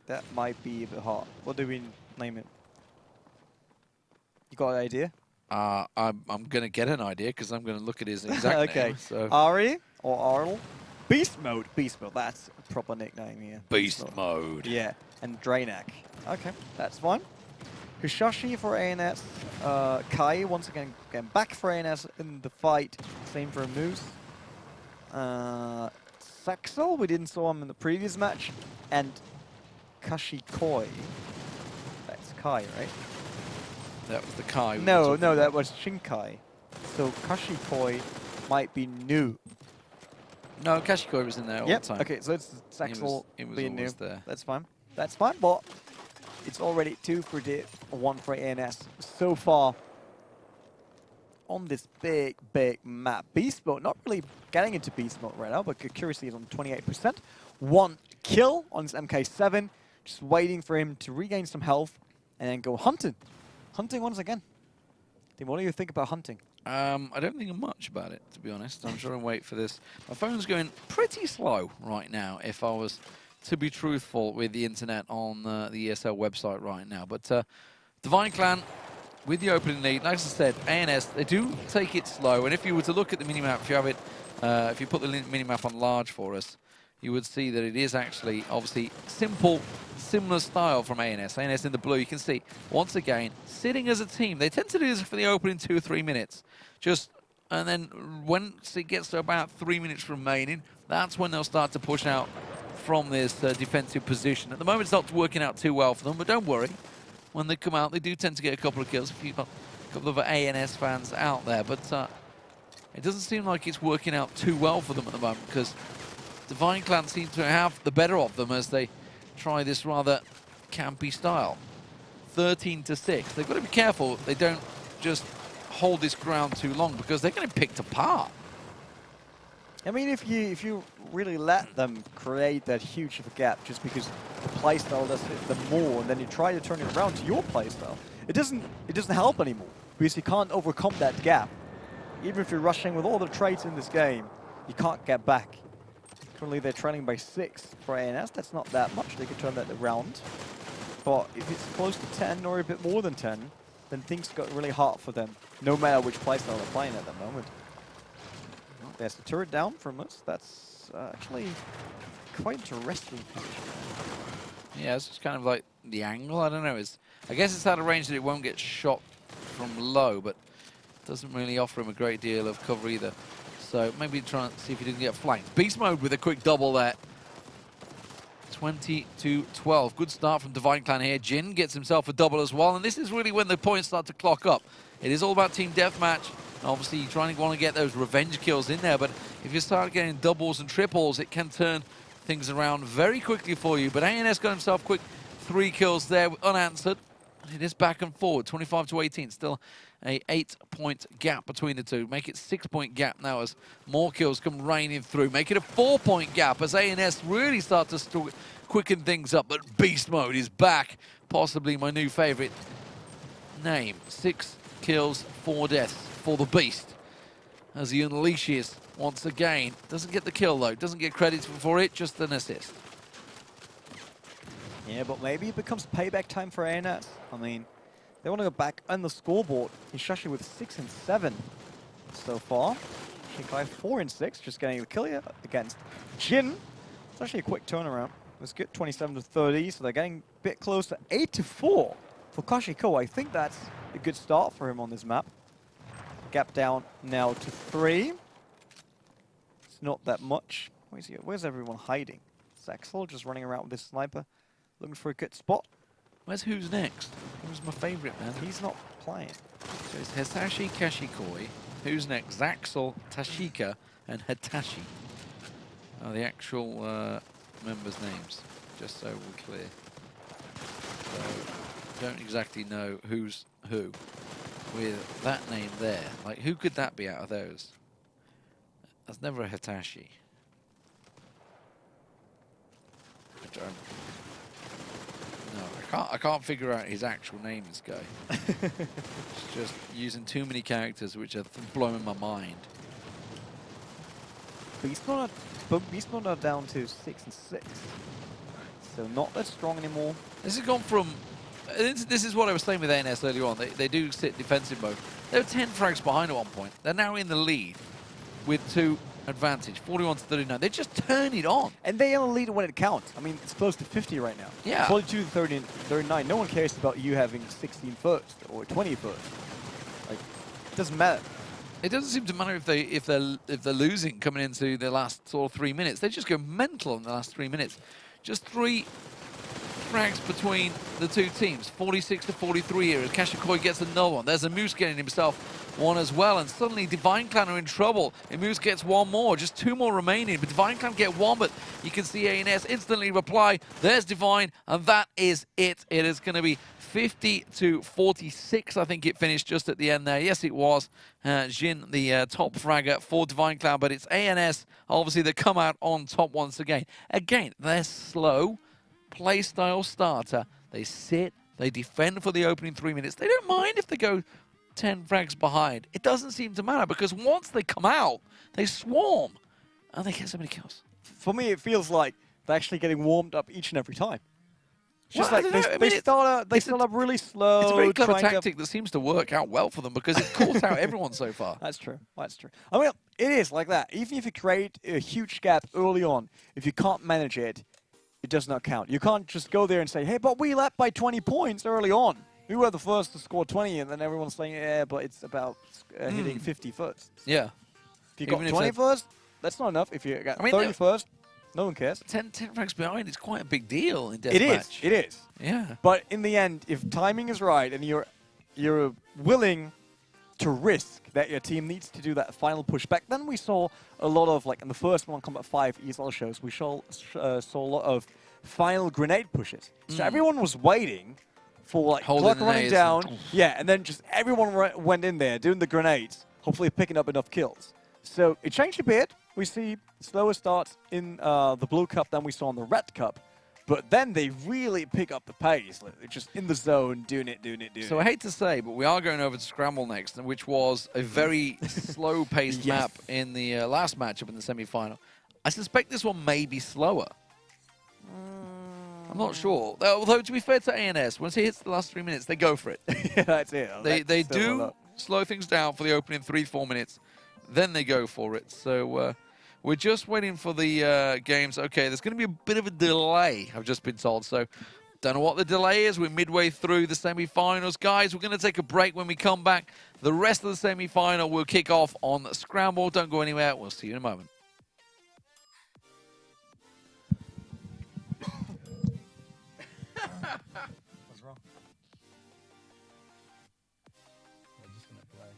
That might be a bit hard. What do we name it? You got an idea? I'm gonna get an idea because I'm gonna look at his exact name. So. Ari or Arl? Beast Mode. Beast Mode. That's a proper nickname here. Beast Mode. Yeah, and Draenak. Okay, that's fine. Hishashi for ANS. Kai once again back for ANS in the fight. Same for Moose. Saxel, we didn't saw him in the previous match. And Kashikoi. That's Kai, right? That was the Kai. No, that was Shinkai. So Kashikoi might be new. No, Kashikoi was in there all the time. Okay, so it's Saxel being new. There. That's fine. That's fine, but it's already 2 for Div, 1 for ANS so far on this big map. Beast Mode, not really getting into Beast Mode right now, but Accuracy is on 28%. 1 kill on his MK7, just waiting for him to regain some health and then go hunting. Hunting once again. Tim, what do you think about hunting? I don't think much about it, to be honest. I'm sure I'll wait for this. My phone's going pretty slow right now, if I was to be truthful with the internet on the ESL website right now. But Divine Clan, with the opening lead, like I said, ANS, they do take it slow. And if you were to look at the minimap, if you have it, if you put the minimap on large for us, you would see that it is actually, obviously, simple, similar style from ANS. ANS in the blue, you can see, once again, sitting as a team. They tend to do this for the opening 2 or 3 minutes. And then once it gets to about 3 minutes remaining, that's when they'll start to push out from this defensive position. At the moment, it's not working out too well for them, but don't worry. When they come out, they do tend to get a couple of kills. A couple of ANS fans out there, but it doesn't seem like it's working out too well for them at the moment, because Divine Clan seem to have the better of them as they try this rather campy style. 13-6. They've got to be careful they don't just hold this ground too long, because they're going to be picked apart. I mean, if you really let them create that huge of a gap just because the playstyle does fit them more, and then you try to turn it around to your playstyle, it doesn't help anymore, because you can't overcome that gap. Even if you're rushing with all the traits in this game, you can't get back. Currently, they're trailing by 6 for ANS. That's not that much. They can turn that around. But if it's close to 10 or a bit more than 10, then things got really hard for them, no matter which playstyle they're playing at the moment. There's the turret down from us. That's actually quite interesting. Yeah, it's just kind of like the angle. I don't know. I guess it's at a range that it won't get shot from low, but it doesn't really offer him a great deal of cover either. So maybe try and see if he doesn't get flanked. Beast Mode with a quick double there. 20-12. Good start from Divine Clan here. Jin gets himself a double as well, and this is really when the points start to clock up. It is all about team deathmatch. Obviously, you're trying to want to get those revenge kills in there, but if you start getting doubles and triples, it can turn things around very quickly for you. But ANS got himself quick 3 kills there, unanswered. It is back and forward, 25-18. Still a 8-point gap between the two. Make it 6-point gap now as more kills come raining through. Make it a 4-point gap as ANS really start to quicken things up. But Beast Mode is back, possibly my new favorite name. 6 kills, 4 deaths for the Beast as he unleashes once again. Doesn't get the kill though, doesn't get credit for it, just an assist. Yeah, but maybe it becomes payback time for ANS. I mean, they want to go back on the scoreboard. Hishashi with 6 and 7 so far. Shinkai 4-6, just getting the kill here against Jin. It's actually a quick turnaround. It was good, 27-30, so they're getting a bit closer. 8-4 for Kashiko. I think that's a good start for him on this map. Gap down now to 3. It's not that much. Where's everyone hiding? Zaxel just running around with this sniper, looking for a good spot. Where's Who's Next? Who's my favourite, man? He's not playing. So it's Hisashi Kashikoi, Who's Next, Zaxel, Tashika, and Hitachi. Oh, the actual members' names, just so we're clear. So, don't exactly know who's who with that name there. Like, who could that be out of those? That's never a Hitachi. No, I can't figure out his actual name, this guy. It's just using too many characters which are blowing my mind. Beastmen are down to 6-6. So not that strong anymore. This has gone from... This is what I was saying with ANS earlier on. They do sit defensive mode. They were 10 frags behind at one point. They're now in the lead with 2 advantage, 41-39. They just turn it on. And they only lead when it counts. I mean, it's close to 50 right now. Yeah. 42-39. No one cares about you having 16 first or 20 first. Like, it doesn't matter. It doesn't seem to matter if they're losing coming into the last sort of 3 minutes. They just go mental in the last 3 minutes. Just 3 frags between the two teams. 46-43 here as Kashikoi gets another one. There's a Moose getting himself one as well, and suddenly Divine Clan are in trouble. And Moose gets one more, just 2 more remaining. But Divine Clan get one, but you can see ANS instantly reply. There's Divine, and that is it. It is going to be 50-46, I think it finished just at the end there. Yes, it was. Jin, the top fragger for Divine Clan, but it's ANS, obviously, that come out on top once again. Again, they're slow playstyle starter. They sit, they defend for the opening 3 minutes. They don't mind if they go 10 frags behind. It doesn't seem to matter because once they come out, they swarm and they get so many kills. For me, it feels like they're actually getting warmed up each and every time. It's just Well, like they start up really slow. It's a very clever tactic that seems to work out well for them because it caught out everyone so far. That's true. That's true. I mean, it is like that. Even if you create a huge gap early on, if you can't manage it, it does not count. You can't just go there and say, hey, but we led by 20 points early on. We were the first to score 20, and then everyone's saying, yeah, but it's about hitting 50 first. Yeah. If you got 20 first, that's not enough. If you got 30 first, no one cares. 10 frags behind is quite a big deal in deathmatch. It is. Yeah. But in the end, if timing is right and you're willing to risk that your team needs to do that final push back, then we saw a lot of, like in the first One Combat 5 ESL shows, we saw a lot of final grenade pushes. So everyone was waiting for like clock running down, and then just everyone went in there doing the grenades, hopefully picking up enough kills. So it changed a bit. We see slower starts in the Blue Cup than we saw in the Red Cup. But then they really pick up the pace. Like, they're just in the zone, doing it. So I hate to say, but we are going over to Scramble next, which was a very slow-paced map in the last matchup in the semi-final. I suspect this one may be slower. I'm not sure. Although, to be fair to ANS, once he hits the last 3 minutes, they go for it. Yeah, that's it. They do slow things down for the opening 3-4 minutes. Then they go for it. So we're just waiting for the games. Okay, there's going to be a bit of a delay, I've just been told. So don't know what the delay is. We're midway through the semi-finals. Guys, we're going to take a break. When we come back, the rest of the semi-final will kick off on Scramble. Don't go anywhere. We'll see you in a moment. What's wrong? I'm just going to play.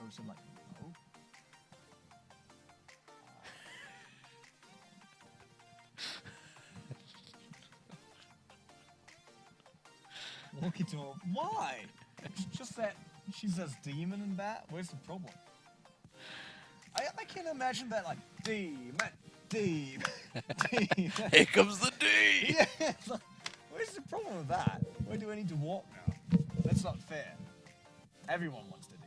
looks at him like, no. Walking to her. Why? It's just that she says demon and that. Where's the problem? I can imagine that like demon, demon, demon. Here comes the D! Yeah. It's like, where's the problem with that? Where do I need to walk now? That's not fair. Everyone wants to D.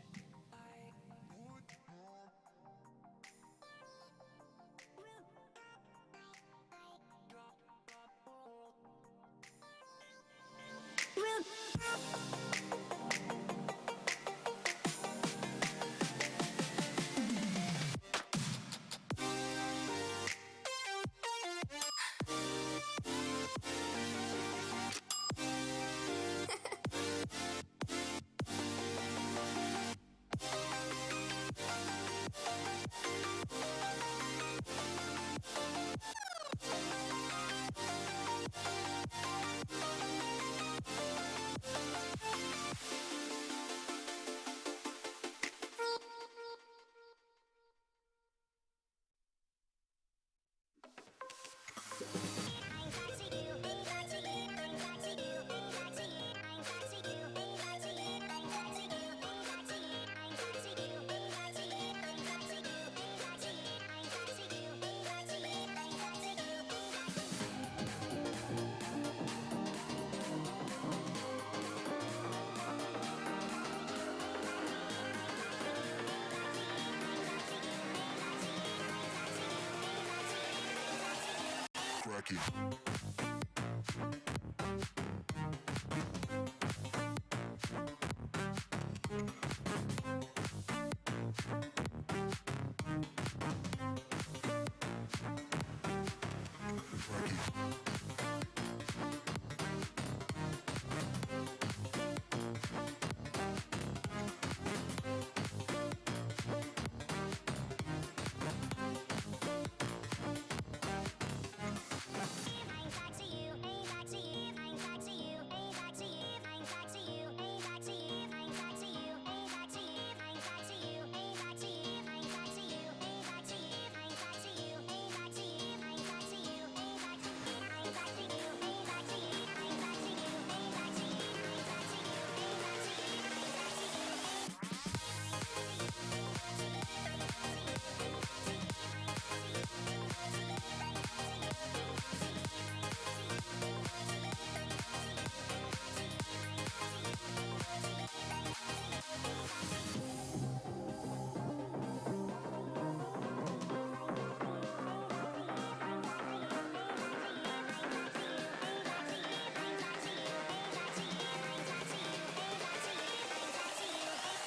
Cracky.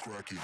Cracky.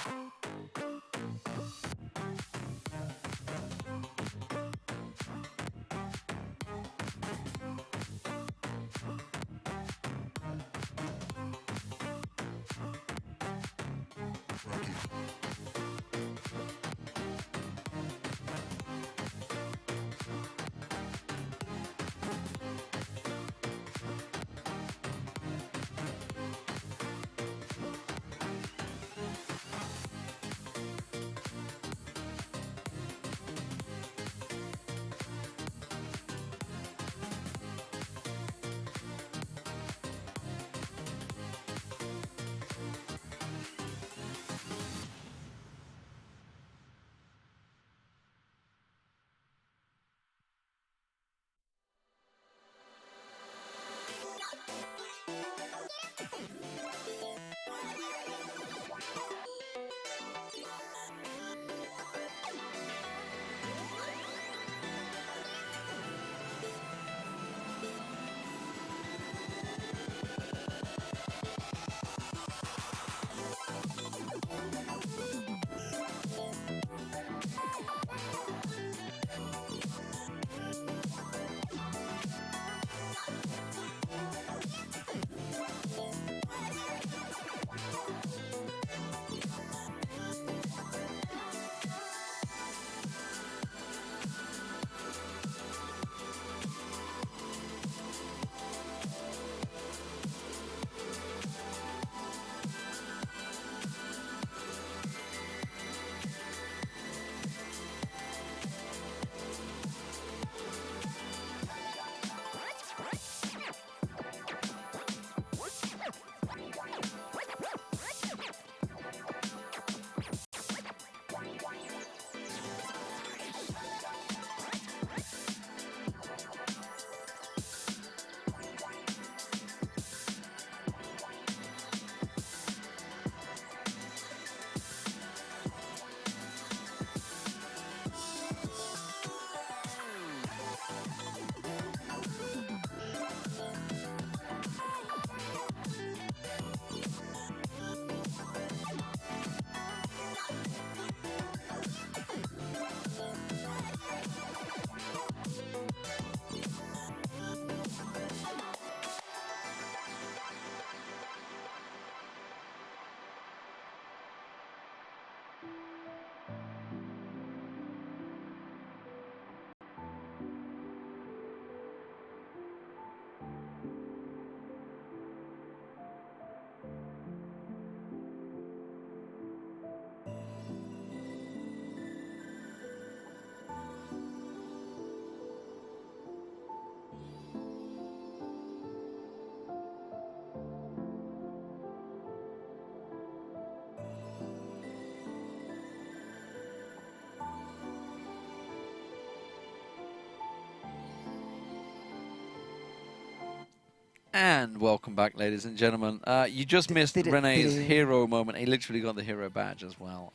And welcome back, ladies and gentlemen. You just missed Rene's hero moment. He literally got the hero badge as well.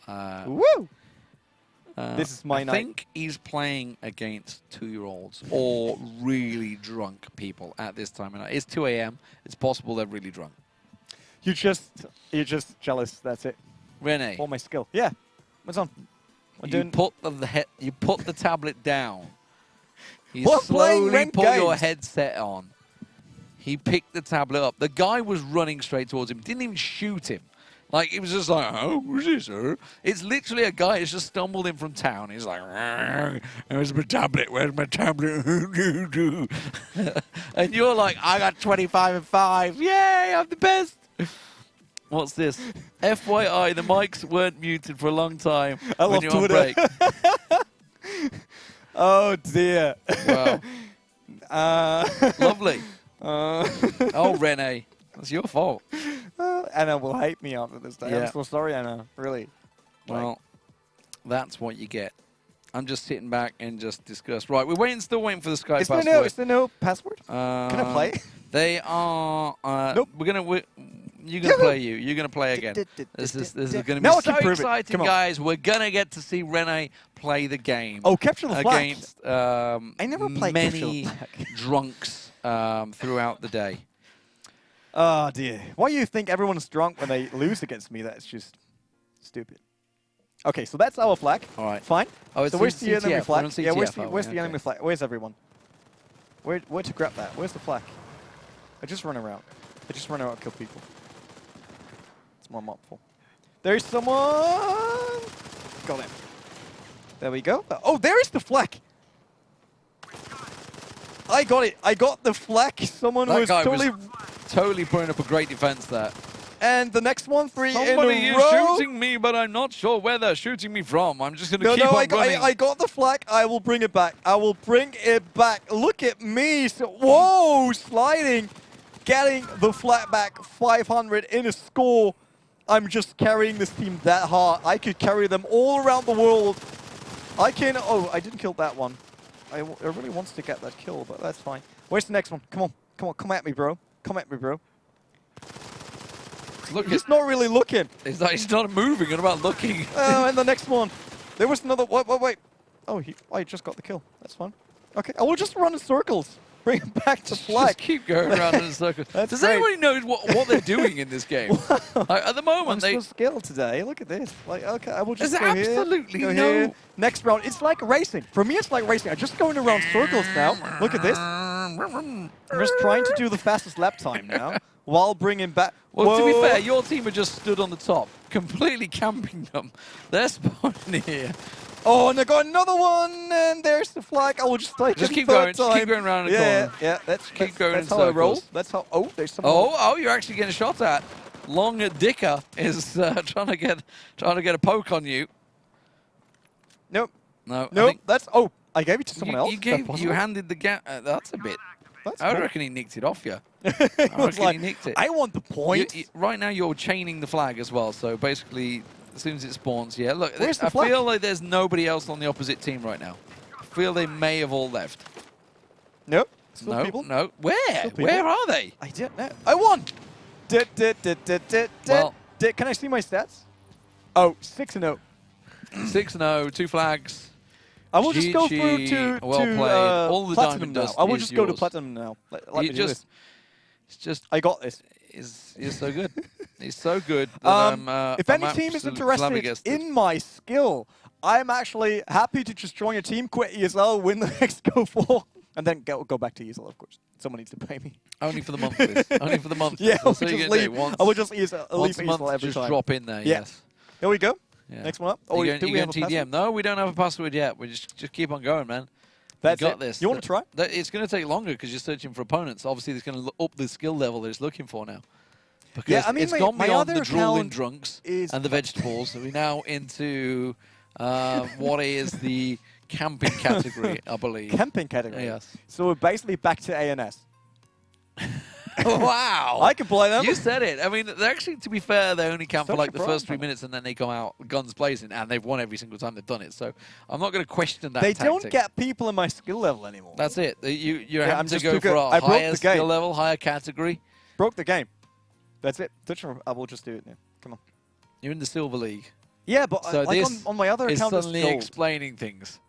Woo! This is my I night. think he's playing against 2-year-olds or really drunk people at this time of night. It's 2 a.m. It's possible they're really drunk. You're just jealous. That's it. Rene, All my skill. Yeah. What's on? I'm you doing. put the tablet down. You We're playing slowly ranked put your games. headset on. He picked the tablet up. The guy was running straight towards him. Didn't even shoot him. Like, it was just like, oh, who's this, sir? It's literally a guy who's just stumbled in from town. He's like, where's my tablet? Where's my tablet? And you're like, I got 25 and 5. Yay, I'm the best. What's this? FYI, the mics weren't muted for a long time I when love you're on Twitter. break. Oh dear. Wow. Lovely. uh, Oh, Rene. That's your fault. Anna will hate me after this day. Yeah. I'm so sorry, Anna. Really. Well, that's what you get. I'm just sitting back and just discuss. Right, we're still waiting for the Sky Is there password. is there no password? Can I play? They are. Nope. You're gonna play. You're gonna play again. This is gonna be Now I so can prove it. exciting, Come on. guys. We're gonna get to see Rene play the game. Oh, capture the flag. Against I never played capture many the flag. drunks throughout the day. Oh dear. Why do you think everyone's drunk when they lose against me? That's just stupid. Okay, so that's our flag. All right. Fine. Oh, it's So where's the enemy CTF. We're flag? on Yeah, where's CTF, the are we? where's the Okay. enemy flag? Where's everyone? Where to grab that? Where's the flag? I just run around. And kill people. It's more mobful. There's someone. Got him. There we go. Oh, there is the flag. I got it. I got the flag. Someone That was guy was totally. totally putting up a great defense there. And the next one, 3 Somebody in a is row. shooting me, but I'm not sure where they're shooting me from. I'm just going to No, keep no, on running. I got the flag. I will bring it back. Look at me. Whoa, sliding. Getting the flag back. 500 in a score. I'm just carrying this team that hard. I could carry them all around the world. I can. Oh, I didn't kill that one. I really wants to get that kill, but that's fine. Where's the next one? Come on. Come at me, bro. Look, He's not really looking. he's not moving. What about looking? Oh, and the next one. There was another. Wait. Oh, I just got the kill. That's fine. Okay, I will just run in circles. Bring it back to flag. Just keep going around in a circle. That's Does great. anybody know what they're doing in this game? Like, at the I'm moment, so skilled today. Look at this. Like, okay, I will just There's go here. absolutely Go no- here. Next round. It's like racing. For me, it's like racing. I'm just going around circles now. Look at this. I'm just trying to do the fastest lap time now while bringing back. Well, to be Whoa. fair, your team had just stood on the top, completely camping them. They're spawning here. Oh, and I got another one, and there's the flag. I will just take Just it keep third going. Just time. keep going around the yeah, corner. Yeah, that's going that's in how I roll. circles. That's how. Oh, there's someone. Oh, you're actually getting shot at. Long Dicker is trying to get a poke on you. Nope. No, I Nope. think That's. Oh, I gave it to someone else. you Is that you possible? handed the gap. That's a bit. That's I cool. reckon he nicked it off you. It I was reckon like, he nicked it. I want the point. Right now, you're chaining the flag as well. So basically, as soon as it spawns, yeah. Look, Where's the I flag? feel like there's nobody else on the opposite team right now. I feel they may have all left. Nope. Still No, people. no. Where? Still people. Where are they? I didn't know. I won. Well- Can I see my stats? Oh, 6-0. 6-0, 2 flags. I will just go through GG, to well played. All the platinum diamond now. dust I will is just go to yours. platinum now. Let You me do this. It's just I got this. he's so good. He's so good. That If I'm any team is absolutely interested flabbergasted. in my skill, I'm actually happy to just join a team, quit ESL, win the next GO4, and then go back to ESL, of course. Someone needs to pay me. Only for the month, please. Only for the month. Yeah, I'll That's what you're just gonna do. leave. Once, I will just leave once a month, ESL every just time. drop in there. Yeah. Yes. Here we go. Yeah. Next one up. Oh, Oh, you do we going have a TDM? password? No, we don't have a password yet. We just keep on going, man. That's you got it. this. You want to try? It's going to take longer because you're searching for opponents. Obviously, it's going to up the skill level that it's looking for now. Because Yeah, I mean, it's my- gone my beyond other the drooling account drunks is- and the vegetables. We're now into what is the camping category, I believe. Camping category. Yes. So we're basically back to ANS. Wow. I can play them. You said it. I mean, they're actually, to be fair, they only count for Such like a the first 3 problem. minutes and then they come out guns blazing, and they've won every single time they've done it. So I'm not going to question that They tactic. don't get people in my skill level anymore. That's it. You're Yeah, having I'm to just go too for good. a I broke higher the game. skill level, higher category. Broke the game. That's it. I will just do it now. Come on. You're in the Silver League. Yeah, but So like this on my other is account, it's suddenly gold. explaining things.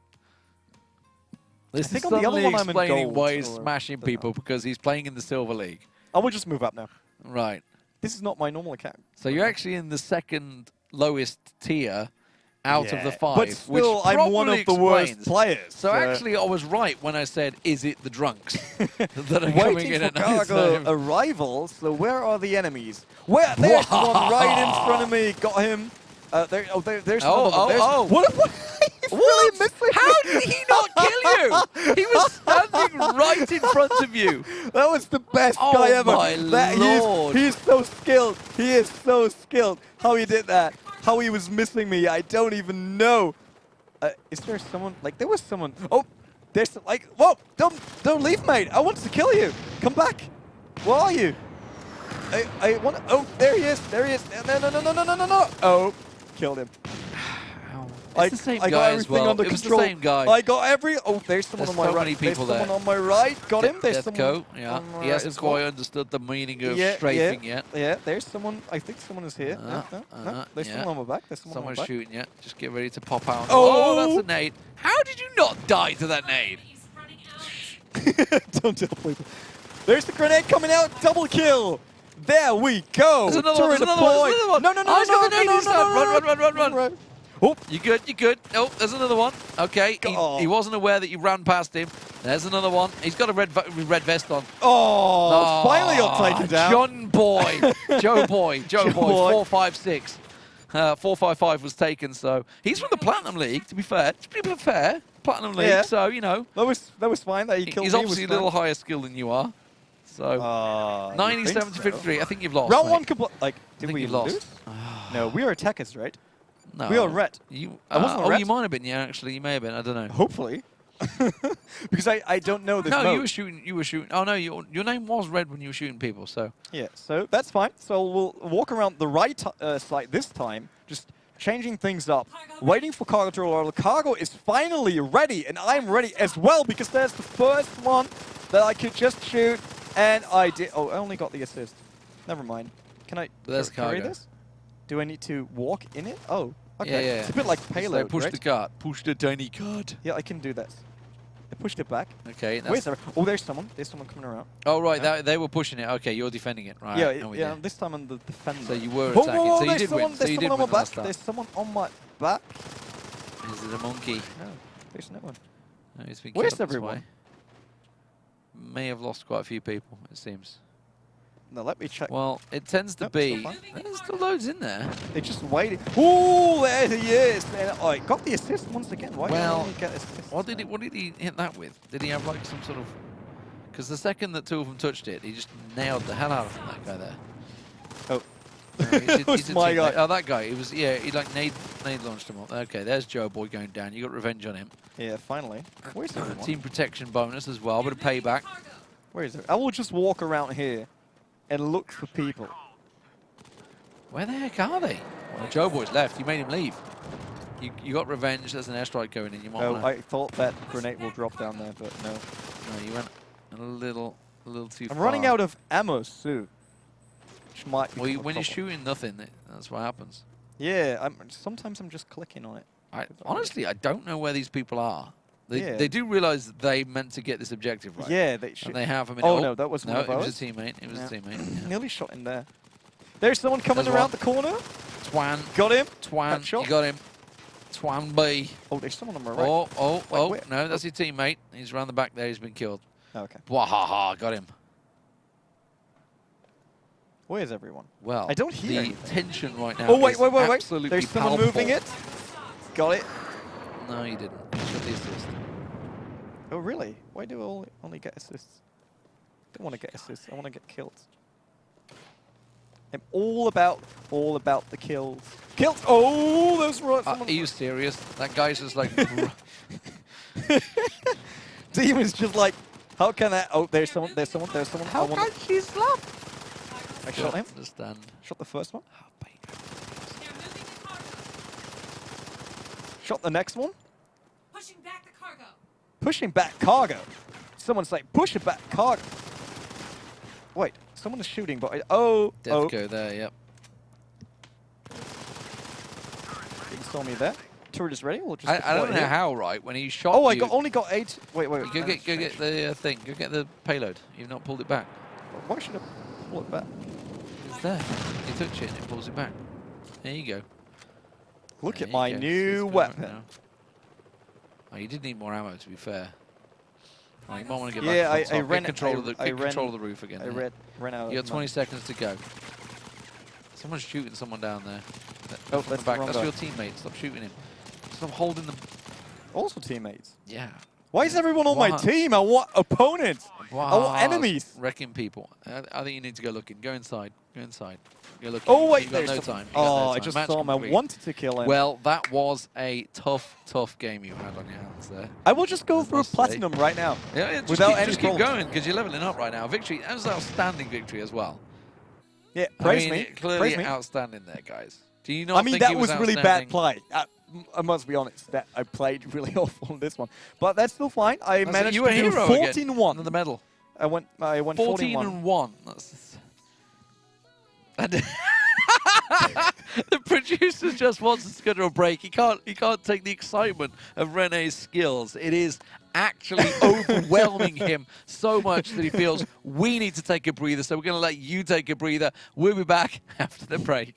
This think is on the other suddenly one I'm in explaining gold, why he's or smashing don't people know. because he's playing in the Silver League. I will just move up now. Right. This is not my normal account. So you're actually in the second lowest tier out of the Yeah. 5. But still, which I'm one probably of the worst explains. players. So actually, I was right when I said, "Is it the drunks that are coming waiting in for at night cargo time?" arrival. So where are the enemies? Where? There's one right in front of me. Got him. There's another one. There's, What? He's really missing. How did he not kill you? He was standing right in front of you. That was the best Oh guy ever. my Lord. He's so skilled. He is so skilled. How he did that. How he was missing me. I don't even know. Is there someone? Like, there was someone. Oh, there's like. Whoa! Don't leave, mate. I want to kill you. Come back. Where are you? I want. Oh, there he is. There he is. No. Oh, killed him. It's the same I got guy as everything well. under It was control. the same guy. I got every. Oh, there's someone There's on my so right. many people there's someone there. on my right. Got him. There's someone. Deathco, yeah. on my He right hasn't as well. quite understood the meaning of strafing yet. Yeah, there's someone. I think someone is here. No. There's yeah. someone on my back. There's someone Someone's on my back. shooting you. Just get ready to pop out. Oh! That's a nade. How did you not die to that nade? Don't tell people. There's the grenade coming out. Double kill. There we go. There's another one. Turret There's another one. deployed. There's another one. No. Oh, he's got the nade in his hand. Run. Run. Oh, You good. Oh, there's another one. Okay, Oh. he wasn't aware that you ran past him. There's another one. He's got a red vest on. oh, finally got taken down. John Boy. Joe Boy. Joe Boy. 456. 455 was taken, so he's from the Platinum League, to be fair. To be fair, Platinum League, Yeah. so, you know. That was fine. That he killed He's me. obviously a was little fine. higher skill than you are. So, You 97 think to so? 53. I think you've lost. Round mate. one complete. Like, did think we you've lost. lose? No, we are attackers, right? No. We are red. You, I wasn't oh, red? you might have been, yeah, actually. You may have been. I don't know. Hopefully. Because I don't know this No, mode. you were shooting. Oh, no, your name was red when you were shooting people, so. Yeah, so that's fine. So we'll walk around the right side this time, just changing things up, waiting for cargo to arrive. Cargo is finally ready, and I'm ready as well because there's the first one that I could just shoot, and I did. Oh, I only got the assist. Never mind. Can I There's carry cargo. this? Do I need to walk in it? Oh, okay. Yeah, yeah. It's a bit like So payload, push right? the cart. Push the tiny cart. Yeah, I can do that. I pushed it back. Okay. Where's there? Oh, there's someone. There's someone coming around. Oh, right. Yeah. They were pushing it. Okay, you're defending it. Right. Yeah, I'm with yeah. you. This time I'm the defender. So you were Whoa, attacking. whoa, whoa, So you there's did someone, win. So there's you did someone win on my last back. time. There's someone on my back. Is it a monkey? No, there's no one. No, he's been Where's killed this everyone? way. May have lost quite a few people, it seems. No, let me check. Well, it tends to Nope, be. still There's still loads in there. They're just waiting. Ooh, there he is. And I got the assist once again. Why did I Well, only get assist? What did he hit that with? Did he have like some sort of? Because the second that two of them touched it, he just nailed the hell out of that guy there. Oh. He's It was a my teammate. guy. Oh, that guy. He was. Yeah, he like nade launched him up. Okay, there's Joe Boy going down. You got revenge on him. Yeah, finally. Where's everyone? Team protection bonus as well, but a payback. Where is it? I will just walk around here and look for people. Where the heck are they? Well, Joe Boy's left. You made him leave. You got revenge. There's an airstrike going in. You might Oh, wanna... I thought that grenade will drop down there, but no. No, you went a little too I'm far. running out of ammo soon. Which might be Well, when you're shooting nothing, that's what happens. Yeah, sometimes I'm just clicking on it. Honestly, I don't know where these people are. Yeah. They do realize that they meant to get this objective right. Yeah, they should. And they have. I mean, Oh, no, that was no, one of it was ours. a teammate. It was a teammate. Yeah. Nearly shot in there. There's someone coming There's around one. the corner. Twan, Got him. Twan, Headshot. you got him. Twan B. Oh, there's someone on my right. Oh, where? no, that's your teammate. He's around the back there. He's been killed. Oh, okay. Wahaha, got him. Where's everyone? Well, I don't hear the anything. tension right now. Oh, wait, is wait. absolutely There's someone palpable. moving it. Got it. No, you didn't. You shot the assist. Oh, really? Why do I only get assists? I don't want to get assists. I want to get kills. I'm all about the kills. Kills! Oh, those right. Are you serious? That guy's just like... Demon's just like How can I? Oh, there's someone. There's someone. There's someone. How can she slap? I shot him. Understand. Shot the first one. Oh, baby. They're moving the cargo. Shot the next one. Pushing back the cargo. Pushing back cargo. Someone's like, push it back cargo. Wait, someone is shooting, but oh. Defco there, yep. You saw me there. Turret is ready. We'll just. I don't deploy know here. how, right? When he shot Oh, I you, only got 8. Wait. Go get the thing. Go get the payload. You've not pulled it back. Why should I pull it back? It's there. You touch it and it pulls it back. There you go. Look There at you my go. new It's going weapon. now. Oh, you did need more ammo, to be fair. Oh, you might want to get Yeah, back to the I top. ran- Get control I- of the I get control ran- of the roof again. I there. ran out. You of got 20 money. seconds to go. Someone's shooting someone down there. Oh, From the that's the back. wrong That's guy. your teammate. Stop shooting him. Stop holding them. Also teammates. Yeah. Why is everyone on my Wow. team? I want opponents. Wow. I want enemies. Wrecking people. I think you need to go looking. Go inside. Go inside. Go looking. Oh wait, You've got there's no some- time. You've got no Oh, I time. just Match saw him. I complete. wanted to kill him. Well, that was a tough game you had on your hands there. I will just go I through must say. platinum right now. Yeah, just Without keep, any just keep problems. going because you're leveling up right now. Victory, that was an outstanding victory as well. Yeah, praise I mean, me. Clearly Praise me. outstanding there, guys. Do you not I mean, think that it was really bad outstanding? play. I must be honest, that I played really awful on this one. But that's still fine. I That's it, managed you were to a do hero 14-1. again. The medal. I went 14 14-1. and 1. That's the producer just wants us to go to a break. He can't take the excitement of Rene's skills. It is actually overwhelming him so much that he feels we need to take a breather. So we're going to let you take a breather. We'll be back after the break.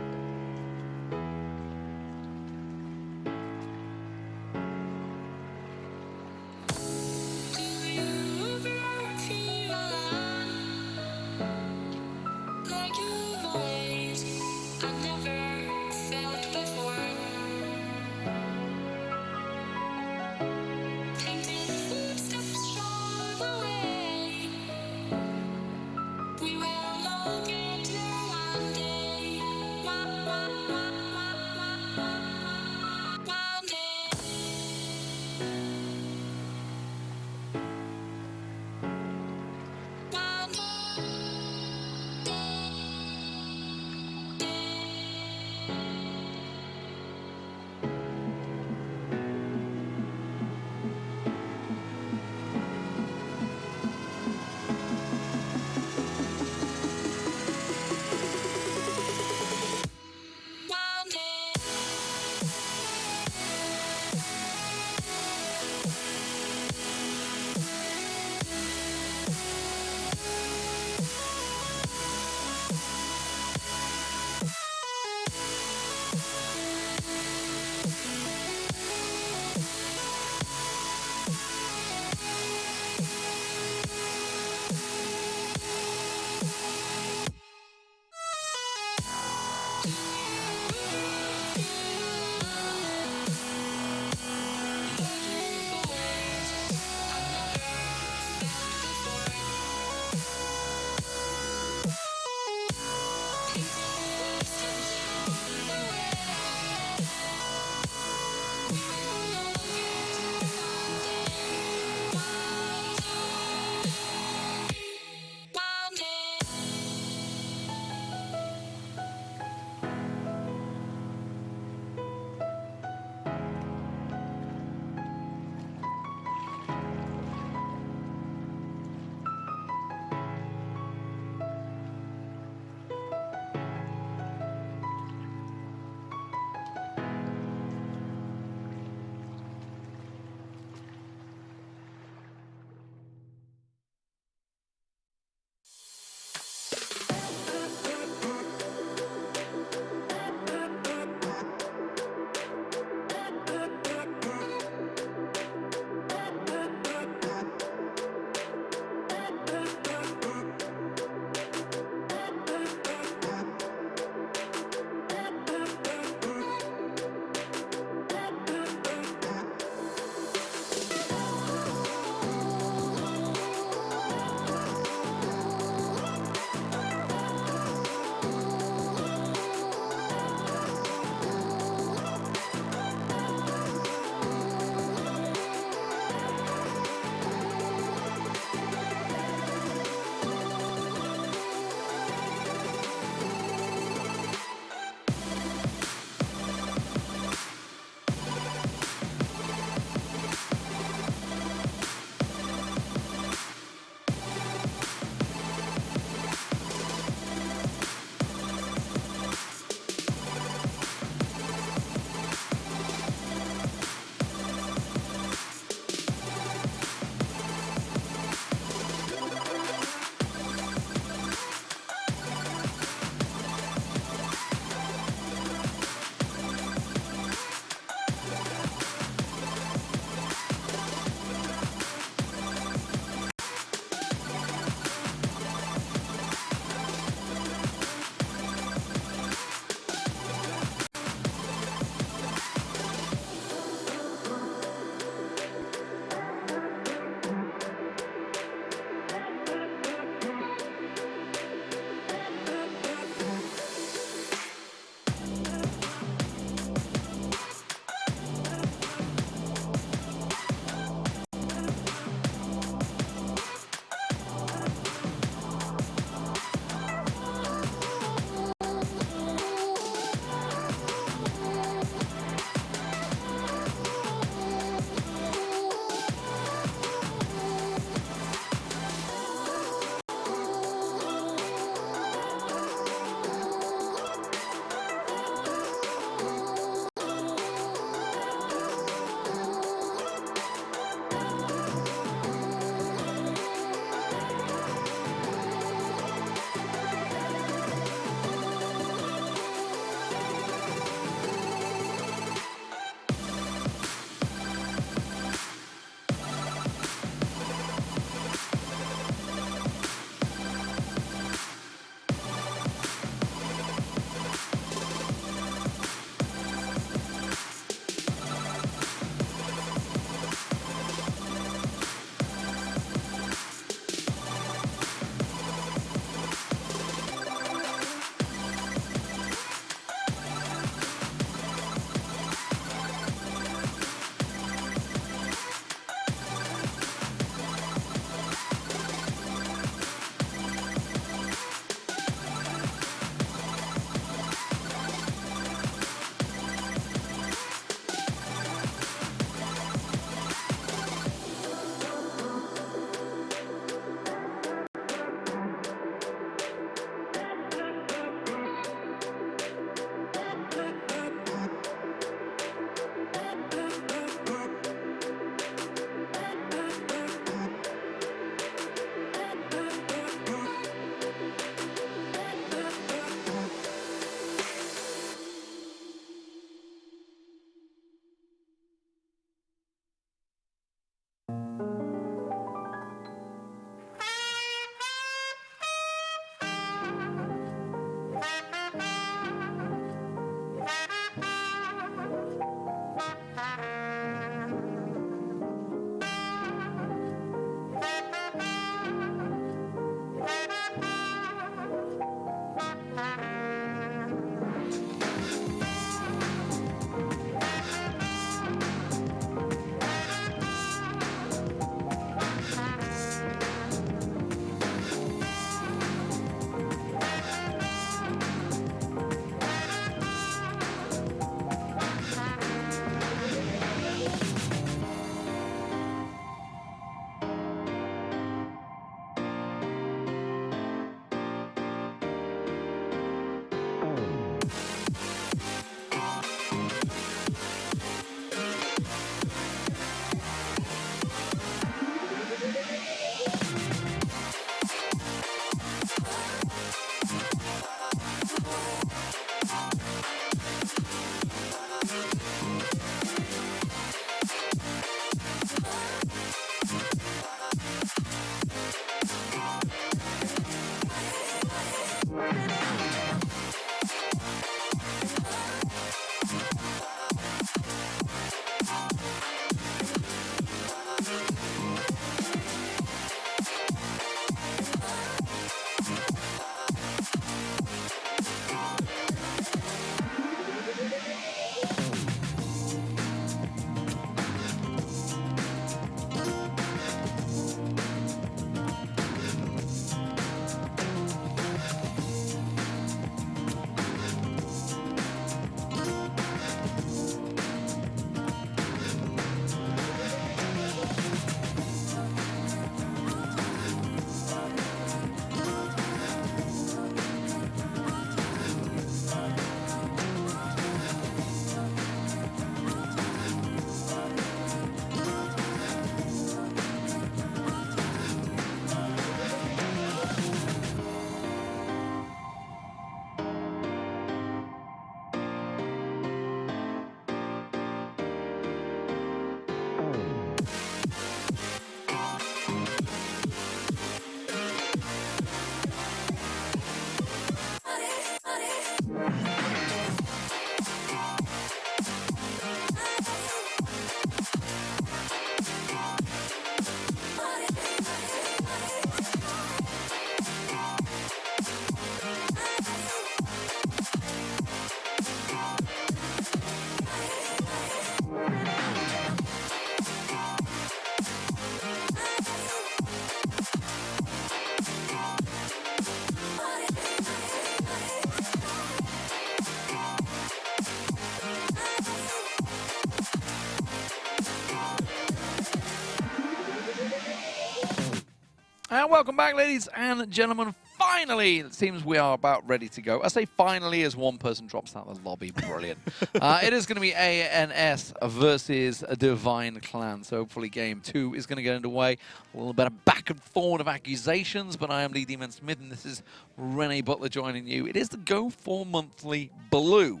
And welcome back, ladies and gentlemen. Finally, it seems we are about ready to go. I say finally as one person drops out of the lobby. Brilliant. It is going to be ANS versus Divine Clan. So hopefully game 2 is going to get underway. A little bit of back and forward of accusations, but I am Lee Demon Smith, and this is Renee Butler joining you. It is the GO4 Monthly Blue.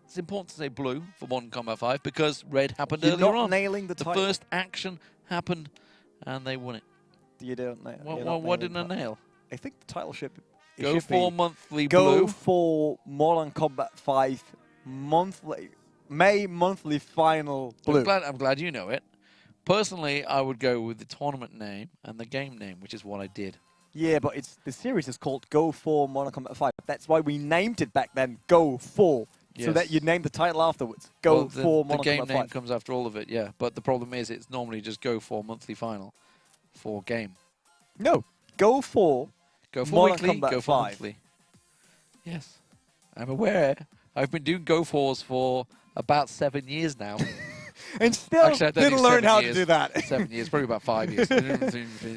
It's important to say blue for Modern Combat 5 because red happened You're earlier not on. nailing the The title. first action happened, and they won it. You don't nail. What didn't I nail? I think the title should be GO4 Monthly Blue. GO4 Modern Combat 5 monthly May monthly final blue. I'm glad you know it. Personally, I would go with the tournament name and the game name, which is what I did. Yeah, but the series is called GO4 Modern Combat 5. That's why we named it back then GO4. So that you name the title afterwards. GO4 Well, Modern the game Combat name 5. comes after all of it, yeah. But the problem is it's normally just GO4 Monthly Final for game. No, GO4 GO4 Modern Weekly, Combat GO4 5. Monthly. Yes. I'm aware. I've been doing GO4s for about 7 years now. And still Actually, I don't didn't think learn 7 how years. to do that. 7 years, probably about 5 years.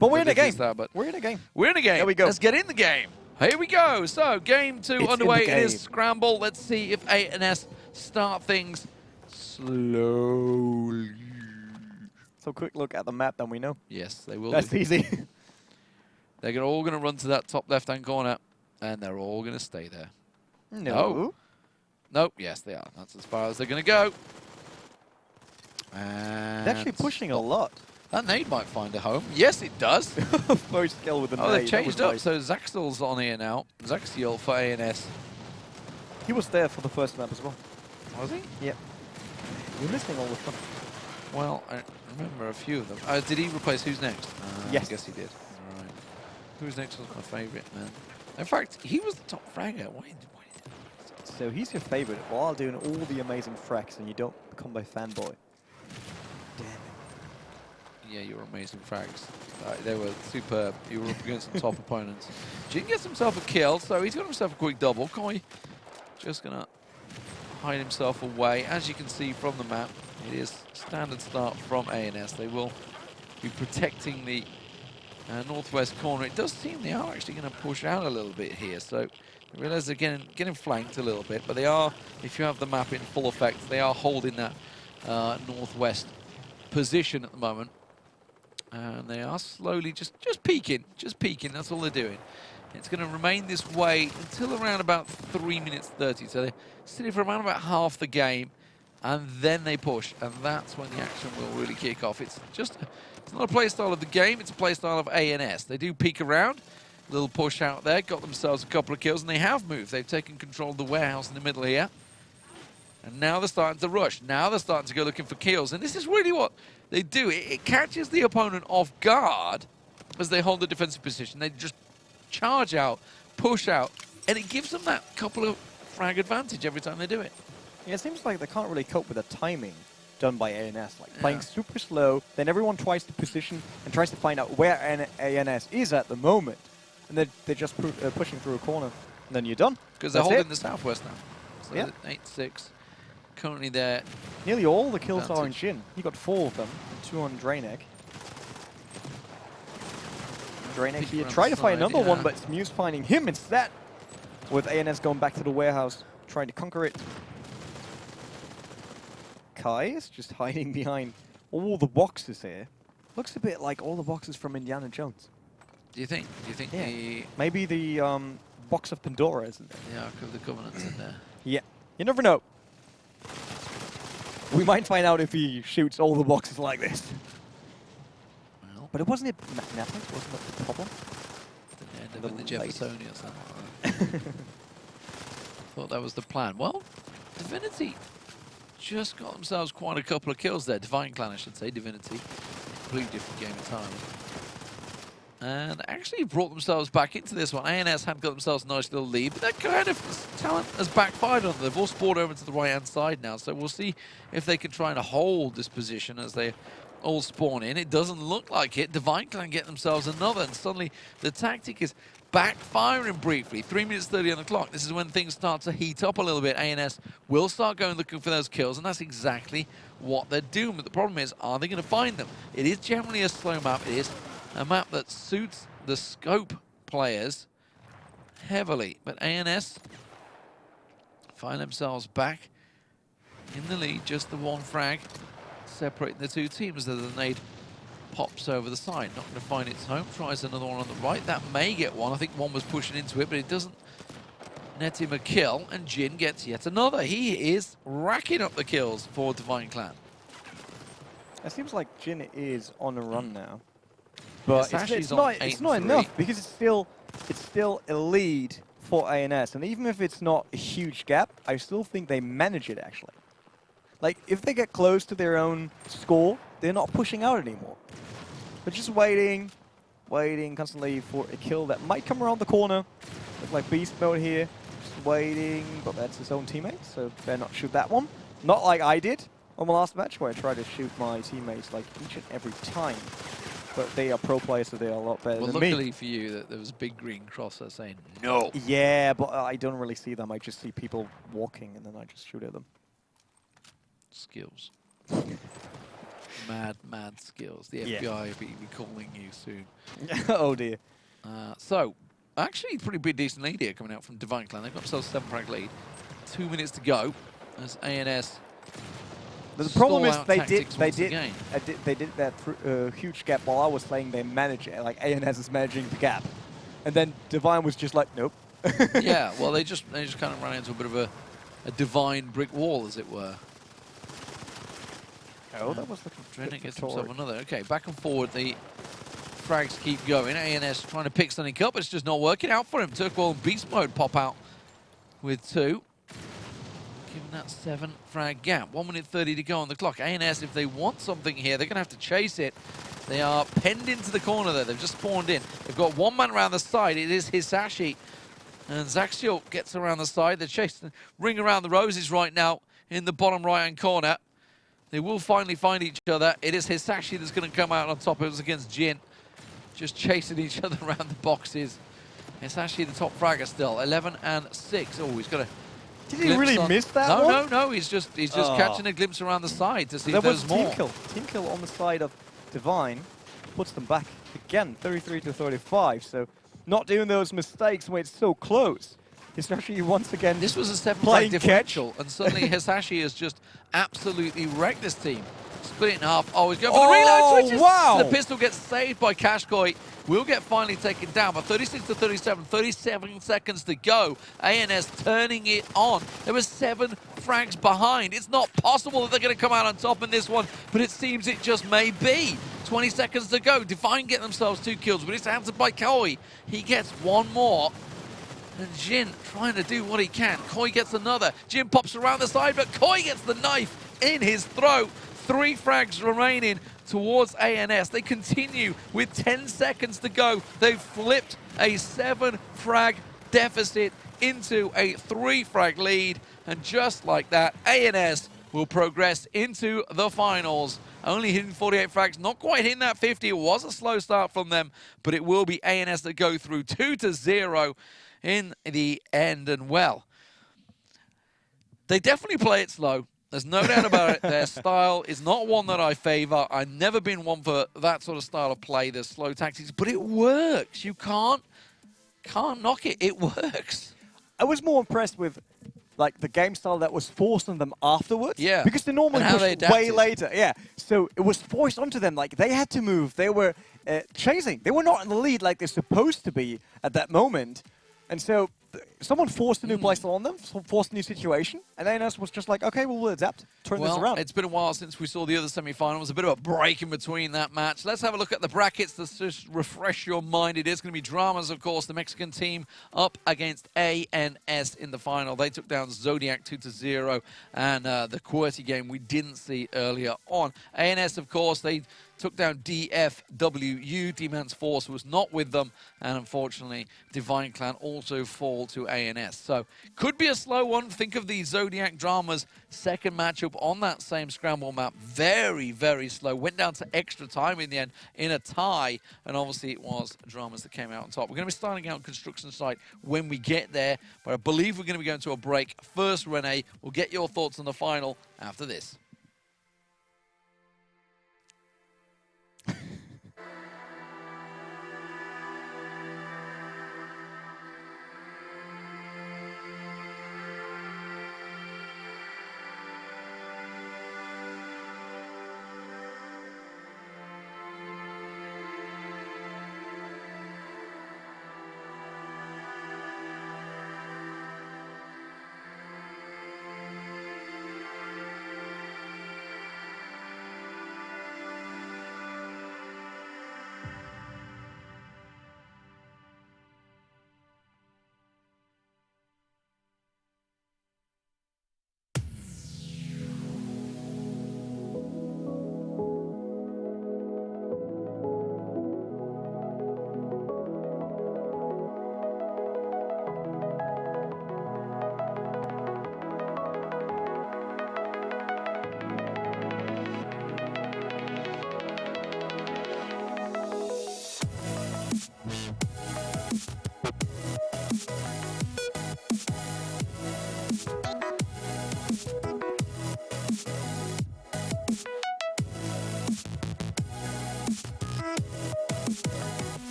But we're in a game. But We're in a game. we're in a game. There we go. Let's get in the game. Here we go. So, game 2 It's underway. in the It is game. Scramble. Let's see if A&S start things slowly. So quick look at the map, then we know. Yes, they will That's do. easy. They're all going to run to that top left-hand corner, and they're all going to stay there. No. Nope, yes, they are. That's as far as they're going to go. And They're actually pushing a lot. that nade might find a home. Yes, it does. First kill with the Oh, nade. they've That changed was up. nice. So Zaxel's on here now. Zaxiel for A&S. He was there for the first map as well. Was he? Yep. You're missing all the fun. Well, I remember a few of them. Did he replace Who's Next? Yes. I guess he did. All right. Who's Next was my favourite, man. In fact, he was the top fragger. Why did he do that? So he's your favorite while doing all the amazing fracks and you don't become my fanboy. Damn it. Yeah, you were amazing frags. They were superb. You were up against some top opponents. Jin gets himself a kill, so he's got himself a quick double. Koi just going to hide himself away. As you can see from the map, it is standard start from A&S. They will be protecting the northwest corner. It does seem they are actually going to push out a little bit here, so I realize they're getting flanked a little bit, but they are, if you have the map in full effect, they are holding that northwest position at the moment. And they are slowly just peeking, that's all they're doing. It's going to remain this way until around about 3 minutes 30, so they're sitting for around about half the game, and then they push, and that's when the action will really kick off. It's not a play style of the game, it's a play style of A&S. They do peek around, little push out there, got themselves a couple of kills, and they have moved. They've taken control of the warehouse in the middle here. And now they're starting to rush. Now they're starting to go looking for kills. And this is really what they do. It catches the opponent off guard as they hold the defensive position. They just charge out, push out, and it gives them that couple of frag advantage every time they do it. Yeah, it seems like they can't really cope with the timing done by A&S. Like playing super slow, then everyone tries to position and tries to find out where A&S is at the moment. And they're just pushing through a corner. And then you're done. Because they're That's holding it. the southwest now. So Yeah. 8-6. Currently there. Nearly all the kills are on Advantage. Jin. He got 4 of them, and 2 on Draenek. Draenek Peek here around tried the to find side, another one, yeah. but it's Muse finding him instead. With A&S going back to the warehouse, trying to conquer it. Kai is just hiding behind all the boxes here. Looks a bit like all the boxes from Indiana Jones. Do you think? Do you think Yeah. Maybe the box of Pandora, isn't it? the Ark of the Covenant's in there? Yeah. You never know. We might find out if he shoots all the boxes like this. Well, But it wasn't it Netflix, wasn't it the problem? didn't end up The in the late- Jeffersonian or something like that. Thought that was the plan. Well, Divinity just got themselves quite a couple of kills there. Divine Clan, I should say. Divinity. Completely different game entirely. And actually brought themselves back into this one. A&S had got themselves a nice little lead, but that kind of talent has backfired on them. They've all spawned over to the right-hand side now, so we'll see if they can try and hold this position as they all spawn in. It doesn't look like it. Divine Clan get themselves another, and suddenly the tactic is backfiring briefly. 3 minutes 30 on the clock. This is when things start to heat up a little bit. A&S will start going looking for those kills, and that's exactly what they're doing. But the problem is, are they going to find them? It is generally a slow map. It is a map that suits the scope players heavily. But ANS find themselves back in the lead, just the one frag separating the two teams as the nade pops over the side. Not going to find its home, tries another one on the right. That may get one. I think one was pushing into it, but it doesn't net him a kill, and Jin gets yet another. He is racking up the kills for Divine Clan. It seems like Jin is on a run now. But Yes, it's on not 8-3. enough, because it's still a lead for ANS. And even if it's not a huge gap, I still think they manage it, actually. Like, if they get close to their own score, they're not pushing out anymore. They're just waiting constantly for a kill that might come around the corner. Look like beast mode here. Just waiting, but that's his own teammate, so better not shoot that one. Not like I did on my last match, where I tried to shoot my teammates like each and every time. But they are pro players, so they are a lot better Well, than me. luckily for you, that there was a big green crosser saying no. Yeah, but I don't really see them. I just see people walking, and then I just shoot at them. Skills. Mad skills. The Yeah. FBI will be calling you soon. Oh dear. So, actually, pretty big decent lead here coming out from Divine Clan. They've got themselves a 7-frag lead. 2 minutes to go as ANS. The problem is stall-out they tactics once again. did that huge gap while I was saying they manage it, like ANS is managing the gap, and then Divine was just like, nope. Yeah, well, they just kind of ran into a bit of a divine brick wall, as it were. Oh, that was looking Drennick gets good for himself Torek. another. Okay, back and forward. The frags keep going. ANS trying to pick something up, but it's just not working out for him. Turquoise and Beast Mode pop out with 2. Given that 7-frag gap. 1 minute 30 to go on the clock. ANS, if they want something here, they're going to have to chase it. They are penned into the corner there. They've just spawned in. They've got one man around the side. It is Hisashi. And Zaxiel gets around the side. They're chasing Ring Around the Roses right now in the bottom right-hand corner. They will finally find each other. It is Hisashi that's going to come out on top. It was against Jin. Just chasing each other around the boxes. Hisashi, the top fragger still. 11 and 6. Oh, he's got a Did he really miss that no, one? No. He's just catching a glimpse around the side to see That if there's was more. team kill on the side of Divine. Puts them back again, 33 to 35. So not doing those mistakes when it's so close. Hisashi once again. This was a 7-frag playing differential, and suddenly Hisashi has just absolutely wrecked this team. Split it in half. Oh, he's going for the reload switches. Wow. The pistol gets saved by Kashkoi. Will get finally taken down, but 36 to 37, 37 seconds to go. ANS turning it on. There were 7 frags behind. It's not possible that they're going to come out on top in this one, but it seems it just may be. 20 seconds to go. Divine get themselves 2 kills, but it's answered by Koi. He gets 1 more. And Jin trying to do what he can. Koi gets another. Jin pops around the side, but Koi gets the knife in his throat. 3 frags remaining towards ANS. They continue with 10 seconds to go. They've flipped a 7-frag deficit into a 3-frag lead. And just like that, ANS will progress into the finals. Only hitting 48 frags, not quite hitting that 50. It was a slow start from them, but it will be ANS that go through 2-0 in the end. And well, they definitely play it slow. There's no doubt about it. Their style is not one that I favor. I've never been one for that sort of style of play, the slow tactics, but it works. You can't knock it. It works. I was more impressed with like the game style that was forced on them afterwards. Yeah. Because they normally And how push they way adapted. later. Yeah. So it was forced onto them. Like they had to move. They were chasing. They were not in the lead like they're supposed to be at that moment. And so someone forced a new playstyle on them, forced a new situation, and ANS was just like, okay, well, we'll adapt, turn this around. It's been a while since we saw the other semi-finals. A bit of a break in between that match. Let's have a look at the brackets to just refresh your mind. It is going to be dramas, of course. The Mexican team up against ANS in the final. They took down Zodiac 2-0, and the QWERTY game we didn't see earlier on. ANS, of course, they took down DFWU. D-Man's Force was not with them, and unfortunately, Divine Clan also fall to ANS. So, could be a slow one. Think of the Zodiac Dramas second matchup on that same scramble map. Very, very slow. Went down to extra time in the end in a tie, and obviously it was Dramas that came out on top. We're going to be starting out construction site when we get there, but I believe we're going to be going to a break. First, Renee, we'll get your thoughts on the final after this.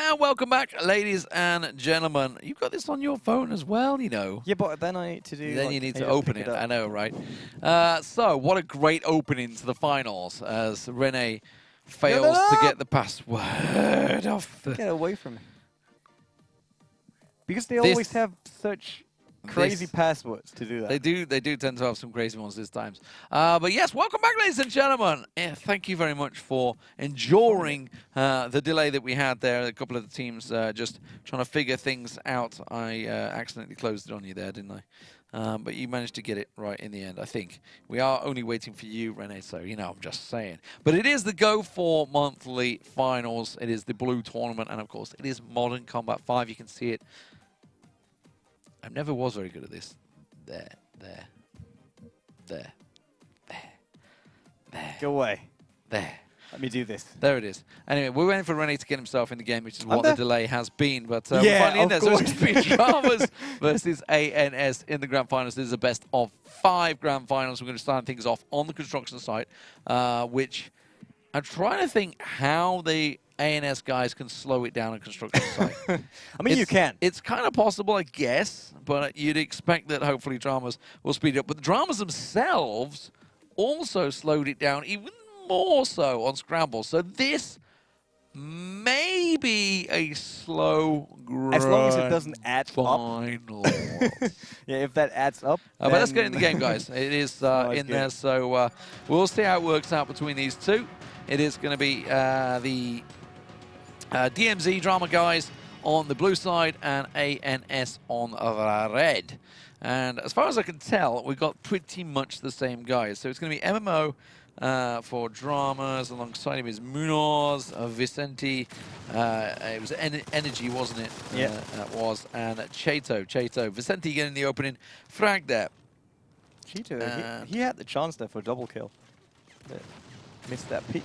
And welcome back, ladies and gentlemen. You've got this on your phone as well, you know. Yeah, but then I need to do. Then like, you need I to to open pick it. up. I know, right? So, what a great opening to the finals as Rene fails to get the password off the... Get away from me. Because they This- always have such crazy this- passwords to do that. They do tend to have some crazy ones this times. But yes, welcome back, ladies and gentlemen. Thank you very much for enduring the delay that we had there. A couple of the teams just trying to figure things out. I accidentally closed it on you there, didn't I? But you managed to get it right in the end, I think. We are only waiting for you, Rene, so, you know, I'm just saying. But it is the GO4 monthly finals. It is the blue tournament, and, of course, it is Modern Combat 5. You can see it. I never was very good at this. There. Go away. There. Let me do this. There it is. Anyway, we're waiting for Rene to get himself in the game, which is what there. the delay has been. But Yeah, we're finally in of there. So it's course. going to be Dramas versus ANS in the grand finals. This is the best of 5 grand finals. We're going to start things off on the construction site, which I'm trying to think how the ANS guys can slow it down on construction site. I mean, you can. It's kind of possible, I guess, but you'd expect that hopefully Dramas will speed it up. But the Dramas themselves also slowed it down even more so on Scramble. So this may be a slow grind. As long as it doesn't add up. final. Yeah, if that adds up. But let's get in the then- game, guys. It is Nice in game. there, so we'll see how it works out between these two. It is going to be the DMZ Drama guys on the blue side and ANS on the red. And as far as I can tell, we've got pretty much the same guys. So it's going to be MMO for Dramas. Alongside him is Munoz, Vicente. It was Energy, wasn't it? Yeah. That was. And Chato. Vicente getting the opening frag there. Cheeto, And- he had the chance there for a double kill. But missed that peak.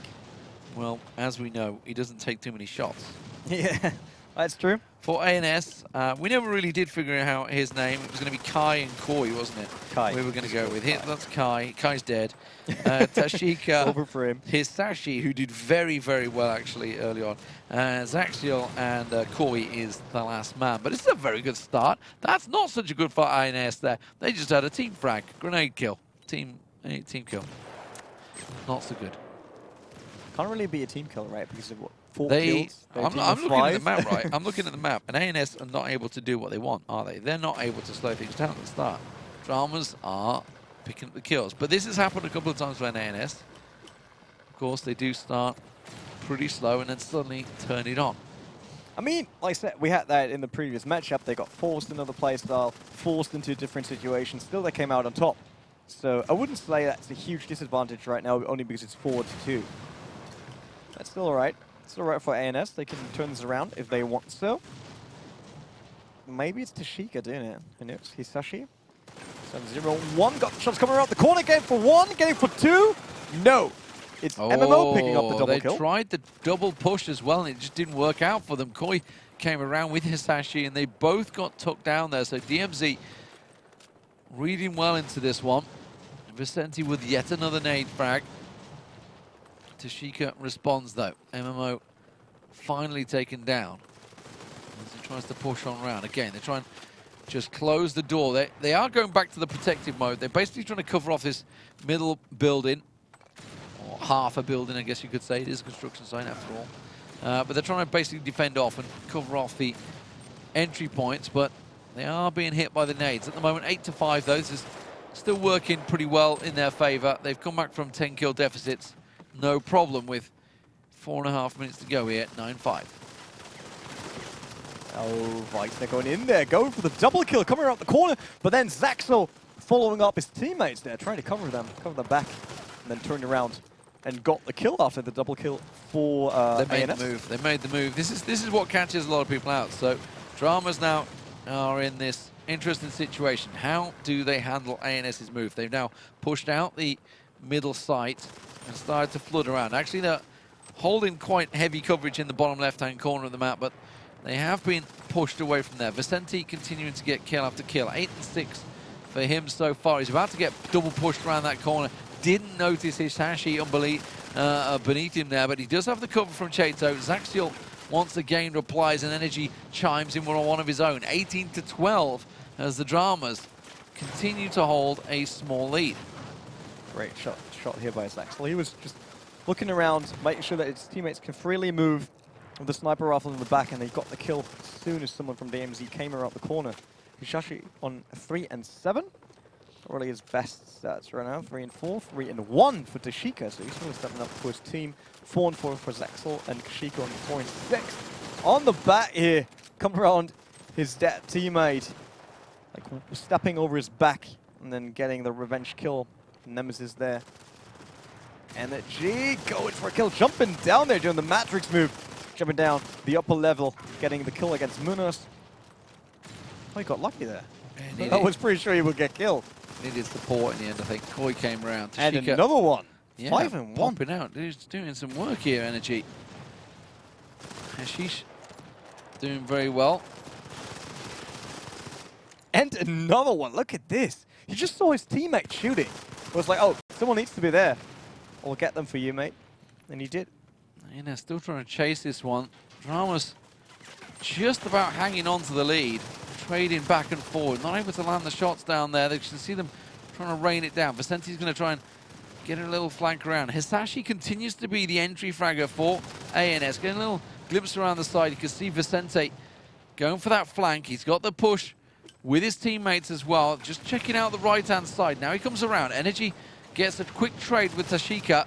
Well, as we know, he doesn't take too many shots. Yeah, that's true. For ANS, we never really did figure out his name. It was going to be Kai and Koi, wasn't it? Kai. We were going to go with him. Kai. That's Kai. Kai's dead. Tashika, Over for him. Hisashi, who did very, very well actually early on. Zaxiel and Koi is the last man. But it's a very good start. That's not such a good for ANS there. They just had a team frag, grenade kill, team kill. Not so good. Can't really be a team kill, right? Because of what? 4 I'm kills? They're a team of looking at the 5. map, right? I'm looking at the map, and ANS are not able to do what they want, are they? They're not able to slow things down at the start. Dramas are picking up the kills. But this has happened a couple of times with ANS. Of course, they do start pretty slow and then suddenly turn it on. I mean, like I said, we had that in the previous matchup. They got forced into the playstyle, forced into a different situation. Still, they came out on top. So I wouldn't say that's a huge disadvantage right now, only because it's 4-2. That's still alright. Still alright for ANS. They can turn this around if they want so. Maybe it's Tashika doing it. Who knows? Hisashi. 7-0-1. Got shots coming around the corner. Getting for 1. Getting for 2. No. It's MMO picking up the double they kill. tried the double push as well, and it just didn't work out for them. Koi came around with Hisashi, and they both got tucked down there. So DMZ reading well into this one. Vicente with yet another nade frag. Tashika responds though. MMO finally taken down as he tries to push on around. Again, they're trying to just close the door. They are going back to the protective mode. They're basically trying to cover off this middle building, or half a building, I guess you could say. It is a construction site after all. But they're trying to basically defend off and cover off the entry points, but they are being hit by the nades. At the moment, 8-5 though. This is still working pretty well in their favor. They've come back from 10 kill deficits. No problem with 4.5 minutes to go here, 9-5. Oh, right, they're going in there, going for the double kill, coming around the corner, but then Zaxel following up his teammates there, trying to cover them back, and then turned around and got the kill after the double kill for They made ANS. the move. They made the move. This is what catches a lot of people out. So Dramas now are in this interesting situation. How do they handle ANS's move? They've now pushed out the middle site and started to flood around. Actually, they're holding quite heavy coverage in the bottom left-hand corner of the map, but they have been pushed away from there. Vicente continuing to get kill after kill. 8 and 6 for him so far. He's about to get double pushed around that corner. Didn't notice Hisashi beneath him there, but he does have the cover from Chato. Zaxiel once again replies, and Energy chimes in on one of his own. 18-12 as the Dramas continue to hold a small lead. Great shot here by Zaxel. He was just looking around, making sure that his teammates can freely move with the sniper rifle in the back, and he got the kill as soon as someone from DMZ came around the corner. He's actually on 3 and 7. Not really his best stats right now. 3 and 4, 3 and 1 for Tashika. So he's really stepping up for his team. 4 and 4 for Zaxel, and Tashika on 4 and 6. On the bat here, come around his dead teammate, like stepping over his back and then getting the revenge kill. Nemesis there. Energy going for a kill, jumping down there doing the Matrix move. Jumping down the upper level, getting the kill against Munoz. Oh, he got lucky there. I was pretty sure he would get killed. Needed support in the end, I think. Koi came around. And Tashika, another one. yeah, 5 and 1. popping out. He's doing some work here, Energy. Hashish doing very well. And another one. Look at this. He just saw his teammate shooting. It was like, oh, someone needs to be there. I'll get them for you, mate. And he did. And they're still trying to chase this one. Dramas just about hanging on to the lead. Trading back and forward. Not able to land the shots down there. They can see them trying to rain it down. Vicenti's going to try and get a little flank around. Hisashi continues to be the entry fragger for ANS. Getting a little glimpse around the side. You can see Vicente going for that flank. He's got the push with his teammates as well. Just checking out the right-hand side. Now he comes around. Energy gets a quick trade with Tashika.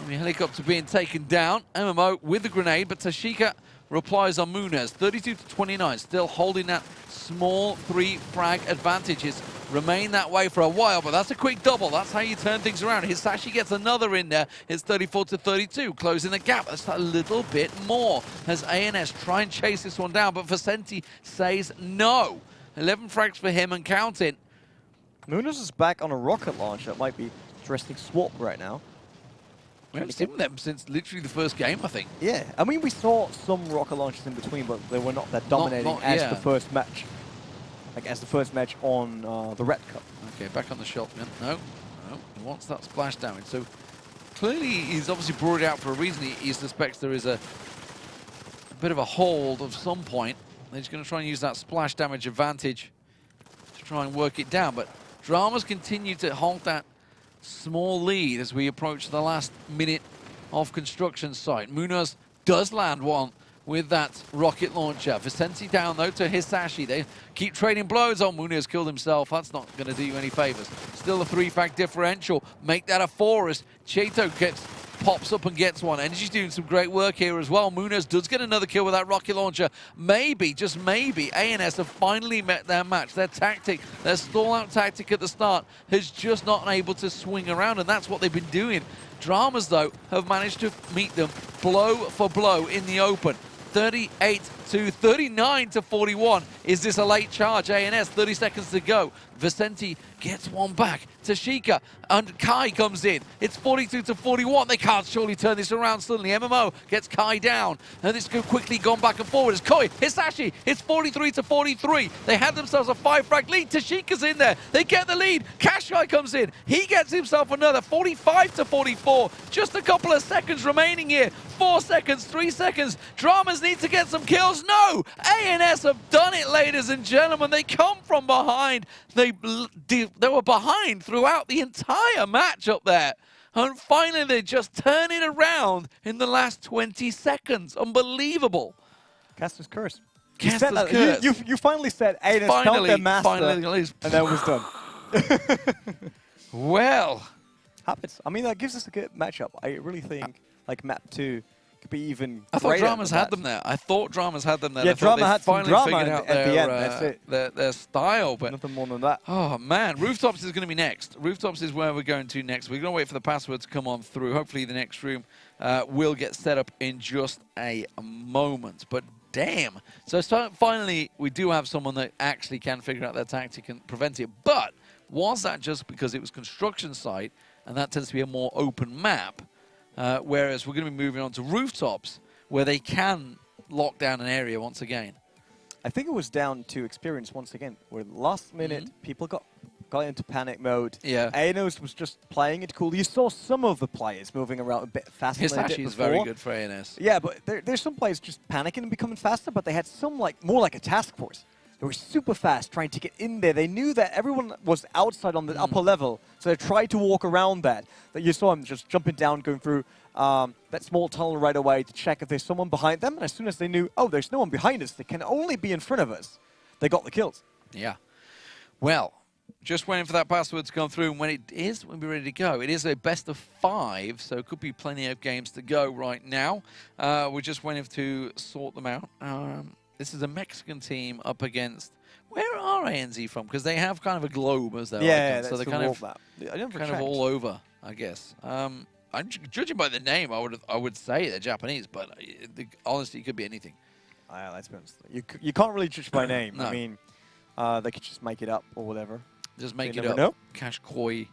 The helicopter being taken down. MMO with the grenade, but Tashika replies on Munez. 32-29, still holding that small 3 frag advantages. Remain that way for a while, but that's a quick double. That's how you turn things around. Hisashi gets another in there. It's 34-32, closing the gap. That's a little bit more as ANS try and chase this one down, but Vicente says no. 11 frags for him and counting. Munoz is back on a rocket launcher. It might be interesting swap right now. We haven't seen them since literally the first game, I think. Yeah, I mean, we saw some rocket launches in between, but they were not that dominating as yeah. the first match. Like, as the first match on the Red Cup. Okay, back on the shotgun. No, he wants that splash damage. So clearly he's obviously brought it out for a reason. He suspects there is a bit of a hold of some point. He's going to try and use that splash damage advantage to try and work it down. But Dramas continue to hold that small lead as we approach the last minute of construction site. Munoz does land one with that rocket launcher. Vicente down though to Hisashi. They keep trading blows on. Munoz killed himself. That's not going to do you any favors. Still a 3-frag differential. Make that a 4 as Cheto pops up and gets one. Energy's doing some great work here as well. Munoz does get another kill with that rocket launcher. Maybe, just maybe, ANS have finally met their match. Their tactic, their stall-out tactic at the start has just not been able to swing around, and that's what they've been doing. Dramas, though, have managed to meet them blow for blow in the open. 38-39-41. Is this a late charge? ANS, 30 seconds to go. Vicente gets one back. Tashika and Kai comes in. It's 42-41. They can't surely turn this around suddenly. MMO gets Kai down. And this could quickly gone back and forward. It's Koi, Hisashi. It's 43-43. They had themselves a 5-frag lead. Tashika's in there. They get the lead. Kashai comes in. He gets himself another 45-44. Just a couple of seconds remaining here. 4 seconds, 3 seconds. Dramas need to get some kills. No! ANS have done it, ladies and gentlemen. They come from behind. They were behind throughout the entire match up there. And finally, they just turn it around in the last 20 seconds. Unbelievable. Caster's curse. Caster's curse. You finally said ANS found their master, finally, and then it was done. Well. Happens. I mean, that gives us a good matchup. I really think, like, map 2 could be even I thought greater Dramas than had that. them there. I thought Dramas had them there. Yeah, I thought Drama they had some finally drama figured at out the end, that's it. their style. But Nothing more than that. oh man, Rooftops is going to be next. Rooftops is where we're going to next. We're going to wait for the password to come on through. Hopefully the next room will get set up in just a moment. But damn. So finally, we do have someone that actually can figure out their tactic and prevent it. But was that just because it was construction site, and that tends to be a more open map, whereas we're going to be moving on to Rooftops, where they can lock down an area once again? I think it was down to experience once again, where last minute people got got into panic mode. Yeah. Anos was just playing it cool. You saw some of the players moving around a bit faster than they did Hisashi is before. very good for ANS. Yeah, but there's some players just panicking and becoming faster, but they had some more like a task force. They were super fast trying to get in there. They knew that everyone was outside on the upper level, so they tried to walk around that. That you saw them just jumping down, going through that small tunnel right away to check if there's someone behind them. And as soon as they knew, oh, there's no one behind us, they can only be in front of us, they got the kills. Yeah. Well, just waiting for that password to come through, and when it is, we'll be ready to go. It is a best of 5, so it could be plenty of games to go right now. We're just waiting to sort them out. This is a Mexican team up against... Where are ANZ from? Because they have kind of a globe as their icon, so they're kind of all over, I guess. Judging by the name, I would say they're Japanese, but honestly, it could be anything. Let's be honest. You can't really judge by name. No. I mean, they could just make it up or whatever. Just make You it never up. know. Cash Koi.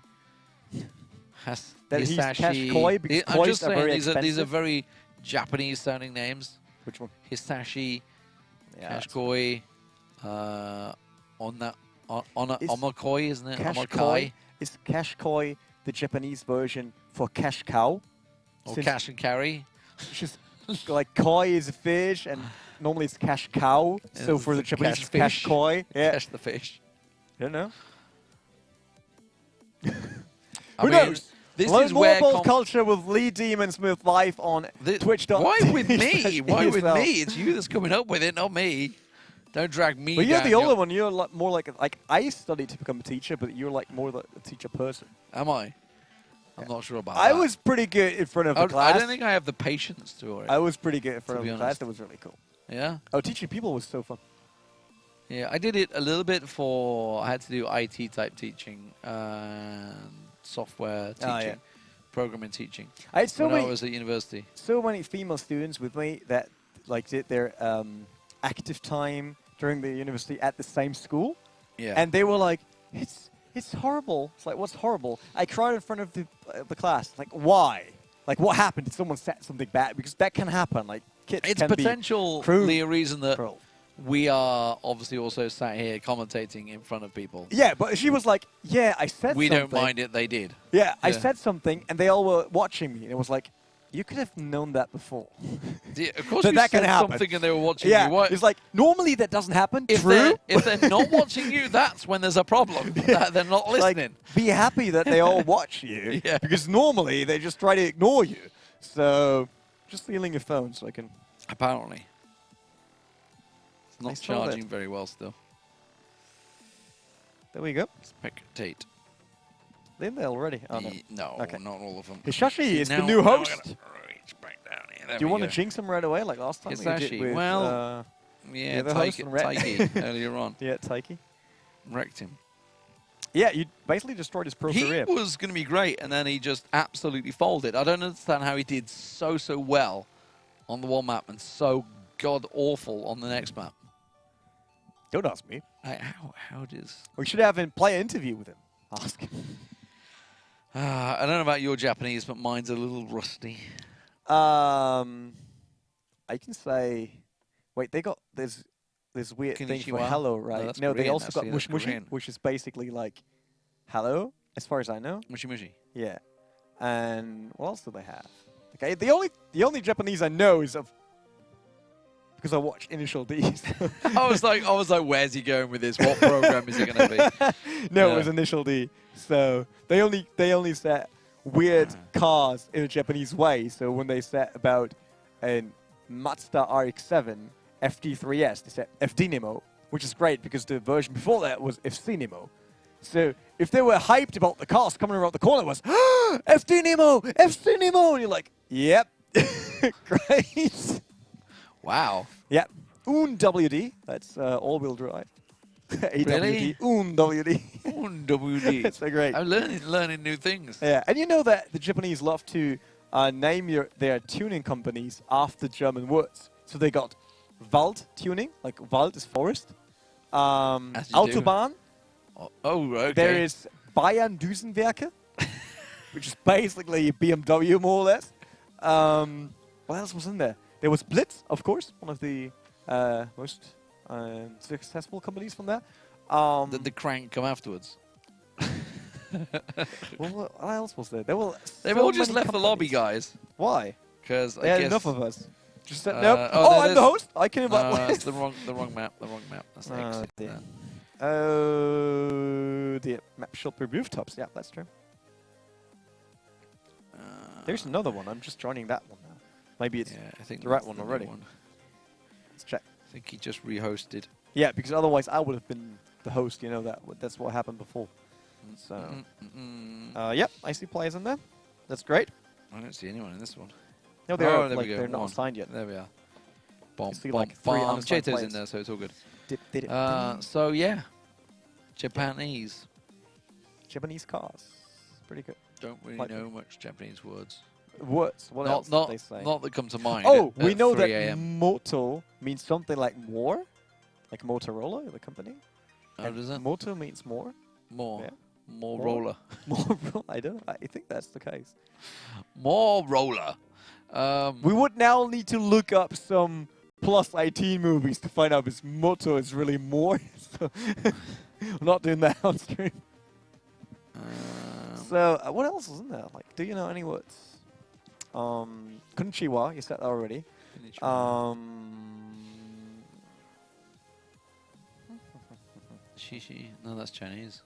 That he's Hisashi. Cash Koi because I'm Kois just are saying, very these are expensive. very Japanese-sounding names. Which one? Hisashi, Yeah, Cash that's Koi, Omakoi, isn't it? Cash Omakai. Koi is Cash Koi the Japanese version for cash cow? Or Since Cash and Carry. it's just like koi is a fish and normally it's cash cow. Yeah, So for the it's Japanese cash it's cash fish. koi. Yeah. Cash the fish. I don't know. I Who mean, knows? This Learn is more where about culture with Lee Demonsmith live on Twitch. Why with me? Why with me? It's you that's coming up with it, not me. Don't drag me But you're down. the older one. You're more like I studied to become a teacher, but you're like more like a teacher person. Am I? I'm not sure about that. I was pretty good in front of the class. I don't think I have the patience to it. I was pretty good in front To of be the class. honest. That was really cool. Yeah? Oh, teaching people was so fun. Yeah, I did it a little bit for... I had to do IT-type teaching, software teaching, yeah. programming teaching. I had so when many, I was at university. so many female students with me that like did their active time during the university at the same school, Yeah. and they were like, "It's horrible." It's like, "What's horrible?" I cried in front of the class. Like, why? Like, what happened? Did someone say something bad? Because that can happen. Like, kids It's can potentially a reason that cruel. we are obviously also sat here commentating in front of people. Yeah, but she was like, "Yeah, I said We something." don't mind it, they did. Yeah, I Yeah. said something, and they all were watching me, and it was like, you could have known that before. Yeah, of course That you that can said happen. something and they were watching Yeah, you. Why- it's like, normally that doesn't happen. if True. they're not watching you, that's when there's a problem. That they're not Like, listening. be happy that they all watch you, Yeah. because normally they just try to ignore you. So, just stealing your phone so I can... Apparently. It's I not saw that. charging very well still. There we go. Spectate. They're in there already. Oh, no. No, Okay. not all of them. Hisashi is the Now- new now we're host. gonna reach back down here. There Do you we want to go. jinx him right away, like last time? we did Hisashi, with, well- Yeah, the host and Red- Taiki earlier on. yeah, Taiki. Wrecked him. Yeah, you basically destroyed his pro He career. was going to be great, and then he just absolutely folded. I don't understand how he did so well on the one map and so god-awful on the next map. Don't ask me. How does... We should have a player interview with him. Ask him. I don't know about your Japanese, but mine's a little rusty. I can say... Wait, they got this weird thing for Konnichiwa? hello, No, right? that's No, they Korean, also got actually, mush that's mushy, Korean. which is basically like hello, as far as I know. Mushi mushi. Yeah. And what else do they have? Okay, the only Japanese I know is of because I watch Initial D's. I was like, where's he going with this? What program is it going to be? No, Yeah. it was Initial D. So they only set weird cars in a Japanese way. So when they set about a Mazda RX-7 FD3S, they set FD Nemo, which is great because the version before that was FC Nemo. So if they were hyped about the cars coming around the corner, it was FD Nemo, FC Nemo, and you're like, yep, great. Wow. Yep, WD, that's all-wheel drive. Really? AWD, WD. WD. It's so great. I'm learning new things. Yeah, and you know that the Japanese love to name their tuning companies after German words. So they got Wald tuning, like Wald is forest. As you do. Autobahn. Oh, okay. There is Bayern Düsenwerke, which is basically BMW more or less. What else was in there? There was Blitz, of course, one of the most successful companies from there. Did the crank come afterwards? Well, what else was there? There were They've so all just many left the lobby, companies. guys. Why? Because They I had guess enough of us. Just said, Uh, nope. oh, Oh, there I'm is- the host. I can invite no, players. it's the wrong map. The wrong map. That's the Oh, exit. dear. there. Oh, the map Shelter rooftops. Yeah, that's true. There's another one. I'm just joining that one now. Maybe it's Yeah, I think the right that's one new already. one. Let's check. I think he just rehosted. Yeah, because otherwise I would have been the host. You know that's what happened before. So, yep, I see players in there. That's great. I don't see anyone in this one. No, they're Oh, there we like go, they're not one. assigned yet. There we are. Bomb, see, bomb, like, 3 bomb. unassigned Cheto's in players. there, so it's all good. Did it? So yeah, Japanese. Japanese cars. Pretty good. Don't really Like- know much Japanese words. Words. What else Not did they say? not that come to mind. Oh, at we know 3 that a.m. Moto means something like more, like Motorola, the company. Oh, And does it? Moto means more. More. Yeah. More More? roller. More. I don't. I think that's the case. More roller. We would now need to look up some plus 18 movies to find out if Moto is really more. So we're not doing that on stream. So what else is in there? Like, do you know any words? Konnichiwa, you said that already. Shishi. No, that's Chinese.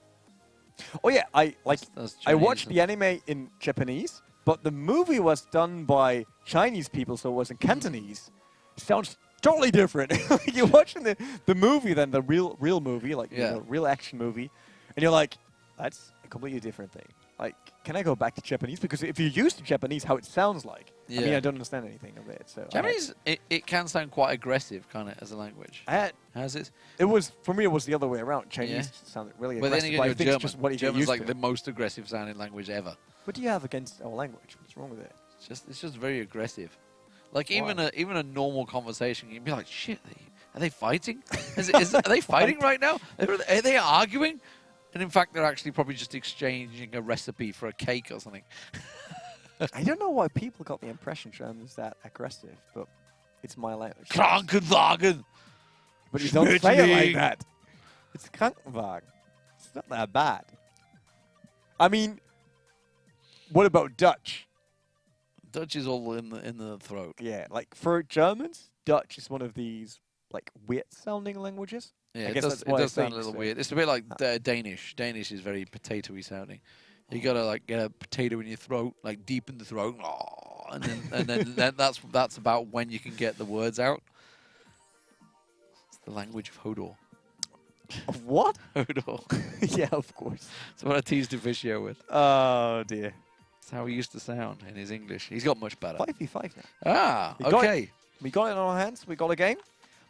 Oh yeah, I That's I watched Chinese. the anime in Japanese, but the movie was done by Chinese people, so it was in Cantonese. Sounds totally different. You're watching the movie than the real movie, like you Yeah. know, real action movie, and you're like, that's a completely different thing. Like, can I go back to Japanese? Because if you're used to Japanese, how it sounds like, I mean, Yeah. I don't understand anything of it. So Japanese, it can sound quite aggressive, kind of, as a language. I had, Has it? it was for me. It was the other way around. Chinese Yeah. sounded really But then aggressive. again, but I you're think German. it's just what you get German's used like to. the most aggressive sounding language ever. What do you have against our language? What's wrong with it? It's just very aggressive. Like Why? even a normal conversation, you'd be like, shit, are they fighting? Are they fighting right now? Are they arguing? And in fact, they're actually probably just exchanging a recipe for a cake or something. I don't know why people got the impression German is that aggressive, but it's my language. Krankenwagen. But you don't say it like Schmetterling. that. It's Krankenwagen. It's not that bad. I mean, what about Dutch? Dutch is all in the throat. Yeah, like for Germans, Dutch is one of these like weird sounding languages. Yeah, I it guess does, that's it what I does sound think, a little so- weird. It's a bit like Danish. Danish is very potatoey sounding. You gotta like get a potato in your throat, like deep in the throat, and then that's about when you can get the words out. It's the language of Hodor. Of what? Hodor. Yeah, of course. That's what I teased Deficio with. Oh dear. That's how he used to sound in his English. He's got much better. 5v5 now. Ah, We got it. okay. We got it on our hands. We got a game.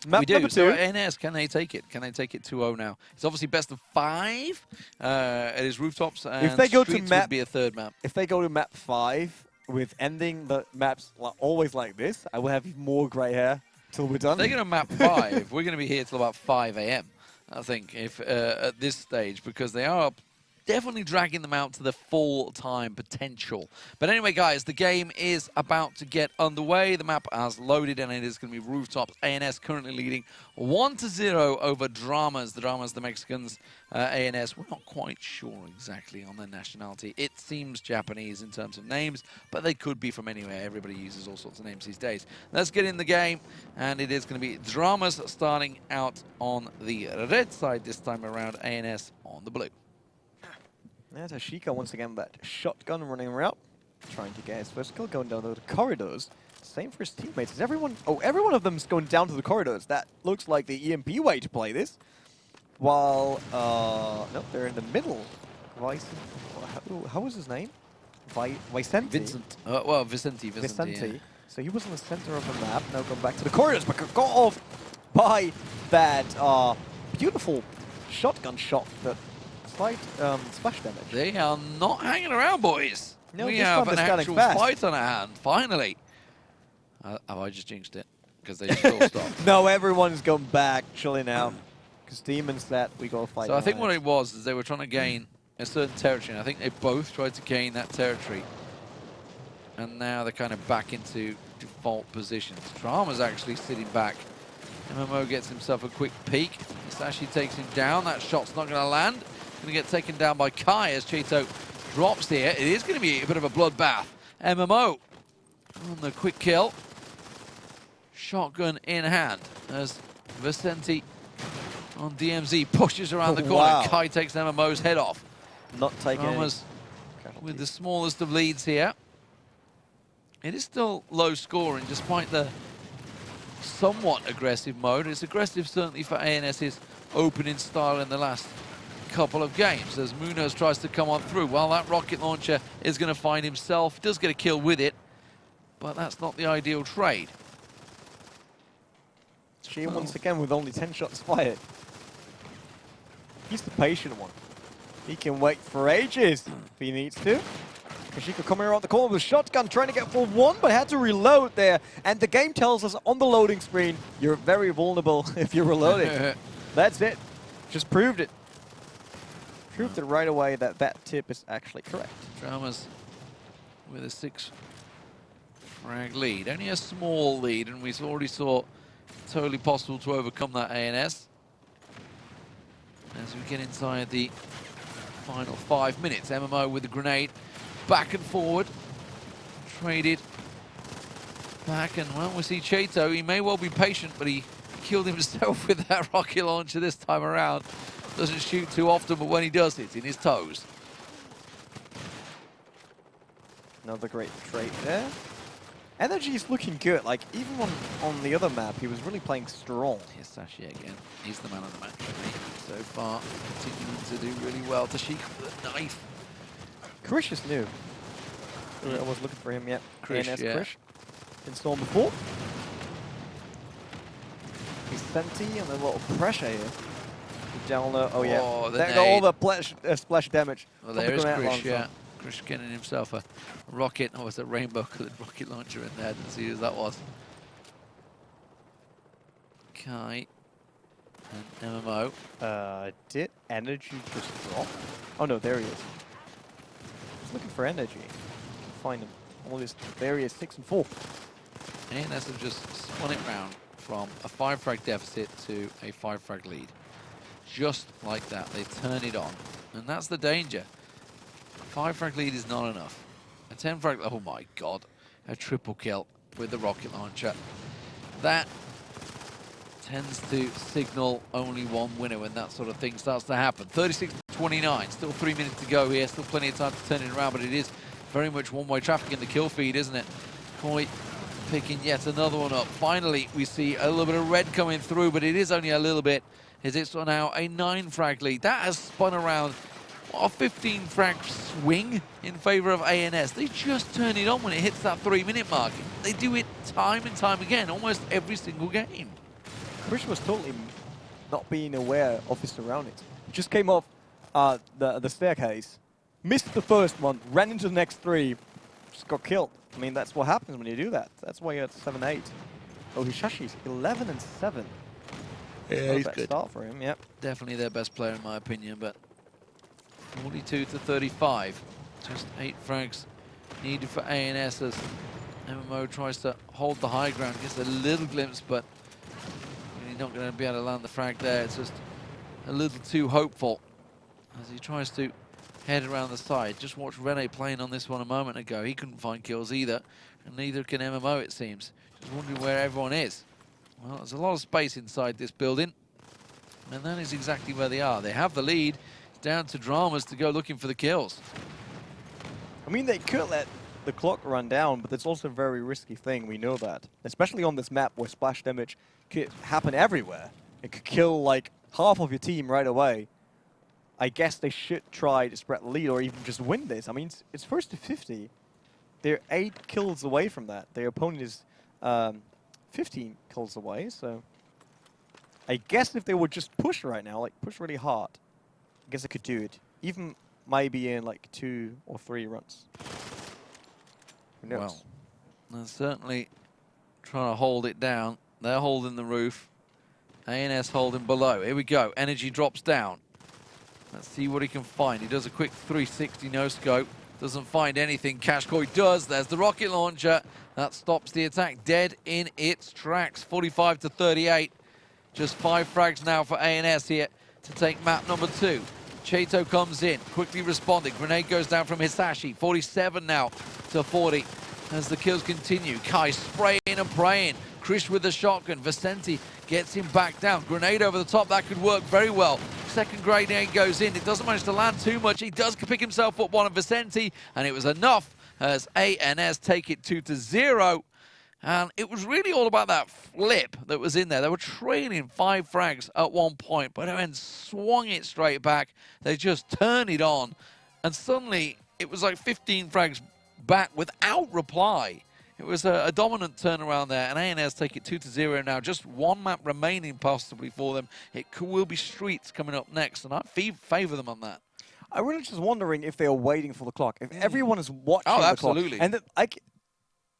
Map We do. number So 2. NS, can they take it? Can they take it 2-0 now? It's obviously best of 5. It is rooftops, and they go to streets map- would be a third map. If they go to map 5 with ending the maps always like this, I will have even more grey hair till we're done. They're going to map 5. We're going to be here till about 5 a.m. I think, if at this stage, because they are definitely dragging them out to the full-time potential. But anyway, guys, the game is about to get underway. The map has loaded, and it is going to be rooftops. ANS currently leading 1-0 over Dramas. The Dramas, the Mexicans. ANS, we're not quite sure exactly on their nationality. It seems Japanese in terms of names, but they could be from anywhere. Everybody uses all sorts of names these days. Let's get in the game, and it is going to be Dramas starting out on the red side this time around. ANS on the blue. There's Ashika once again with that shotgun running around, trying to get his first kill, going down the corridors. Same for his teammates. Is every one of them is going down to the corridors. That looks like the EMP way to play this. While, no, they're in the middle. How was his name? Vicente. Vincent. Well, Vicente. Vicente. Yeah. So he was on the center of the map. Now going back to the corridors, but got off by that beautiful shotgun shot that slight splash damage. They are not hanging around, boys. No, we this have time an they're starting actual fast. fight on our hand, finally. Have I just jinxed it? Because they still stopped. No, everyone's gone back, chilling out. Because Demon said we go fight. So I think what it was is they were trying to gain a certain territory, and I think they both tried to gain that territory. And now they're kind of back into default positions. Drama's actually sitting back. MMO gets himself a quick peek. Isashi takes him down. That shot's not going to land. Going to get taken down by Kai as Cheeto drops here. It is going to be a bit of a bloodbath. MMO on the quick kill. Shotgun in hand as Vicente on DMZ pushes around the corner. Wow. Kai takes MMO's head off. Not taking any Ramos casualties. with the smallest of leads here. It is still low scoring despite the somewhat aggressive mode. It's aggressive certainly for ANS's opening style in the last couple of games as Munoz tries to come on through. Well, that rocket launcher is going to find himself. Does get a kill with it, but that's not the ideal trade. She once again with only 10 shots fired. He's the patient one. He can wait for ages if he needs to. Kashiko coming around the corner with a shotgun, trying to get full one, but had to reload there. And the game tells us on the loading screen, you're very vulnerable if you're reloading. That's it. Just proved it. Proved it right away that that tip is actually correct. Dramas with a 6 frag lead. Only a small lead, and we already saw totally possible to overcome that ANS. As we get inside the final 5 minutes, MMO with the grenade, back and forward, traded back, and well, we see Cheeto. He may well be patient, but he killed himself with that rocket launcher this time around. Doesn't shoot too often, but when he does, it's in his toes. Another great trade there. Energy is looking good. Like, even on the other map, he was really playing strong. Here's Sashi again. He's the man of the match for me so far. Continuing to do really well. Tashika with a knife. Krish is new. I was looking for him yet. Krish, ANS yeah. Krish. In Storm before. He's Senti and a lot of pressure here. Down low. Oh, yeah. Oh, the That got all nade. the splash damage. Well, from the there is grenade Krish, launcher. yeah. Krish getting himself a rocket. Oh, it's a rainbow-coloured rocket launcher in there. Didn't see who that was. Kai and MMO. Did energy just drop? Oh, no, there he is. He's looking for energy. Find him. All this various 6 and 4. ANS have just spun it round from a 5 frag deficit to a 5 frag lead. Just like that, they turn it on. And that's the danger. A 5 frag lead is not enough. A 10 frag, oh my god. A triple kill with the rocket launcher. That tends to signal only one winner when that sort of thing starts to happen. 36-29, still 3 minutes to go here. Still plenty of time to turn it around, but it is very much one-way traffic in the kill feed, isn't it? Koi picking yet another one up. Finally, we see a little bit of red coming through, but it is only a little bit. It's now a 9 frag lead. That has spun around a 15 frag swing in favor of ANS. They just turn it on when it hits that 3-minute mark. They do it time and time again, almost every single game. Krish was totally not being aware of his surroundings. He just came off the staircase, missed the first one, ran into the next 3, just got killed. I mean, that's what happens when you do that. That's why you're at 7-8. Oh, Hishashi's 11 and 7. Yeah, he's good. good. Start for him, yep. Definitely their best player in my opinion, but 42-35. Just 8 frags needed for ANS as MMO tries to hold the high ground. Gets a little glimpse, but really not going to be able to land the frag there. It's just a little too hopeful as he tries to head around the side. Just watch Rene playing on this one a moment ago. He couldn't find kills either, and neither can MMO, it seems. Just wondering where everyone is. Well, there's a lot of space inside this building, and that is exactly where they are. They have the lead. It's down to Dramas to go looking for the kills. I mean, they could let the clock run down, but it's also a very risky thing. We know that. Especially on this map where splash damage could happen everywhere. It could kill, like, half of your team right away. I guess they should try to spread the lead or even just win this. I mean, it's first to 50. They're 8 kills away from that. Their opponent is 15 kills away, so I guess if they would just push right now, like push really hard, I guess they could do it. Even maybe in like 2 or 3 runs. Who knows? Well, they're certainly trying to hold it down. They're holding the roof. ANS holding below. Here we go. Energy drops down. Let's see what he can find. He does a quick 360 no-scope. Doesn't find anything. Kashkoi does. There's the rocket launcher. That stops the attack dead in its tracks. 45-38. Just 5 frags now for ANS here to take map number 2. Chato comes in, quickly responding. Grenade goes down from Hisashi. 47 now to 40 as the kills continue. Kai spraying and praying. Krish with the shotgun. Vicente gets him back down. Grenade over the top. That could work very well. Second grenade goes in. It doesn't manage to land too much. He does pick himself up one of Vicente, and it was enough as ANS take it 2-0. And it was really all about that flip that was in there. They were trailing 5 frags at one point, but then swung it straight back. They just turned it on, and suddenly it was like 15 frags back without reply. It was a dominant turnaround there, and ANS take it 2-0 now. Just one map remaining possibly for them. It will be Streets coming up next, and I favor them on that. I really just wondering if they are waiting for the clock. If everyone is watching Oh, the absolutely. clock. And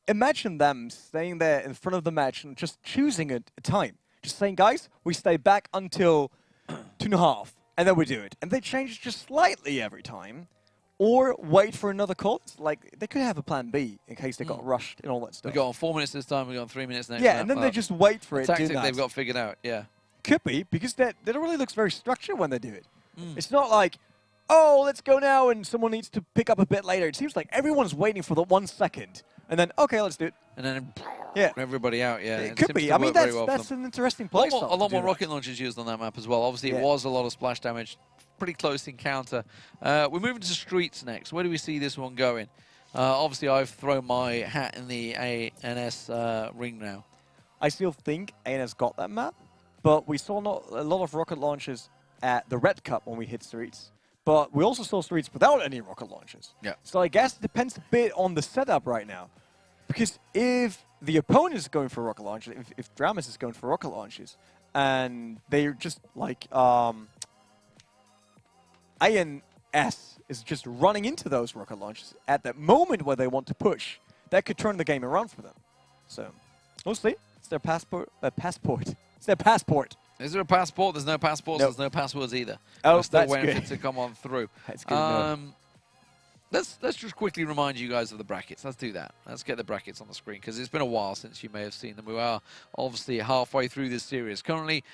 imagine them staying there in front of the match and just choosing a time. Just saying, guys, we stay back until 2.5, and then we do it. And they change just slightly every time. Or wait for another call. It's like, they could have a plan B in case they got rushed and all that stuff. We got on 4 minutes this time, we got on 3 minutes next Yeah, time. and then they just wait for it. Tactic do that. they've got figured out, yeah. Could be, because that really looks very structured when they do it. It's not like, oh, let's go now, and someone needs to pick up a bit later. It seems like everyone's waiting for the 1 second, and then, okay, let's do it. And then Yeah. everybody out, yeah. It could seems be. to I mean, work very well for that's them. an interesting A play lot more rocket launchers used on that map as well. Obviously, Yeah. it was a lot of splash damage. Pretty close encounter. We're moving to Streets next. Where do we see this one going? Obviously, I've thrown my hat in the ANS ring now. I still think ANS got that map, but we saw a lot of rocket launches at the Red Cup when we hit Streets. But we also saw Streets without any rocket launches. Yeah. So I guess it depends a bit on the setup right now. Because if the opponent is going for rocket launches, if Dramas is going for rocket launches, and they're just like ANS is just running into those rocket launches at that moment where they want to push, that could turn the game around for them. So we'll see. It's their passport. It's their passport. Is there a passport? There's no passports. No. There's no passwords either. Oh, We're still that's waiting good. for it to come on through. That's good to know. Let's just quickly remind you guys of the brackets. Let's do that. Let's get the brackets on the screen because it's been a while since you may have seen them. We are obviously halfway through this series. Currently,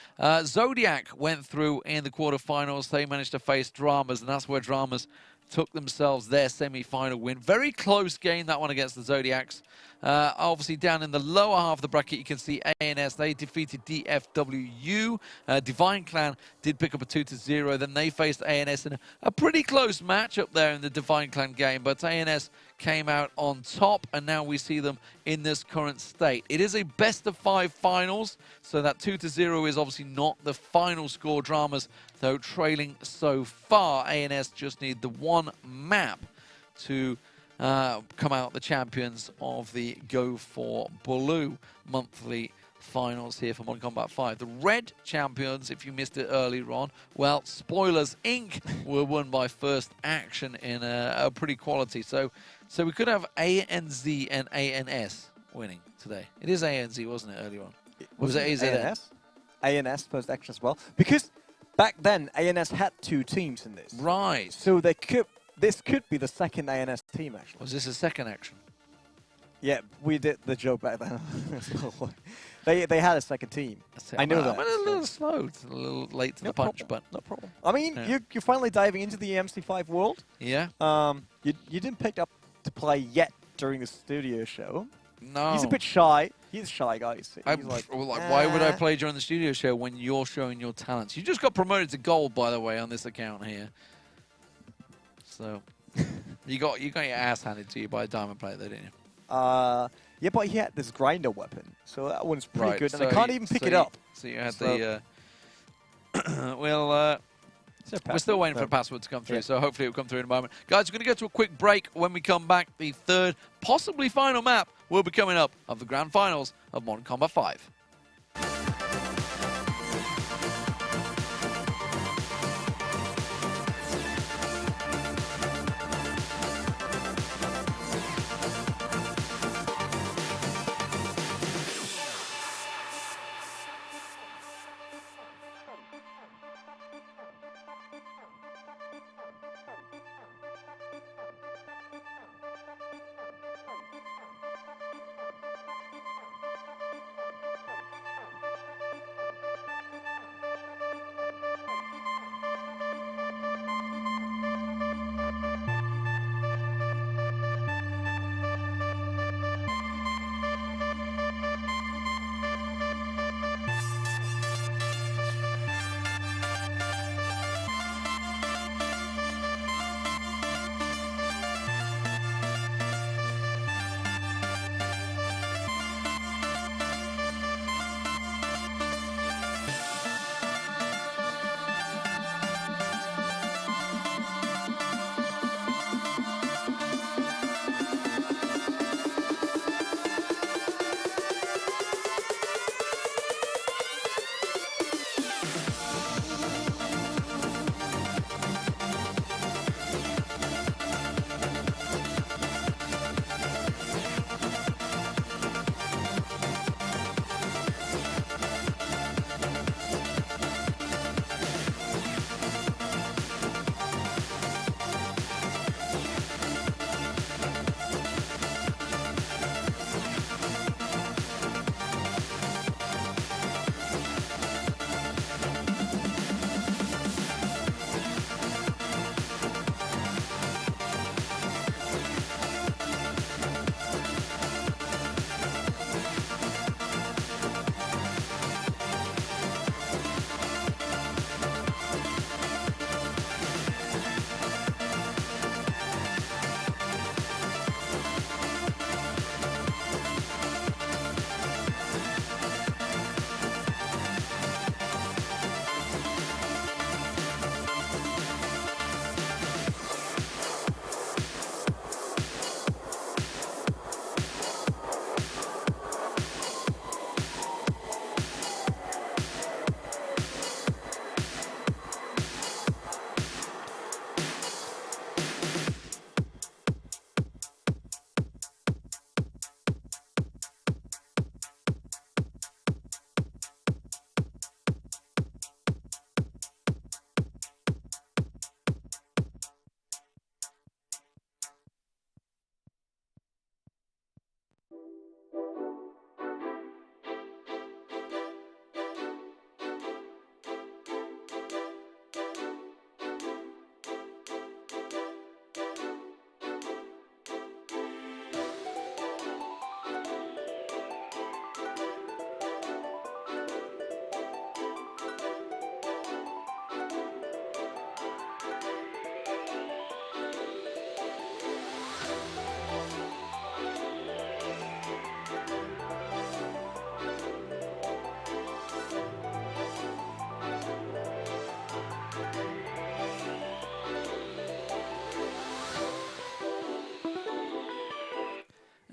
Zodiac went through in the quarterfinals. They managed to face Dramas, and that's where Dramas took themselves their semi-final win. Very close game, that one against the Zodiacs. Obviously, down in the lower half of the bracket, you can see ANS. They defeated DFWU. Divine Clan did pick up a 2-0. Then they faced ANS in a pretty close match up there in the Divine Clan game. But ANS came out on top, and now we see them in this current state. It is a best-of-5 finals, so that 2-0 is obviously not the final score. Dramas, though, trailing so far. ANS just need the one map to come out the champions of the GO4 Blue monthly finals here for Modern Combat 5. The red champions, if you missed it earlier on, well, spoilers, Inc. were won by First Action in a pretty quality. So we could have ANZ and ANS winning today. It is ANZ, wasn't it, earlier on? Was it AZN? ANS? ANS First Action as well. Because back then, ANS had 2 teams in this. Right. So this could be the second ANS team, actually. Was this a second action? Yeah, we did the joke back then. they had a second team. I know that. I'm a little slow. It's a little late to the punch, problem. but No problem. I mean, Yeah. you're finally diving into the MC5 world. yeah. You didn't pick up to play yet during the studio show. No. He's a bit shy. He's a shy guy. He's Why would I play during the studio show when you're showing your talents? You just got promoted to gold, by the way, on this account here. So you got your ass handed to you by a diamond player, though, didn't you? Yeah, but he had this grinder weapon, so that one's pretty Right, good, and so I can't you- even pick so it you- up. So you had So- the. We're still waiting for the password to come through, Yeah. so hopefully it'll come through in a moment. Guys, we're going to go to a quick break. When we come back, the third, possibly final map will be coming up of the grand finals of Modern Combat 5.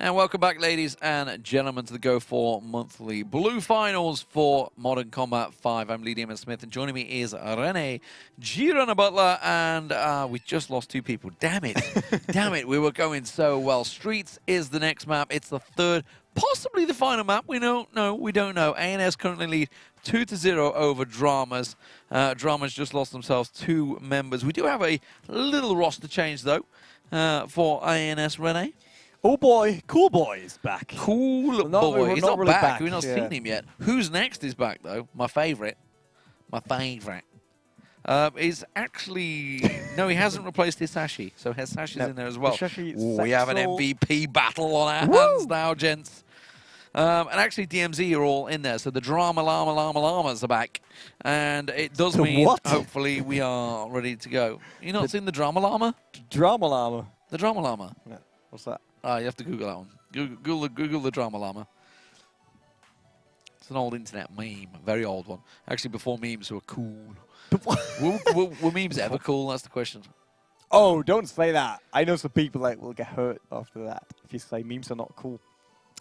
And welcome back, ladies and gentlemen, to the GO4 monthly Blue Finals for Modern Combat 5. I'm Lee Damon Smith, and joining me is Rene, G-Runner Butler, and we just lost 2 people. Damn it. Damn it, we were going so well. Streets is the next map. It's the third, possibly the final map. We don't know. We don't know. ANS currently lead 2-0 over Dramas. Dramas just lost themselves 2 members. We do have a little roster change, though, for ANS, Rene. Oh boy, Cool Boy is back. Cool Well, boy. He's not really back. We've not yeah. seen him yet. Who's next is back, though. My favourite. My favourite. Is actually... no, he hasn't replaced Hisashi. So Hisashi's in there as well. Hisashi, Ooh, we have an Sexual- MVP battle on our Woo! hands now, gents. And actually, DMZ are all in there. So the Drama Llamas are back. And it does The mean, what? hopefully, we are ready to go. You not seen the Drama Llama? Drama Llama. The Drama Llama. No, what's that? You have to Google that one. Google the Drama Llama. It's an old internet meme, a very old one. Actually, before memes were cool. were memes ever cool? That's the question. Oh, don't say that. I know some people that will get hurt after that if you say memes are not cool.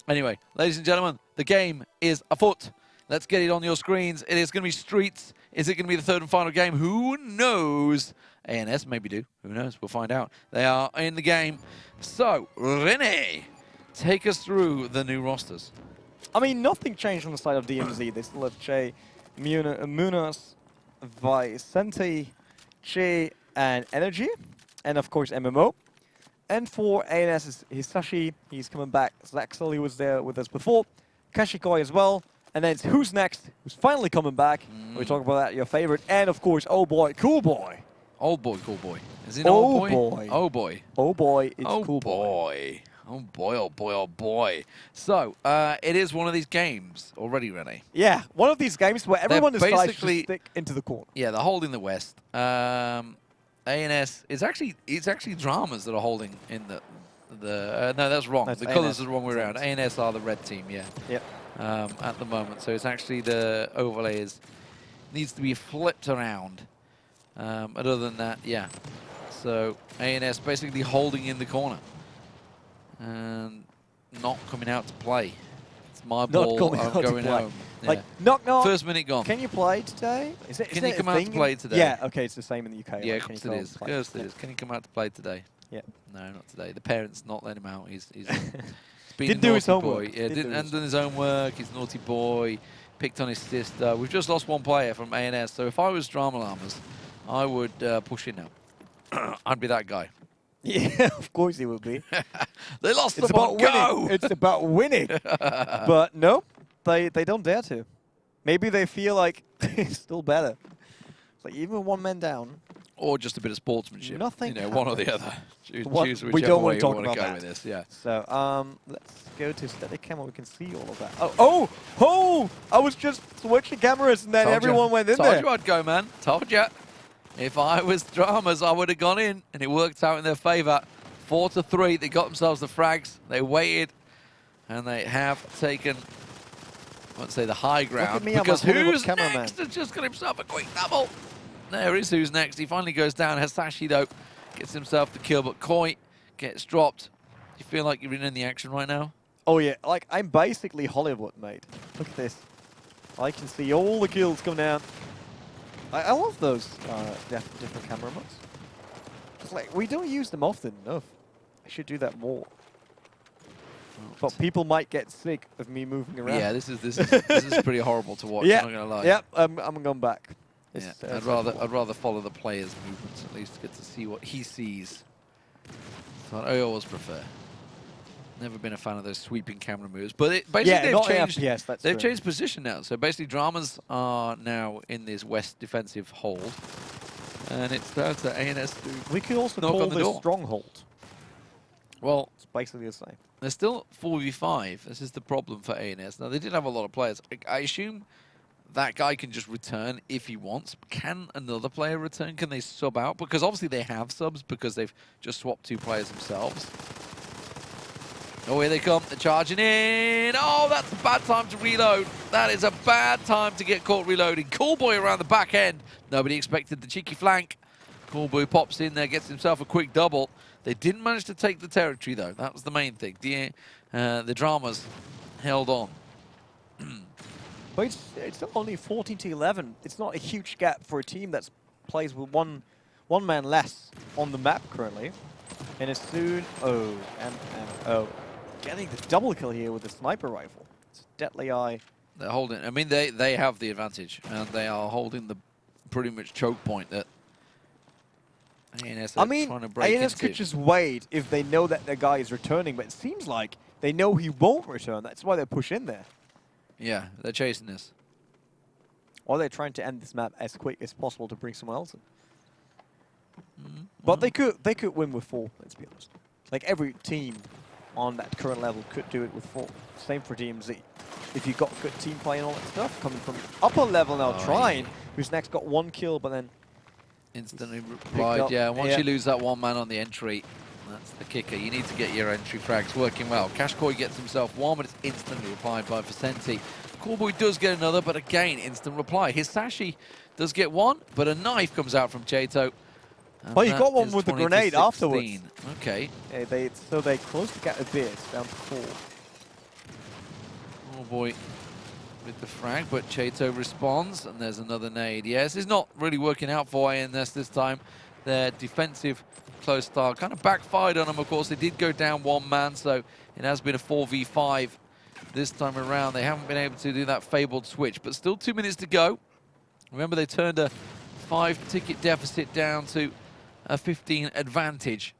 Anyway, ladies and gentlemen, the game is afoot. Let's get it on your screens. It is going to be Streets. Is it going to be the third and final game? Who knows? ANS maybe do. Who knows? We'll find out. They are in the game. So, Rene, take us through the new rosters. I mean, nothing changed on the side of DMZ. They still have Che, Munoz, Vicente, Che, and Energy. And of course, MMO. And for ANS is Hisashi. He's coming back. Zaxel, he was there with us before. Kashikoi as well. And then it's Who's Next, who's finally coming back. We talk about that, your favorite. And of course, Oh Boy, Cool Boy. Old boy, cool boy. Is he an Oh old boy? boy. Oh boy. Oh boy, it's Oh Cool Boy. boy. Oh boy, oh boy, oh boy. So, it is one of these games already, Rene. Yeah, one of these games where everyone decides to basically- stick into the corner. Yeah, they're holding the West. ANS it's actually Dramas that are holding in the no, that's wrong. That's the colours ANS. are the wrong way around. ANS are the red team, yeah. Yep. At the moment, so it's actually the overlay needs to be flipped around. But other than that, yeah. So ANS basically holding in the corner and not coming out to play. It's my ball. coming I'm out to going play. home. Like, Yeah. knock knock. First minute gone. Can you play today? Is it? Can is you it come a out to thing? play today? Yeah. Okay, it's the same in the UK. Yeah, like, of can course you it go is. Of play? course it Yeah. is. Can he come out to play today? Yeah. No, not today. The parents not letting him out. He's been Didn't a do his naughty homework. boy. Yeah, Didn't do hadn't his- done his homework. He's a naughty boy. Picked on his sister. We've just lost one player from ANS. So if I was Drama Llamas, I would push in now. I'd be that guy. Yeah, of course he will be. They lost It's someone. about Go! winning. It's about winning. But no, they don't dare to. Maybe they feel like it's still better. It's like even one man down. Or just a bit of sportsmanship. Nothing You know, one or the happens. other. Choose We whichever don't way want you to talk want to about go that. with this. Yeah. So let's go to steady camera. We can see all of that. Oh! I was just switching cameras and then Told everyone ya. went in Told there. you I'd go, man. Told you. If I was Dramas, I would have gone in, and it worked out in their favour. 4-3. They got themselves the frags. They waited, and they have taken, I won't say the high ground, me, I'm a because Hollywood Who's cameraman. Next has just got himself a quick double. There is Who's Next. He finally goes down. Hisashi, though, gets himself the kill, but Koi gets dropped. Do you feel like you're in the action right now? Oh yeah, like I'm basically Hollywood, mate. Look at this. I can see all the kills come down. I love those different camera modes. Just like we don't use them often enough. I should do that more. But people might get sick of me moving around. Yeah, this is pretty horrible to watch. Yeah, I'm not gonna lie. Yep, I'm going back. Yeah, It's, I'd rather follow the player's movements at least to get to see what he sees. So I always prefer. Never been a fan of those sweeping camera moves, but basically Yeah, they've not changed. FPS, that's They've true. changed position now. So basically, Dramas are now in this west defensive hold, and it's down to ANS to. We could also knock call on the this door. Stronghold. Well, It's basically the same. they're still 4v5. This is the problem for ANS. Now they did have a lot of players. I assume that guy can just return if he wants. Can another player return? Can they sub out? Because obviously they have subs because they've just swapped 2 players themselves. Oh, here they come. They're charging in. Oh, that's a bad time to reload. That is a bad time to get caught reloading. Cool Boy around the back end. Nobody expected the cheeky flank. Cool Boy pops in there, gets himself a quick double. They didn't manage to take the territory, though. That was the main thing. The Dramas held on. But it's still only 14-11. It's not a huge gap for a team that plays with one man less on the map currently. And as soon... Oh. Getting the double kill here with the sniper rifle. It's a deadly eye. They're holding... I mean, they have the advantage. And they are holding the pretty much choke point that ANS are trying to break ANS into. could just wait if they know that their guy is returning. But it seems like they know he won't return. That's why they push in there. Yeah, they're chasing this. Or they're trying to end this map as quick as possible to bring someone else in. Well, But they could win with 4, let's be honest. Like every team on that current level could do it with 4. Same for DMZ. If you got good team play and all that stuff, coming from upper level now, trying, who's next got 1 kill, but then instantly replied, yeah. Once you lose that one man on the entry, that's the kicker. You need to get your entry frags working well. Kashkoi gets himself 1, but it's instantly replied by Vicente. Callboy does get another, but again, instant reply. Hisashi does get 1, but a knife comes out from Chato. Well, he got one with the grenade afterwards. Okay. Yeah, so they closed the gap a bit, down to 4. Oh boy, with the frag, but Chato responds, and there's another nade. Yes, it's not really working out for ANS this time. Their defensive close style kind of backfired on them. Of course, they did go down 1 man, so it has been a 4v5 this time around. They haven't been able to do that fabled switch, but still 2 minutes to go. Remember, they turned a 5-ticket deficit down to a 15 advantage.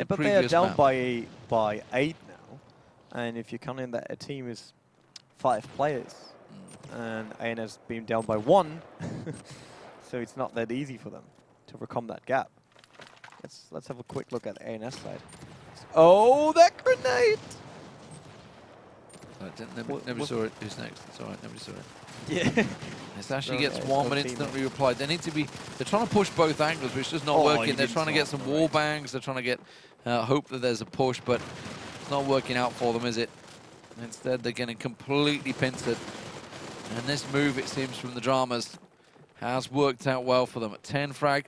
But they are down by 8 now, and if you count in that a team is 5 players, and ANS being down by 1, so it's not that easy for them to overcome that gap. Let's have a quick look at the ANS side. Oh, that grenade! Nobody saw it. Who's next? It's alright, nobody saw it. Yeah. Hisashi gets 1, but instantly replied. They need to be... They're trying to push both angles, which is just not working. They're trying to get some wall bangs. They're trying to get... hope that there's a push, but it's not working out for them, is it? Instead, they're getting completely pincered. And this move, it seems, from the Dramas has worked out well for them. 10 frag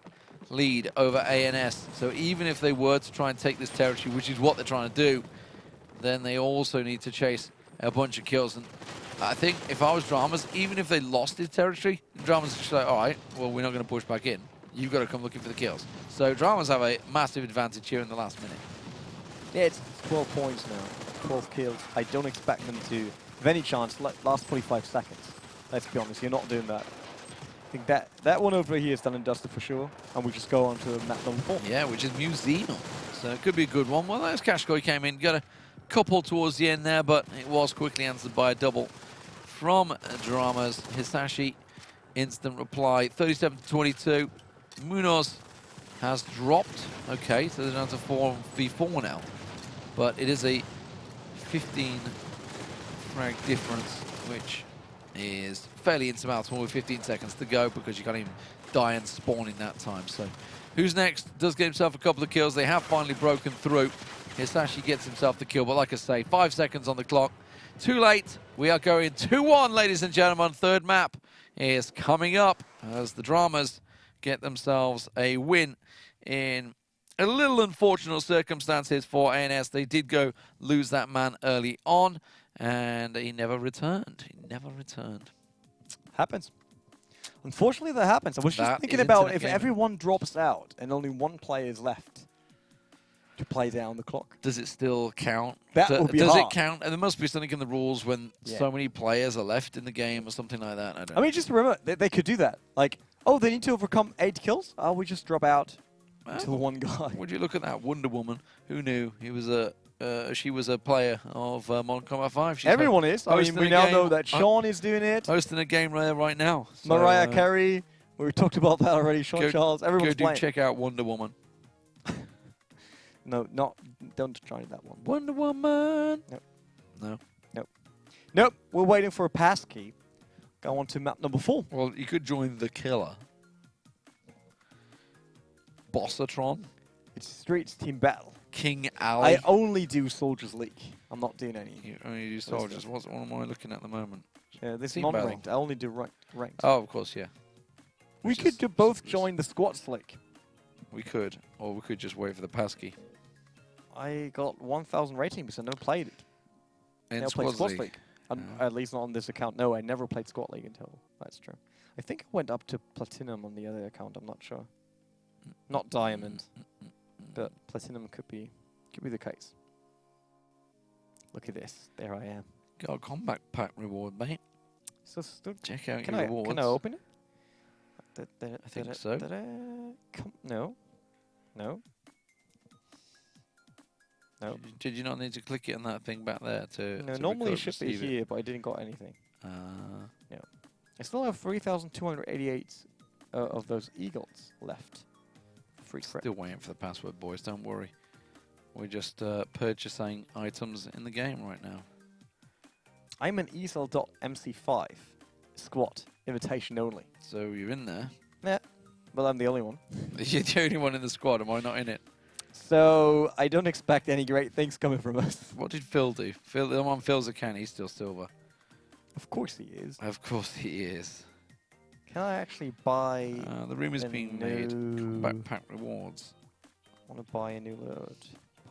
lead over ANS. So even if they were to try and take this territory, which is what they're trying to do, then they also need to chase a bunch of kills. And I think if I was Dramas, even if they lost this territory, Dramas would just like, all right, well, we're not going to push back in. You've got to come looking for the kills. So Dramas have a massive advantage here in the last minute. Yeah, it's 12 points now, 12 kills. I don't expect them to have any chance last 45 seconds. Let's be honest, you're not doing that. I think that one over here is done and dusted for sure, and we just go on to map number 4. Yeah, which is Museum. So it could be a good one. Well, as Kashkoi came in, got a couple towards the end there, but it was quickly answered by a double from Dramas. Hisashi, instant reply, 37-22. Munoz has dropped. Okay, so they're down to 4v4 now. But it is a 15 frag difference, which is fairly insurmountable with 15 seconds to go because you can't even die and spawn in that time. So who's next? Does get himself a couple of kills. They have finally broken through. Hisashi gets himself the kill, but like I say, 5 seconds on the clock. Too late. We are going 2-1, ladies and gentlemen. Third map is coming up as the Dramas get themselves a win in a little unfortunate circumstances for ANS. They did go lose that man early on, and he never returned. He never returned. Happens. Unfortunately, that happens. I was just thinking about if everyone drops out and only 1 player is left to play down the clock. Does it still count? That would be Does hard. it count? And there must be something in the rules when so many players are left in the game or something like that. I don't know. I mean, just remember, they could do that. Like, oh, they need to overcome 8 kills? Oh, we just drop out until 1 guy. Would you look at that Wonder Woman? Who knew? He was she was a player of Mortal Kombat 5. She's Everyone is. I mean, we now know that Sean is doing it. Hosting a game right now. So, Mariah Carey. We talked about that already. Sean Charles. Everyone's playing. Check out Wonder Woman. No, don't try that one. Wonder Woman. Nope. Nope. We're waiting for a pass key. Go on to map number 4. Well, you could join the killer. Bossatron. It's Streets Team Battle. King Ali. I only do Soldiers League. I'm not doing any. You only do soldiers. What am I looking at the moment? Yeah, this is Team non-ranked. battle. I only do ranked. Oh, of course, yeah. We could both join the Squads League. We could. Or we could just wait for the passkey. I got 1,000 rating because I never played it. In Never played Squads Squad League. League. Yeah. At least not on this account. No, I never played Squad League until. That's true. I think I went up to Platinum on the other account. I'm not sure. Not Diamond, but Platinum could be the case. Look at this. There I am. Got a combat pack reward, mate. So still, Check out can your I rewards. can I open it? I think so. No. No. No. Did you not need to click it on that thing back there to? No. to Normally it record, should be receive it? here, but I didn't got anything. Uh, I still have 3,288 of those eagles left. Free credit. Still waiting for the password, boys. Don't worry. We're just purchasing items in the game right now. I'm an ESL.MC5 squad invitation only. So you're in there. Yeah. Well, I'm the only one. You're the only one in the squad. Am I not in it? So I don't expect any great things coming from us. What did Phil do? Phil, I'm on Phil's account. He's still silver. Of course he is. Of course he is. Can I actually buy? The room is a being made. new- Backpack rewards. I want to buy a new load.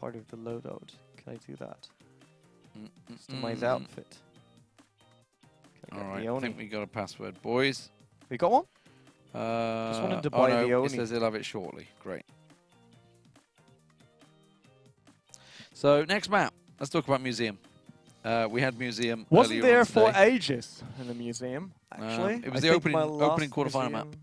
Part of the loadout. Can I do that? Customize outfit. Can I All get right. the I Oni? think we got a password, boys. We got one? wanted to buy oh no, the Oni. It says he'll have it shortly. Great. So next map. Let's talk about museum. We had museum. Wasn't earlier there on for today. ages in the museum, actually. it was I the think my opening last quarterfinal map. museum-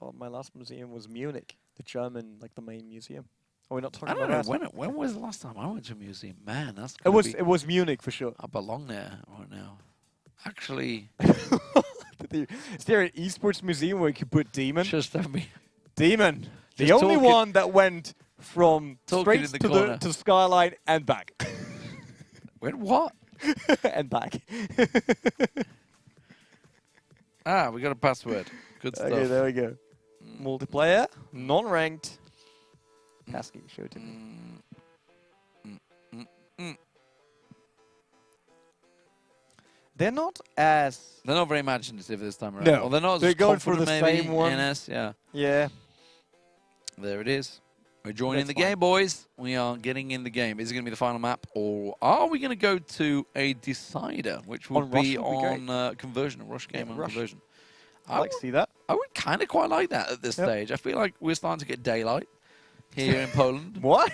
Well, my last museum was Munich, the German, like the main museum. Are we not talking I don't about know that? when was the last time I went to a museum? Man, that's It gonna was be, it was Munich for sure. I belong there right now. Actually, Is there an esports museum where you could put Demon? just have me Demon, the Just only talking- one that went from Talking straight in the to corner. the skyline and back, Wait, what? and back. Ah, we got a password. Good stuff. Okay, there we go. Multiplayer, non-ranked. Passkey, show it to me. They're not as They're not very imaginative this time around. No, Well, they're not they're as going for confident the maybe, same one. NS, yeah. yeah. There it is. We're joining That's the fine. game, boys. We are getting in the game. Is it going to be the final map, or are we going to go to a decider, which would On Rush be would be great. on conversion, a rush game Yeah, on Rush. conversion? I like to see that. I would kind of quite like that at this Yep. stage. I feel like we're starting to get daylight here in Poland. What?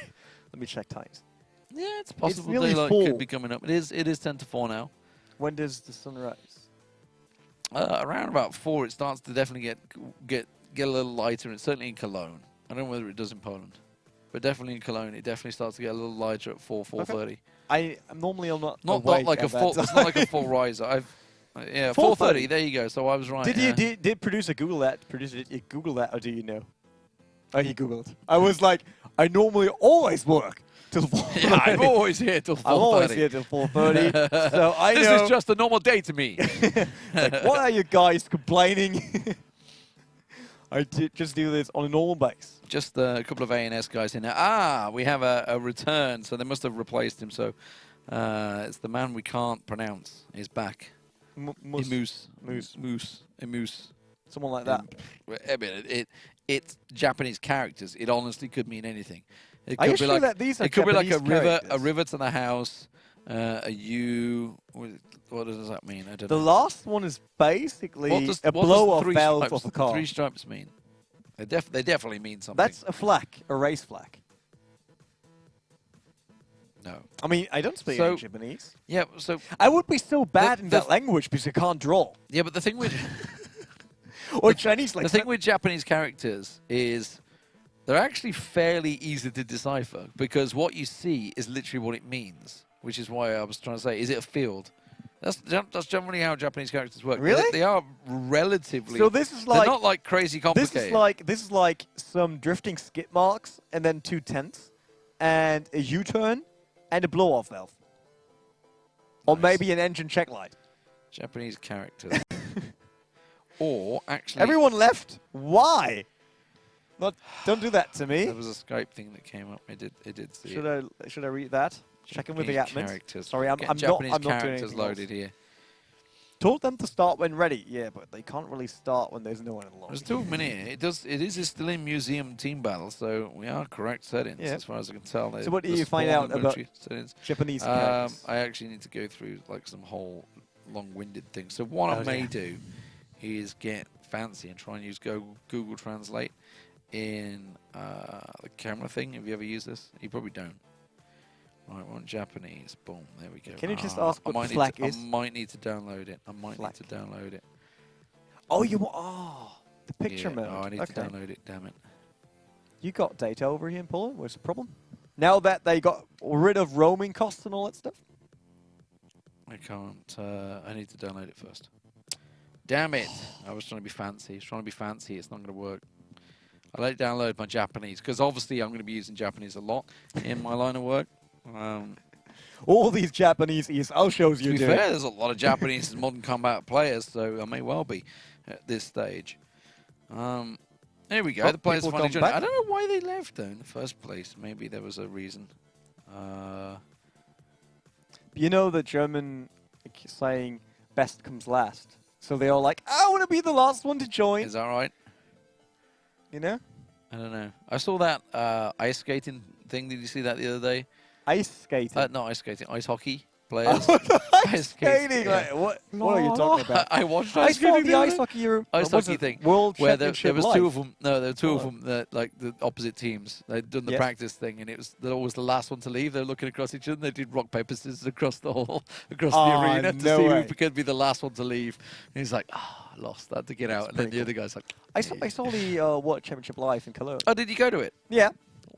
Let me check times. Yeah, it's possible nearly daylight full. could be coming up. It is 10 to 4 now. When does the sun rise? Around about 4, it starts to definitely get a little lighter, and certainly in Cologne. I don't know whether it does in Poland, but definitely in Cologne, it definitely starts to get a little lighter at 4:30. I'm normally not Not awake like a at that full. It's not like a time. full riser. Yeah, 4:30. 4:30. There you go. So I was right. Did yeah. you did producer Google that? Producer, did you Google that, or do you know? Oh, he Googled. I was like, I normally always work till 4:30. Yeah, I'm always here till 4:30. I'm always here till 4:30. So I This know. is just a normal day to me. Like, why are you guys complaining? I just do this on a normal base. Just a couple of ANS guys in there. Ah, we have a return, so they must have replaced him. So it's the man we can't pronounce. He's back. Moose. Emus. Someone like that. I mean, it's Japanese characters. It honestly could mean anything. It Are you could be sure like that these are it could be like a Japanese river, characters? to the house, a U. What does that mean? I don't The know. last one is basically What does a what does blow the off three valve stripes- of the car. Three stripes mean. They definitely mean something. That's a flag, a race flag. no. I mean, I don't speak So- any Japanese. Yeah. So I would be so bad in the- that language because I can't draw. yeah, but the thing with Or Chinese, like the thing with Japanese characters is they're actually fairly easy to decipher because what you see is literally what it means, which is why I was trying to say, is it a field? That's generally how Japanese characters work. Really? They are relatively. So this is they're like not like crazy complicated. this is like some drifting skid marks and then 2 tenths and a U-turn and a blow-off valve. Or Nice. maybe an engine check light. Japanese characters. Or actually, Everyone left. Why? Not, don't do that to me. there was a Skype thing that came up. It did see it. Should I read that? Check in with the Japanese admin. characters. Sorry, I'm Getting not Japanese I'm not doing characters anything loaded else. here. told them to start when ready. Yeah, but they can't really start when there's no one in the lobby. There's 2 minutes. It is still in museum team battle, so we are correct settings Yeah. as far as I can tell. So what do you find out about settings? Japanese characters? I actually need to go through like some whole long-winded things. So what I may do is get fancy and try and use Google Translate in the camera thing. Have you ever used this? You probably don't. Right, we're on Japanese. Boom, there we go. Can you just ask what the flag is? I might need to download it. I might need to download it. Oh, the picture mode. Oh, I need to download it, damn it. You got data over here in Poland? What's the problem? Now that they got rid of roaming costs and all that stuff? I can't. I need to download it first. Damn it. I was trying to be fancy. It's not going to work. I let it download my Japanese, because obviously I'm going to be using Japanese a lot in my line of work. All these Japanese ESL shows To you're be doing. fair, there's a lot of Japanese and Modern Combat players, so I may well be at this stage. There we go. Oh, The players people finally come joined. back. I don't know why they left, though, in the first place. Maybe there was a reason. You know the German saying, best comes last. So they're all like, I want to be the last one to join. Is that right? You know? I don't know. I saw that ice skating thing. Did you see that the other day? Ice skating. Not ice skating. Ice hockey players. Ice skating. yeah. Like, what are you talking about? I watched I ice saw skating. the ice hockey Euro Ice what was hockey it? thing, World where there Championship was Live. 2 of them. No, there were 2 of Oh. them that like the opposite teams. They'd done the Yes. practice thing, and it was they're always the last one to leave. They're looking across each other. They did rock paper scissors across the hall, across the arena to no see way. who could be the last one to leave. And he's like, I lost. I had to get out. And then pretty the other guy's like, I saw the World Championship Live in Cologne. oh, did you go to it? Yeah,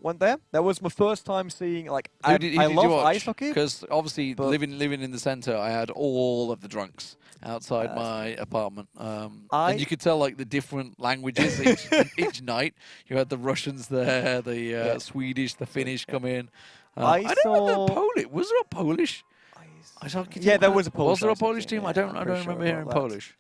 went there. That was my first time seeing, like, Who I did love you watch? ice hockey. Because obviously but- living in the centre, I had all of the drunks outside my apartment. And you could tell like the different languages each night. You had the Russians there, the Swedish, the Finnish come in. I don't know saw- the Polish. Was there a Polish ice hockey team? Yeah, there was a Polish Was there a ice hockey Polish team, team? yeah, I don't I'm pretty remember sure hearing about that. Polish.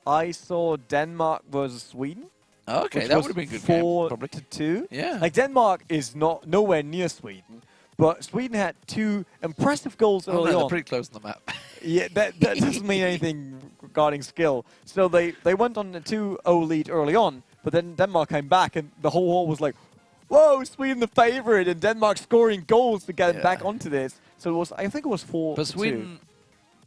I saw Denmark versus Sweden. Okay, which that was would have been a good game, 4 probably. to 2. Yeah. Like, Denmark is nowhere near Sweden, but Sweden had 2 impressive goals Oh, no, early they're on. pretty close on the map. Yeah, that doesn't mean anything regarding skill. So they went on a 2-0 lead early on, but then Denmark came back, and the whole hall was like, whoa, Sweden the favorite, and Denmark scoring goals to get it back onto this. So it was, I think it was 4 But to 2. Sweden,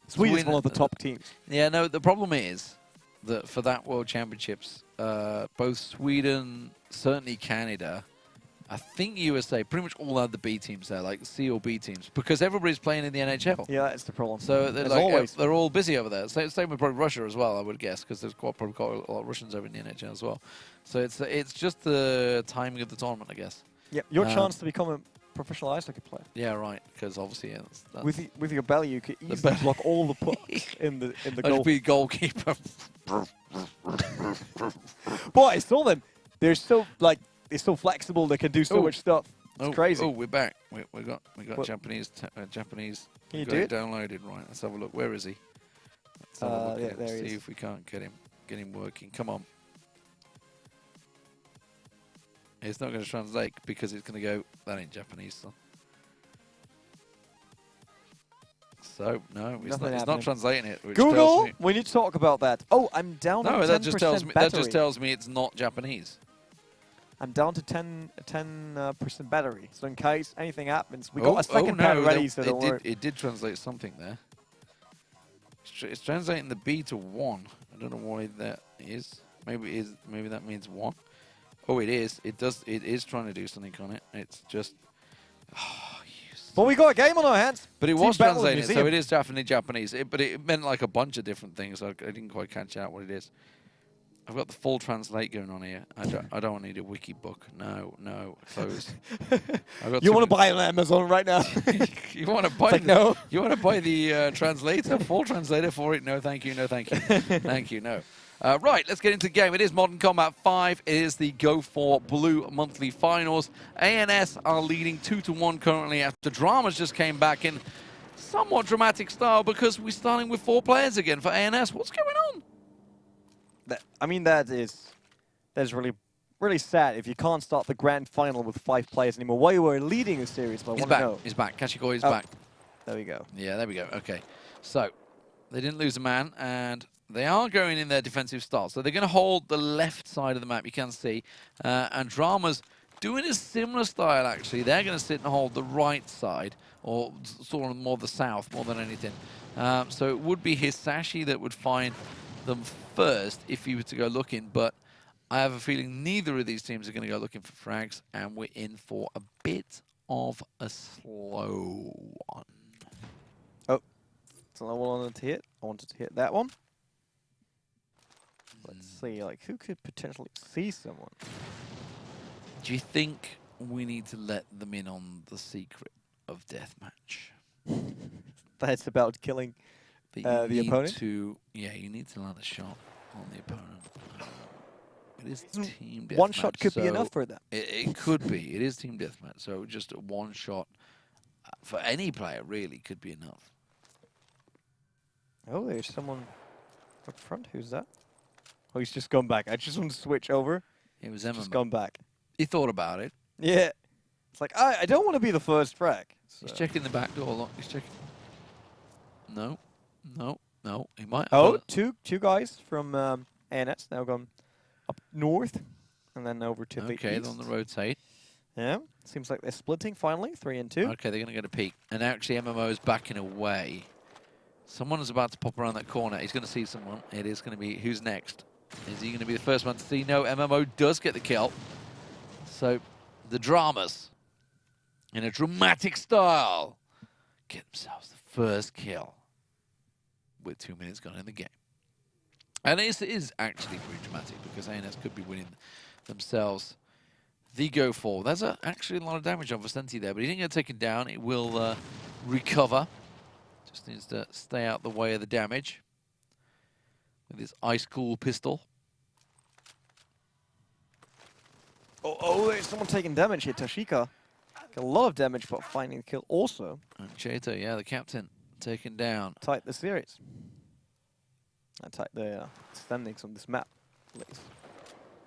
Sweden's one of the top teams. yeah, no, the problem is that for that World Championships, both Sweden, certainly Canada, I think USA, pretty much all had the B teams there, like C or B teams, because everybody's playing in the NHL. Yeah, that's the problem. So they're, As like, always. they're all busy over there. Same with probably Russia as well, I would guess, because there's probably quite a lot of Russians over in the NHL as well. So it's just the timing of the tournament, I guess. Yeah, your chance to become a professional ice hockey player. Yeah, right. Because obviously, yeah, that's With your belly, you could easily belly. block all the pucks in the I'd goal. be goalkeeper. Boy, I saw them. They're so flexible. They can do so Oh. much stuff. It's crazy. Oh, we're back. We got What? Japanese. Japanese. Can we you got do it? downloaded? Right. Let's have a look. Where is he? Let's have a look yeah, at him, there he see is. if we can't get him working. Come on. It's not going to translate because it's going to go. That ain't Japanese, son. So no, it's Nothing not happening. translating it. Which tells Google, me, we need to talk about that. Oh, I'm down to 10% no, that just tells me battery. it's not Japanese. I'm down to 10% battery. So in case anything happens, we got a second no, pad ready, so don't worry. it did translate something there. It's translating the B to 1. I don't know why that is. Maybe that means 1. Oh, it is. It does. It is trying to do something on it. It's just. Oh, But we got a game on our hands. but it Team was Battle translated, so Museum. it is definitely Japanese. But it meant like a bunch of different things. I didn't quite catch out what it is. I've got the full translate going on here. I don't need a wiki book. No, close. You want to buy it on Amazon right now? You want to buy? like, no. You want to buy the translator, full translator for it? No, thank you. No, thank you. Thank you. No. Right, let's get into the game. It is Modern Combat 5. It is the GO4 Blue Monthly Finals. ANS are leading 2-1 currently after Dramas just came back in somewhat dramatic style because we're starting with 4 players again for ANS. What's going on? That is really sad if you can't start the grand final with 5 players anymore. While you were leading a series, but I He's want to back. know. He's back. Kashikoi is Oh. back. There we go. Yeah, there we go. Okay. So, They didn't lose a man, and they are going in their defensive style. So they're going to hold the left side of the map, you can see. And Drama's doing a similar style, actually. They're going to sit and hold the right side, or sort of more the south, more than anything. So it would be Hisashi that would find them first if he were to go looking, but I have a feeling neither of these teams are going to go looking for frags, and we're in for a bit of a slow one. That's another one I wanted to hit. I wanted to hit that one. Let's see, like, who could potentially see someone? Do you think we need to let them in on the secret of deathmatch? That's about killing That the you need opponent? Yeah, you need to land a shot on the opponent. It is Isn't team deathmatch. one shot could be so enough for them. It could be. It is team deathmatch, so just a one shot for any player really could be enough. Oh, there's someone up front. Who's that? Oh, he's just gone back. I just want to switch over. It was Just Emma. gone back. He thought about it. Yeah. It's like, I don't want to be the first frag. So. He's checking the back door. Look, he's checking. No, no, no. He might. Oh, two guys from ANS now gone up north and then over to the Okay, east. they're on the rotate. Yeah, seems like they're splitting finally, 3 and 2. Okay, they're going to get a peek. And actually, MMO is backing away. Someone is about to pop around that corner. He's going to see someone. It is going to be, who's next? Is he going to be the first one to see? No, MMO does get the kill. So, the Dramas, in a dramatic style, get themselves the first kill with 2 minutes gone in the game. And it is actually pretty dramatic because ANS could be winning themselves the GO4. There's actually a lot of damage on Vicente there, but he didn't get taken down. It will recover. Just needs to stay out the way of the damage with his ice cool pistol. Oh, there's someone taking damage here. Tashika. Got a lot of damage, but finding the kill also. And Chato, yeah, the captain, taken down. Tight the series. I tight the standings on this map, please.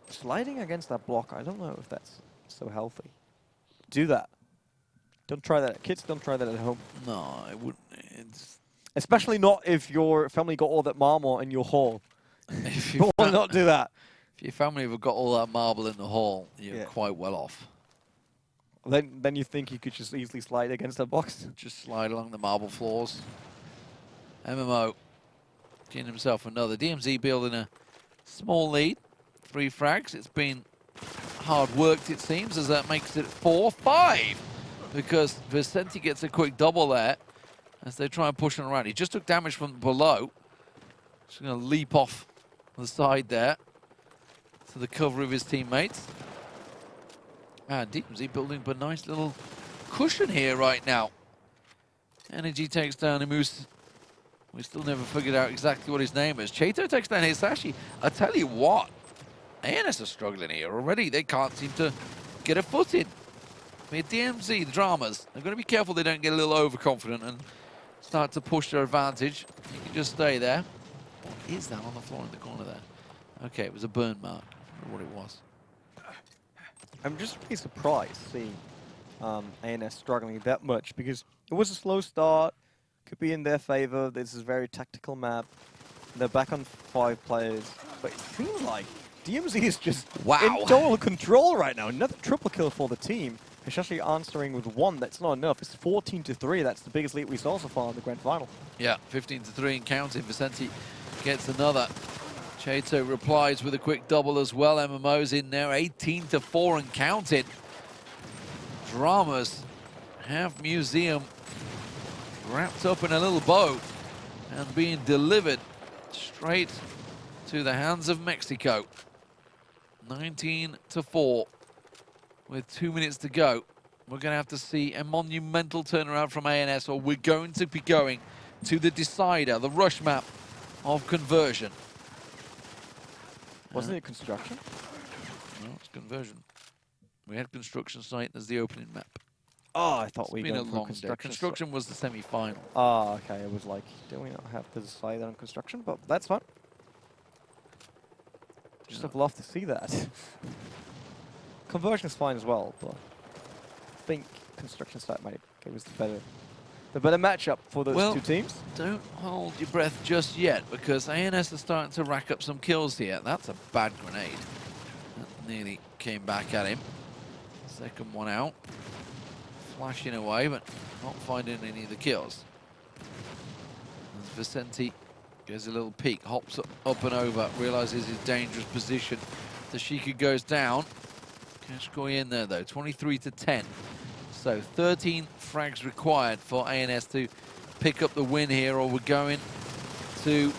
Sliding against that block, I don't know if that's so healthy. Do that. Don't try that. Kids, don't try that at home. No, it wouldn't. It's Especially not if your family got all that marble in your hall. if You will not do that. If your family have got all that marble in the hall, you're Yeah. quite well off. Then you think you could just easily slide against that box? Just slide along the marble floors. MMO getting himself another. DMZ building a small lead. 3 frags. It's been hard worked, it seems, as that makes it 4-5. Because Vicente gets a quick double there as they try and push him around. He just took damage from below. Just going to leap off the side there to the cover of his teammates. And DMZ building up a nice little cushion here right now. Energy takes down Imus. We still never figured out exactly what his name is. Chato takes down Hisashi. I tell you what, ANS are struggling here already. They can't seem to get a foot in. I mean, DMZ, the Dramas, they're going to be careful they don't get a little overconfident and start to push their advantage. You can just stay there. What is that on the floor in the corner there? Okay, it was a burn mark. I don't know what it was. I'm just really surprised seeing ANS struggling that much because it was a slow start. Could be in their favor. This is a very tactical map. They're back on 5 players. But it seems like DMZ is just in total control right now. Another triple kill for the team. Especially answering with 1. That's not enough. It's 14-3. That's the biggest lead we saw so far in the grand final. Yeah, 15-3 and counting. Vicente gets another. Chato replies with a quick double as well. MMO's in there, 18-4 and counting. Dramas have Museum wrapped up in a little bow and being delivered straight to the hands of Mexico. 19-4 with 2 minutes to go. We're going to have to see a monumental turnaround from ANS, or we're going to be going to the decider, the rush map of conversion. Wasn't it construction? No, it's conversion. We had construction site as the opening map. Oh, I thought It's we been a went long for day. construction. Construction was the semi-final. Ah, okay. It was like, do we not have to decide on construction? But that's fine. Just have loved to see that. Conversion is fine as well, but I think construction site might give us the better the better matchup for those two teams. Don't hold your breath just yet, because ANS are starting to rack up some kills here. That's a bad grenade. That nearly came back at him. Second one out. Flashing away, but not finding any of the kills. As Vicente gives a little peek, hops up and over, realizes his dangerous position. Tashika goes down. Kashkoi in there though, 23-10. So 13 frags required for ANS to pick up the win here, or we're going to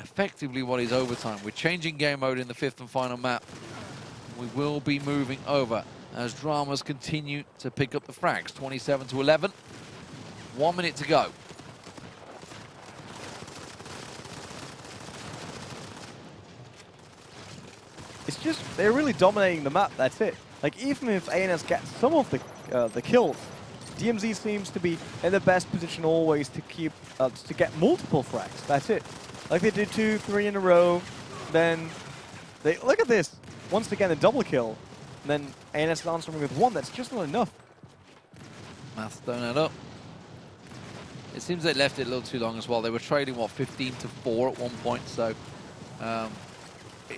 effectively what is overtime. We're changing game mode in the 5th and final map. We will be moving over as Dramas continue to pick up the frags. 27-11. 1 minute to go. It's just, they're really dominating the map, that's it. Like, even if ANS gets some of the kills, DMZ seems to be in the best position always to keep, to get multiple frags, that's it. Like they did 2, 3 in a row, then they, look at this, once again a double kill, and then ANS answering with 1, that's just not enough. Maths don't add up. It seems they left it a little too long as well. They were trading, what, 15-4 at one point, so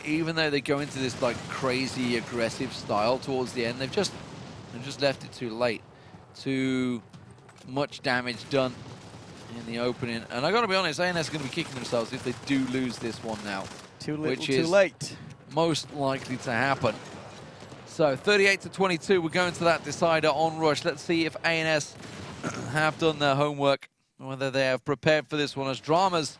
even though they go into this like crazy aggressive style towards the end, they've just left it too late. Too much damage done in the opening. And I gotta be honest, ANS are gonna be kicking themselves if they do lose this one now. Too little, which too is late. Most likely to happen. So 38-22, we're going to that decider on Rush. Let's see if ANS have done their homework, whether they have prepared for this one as Dramas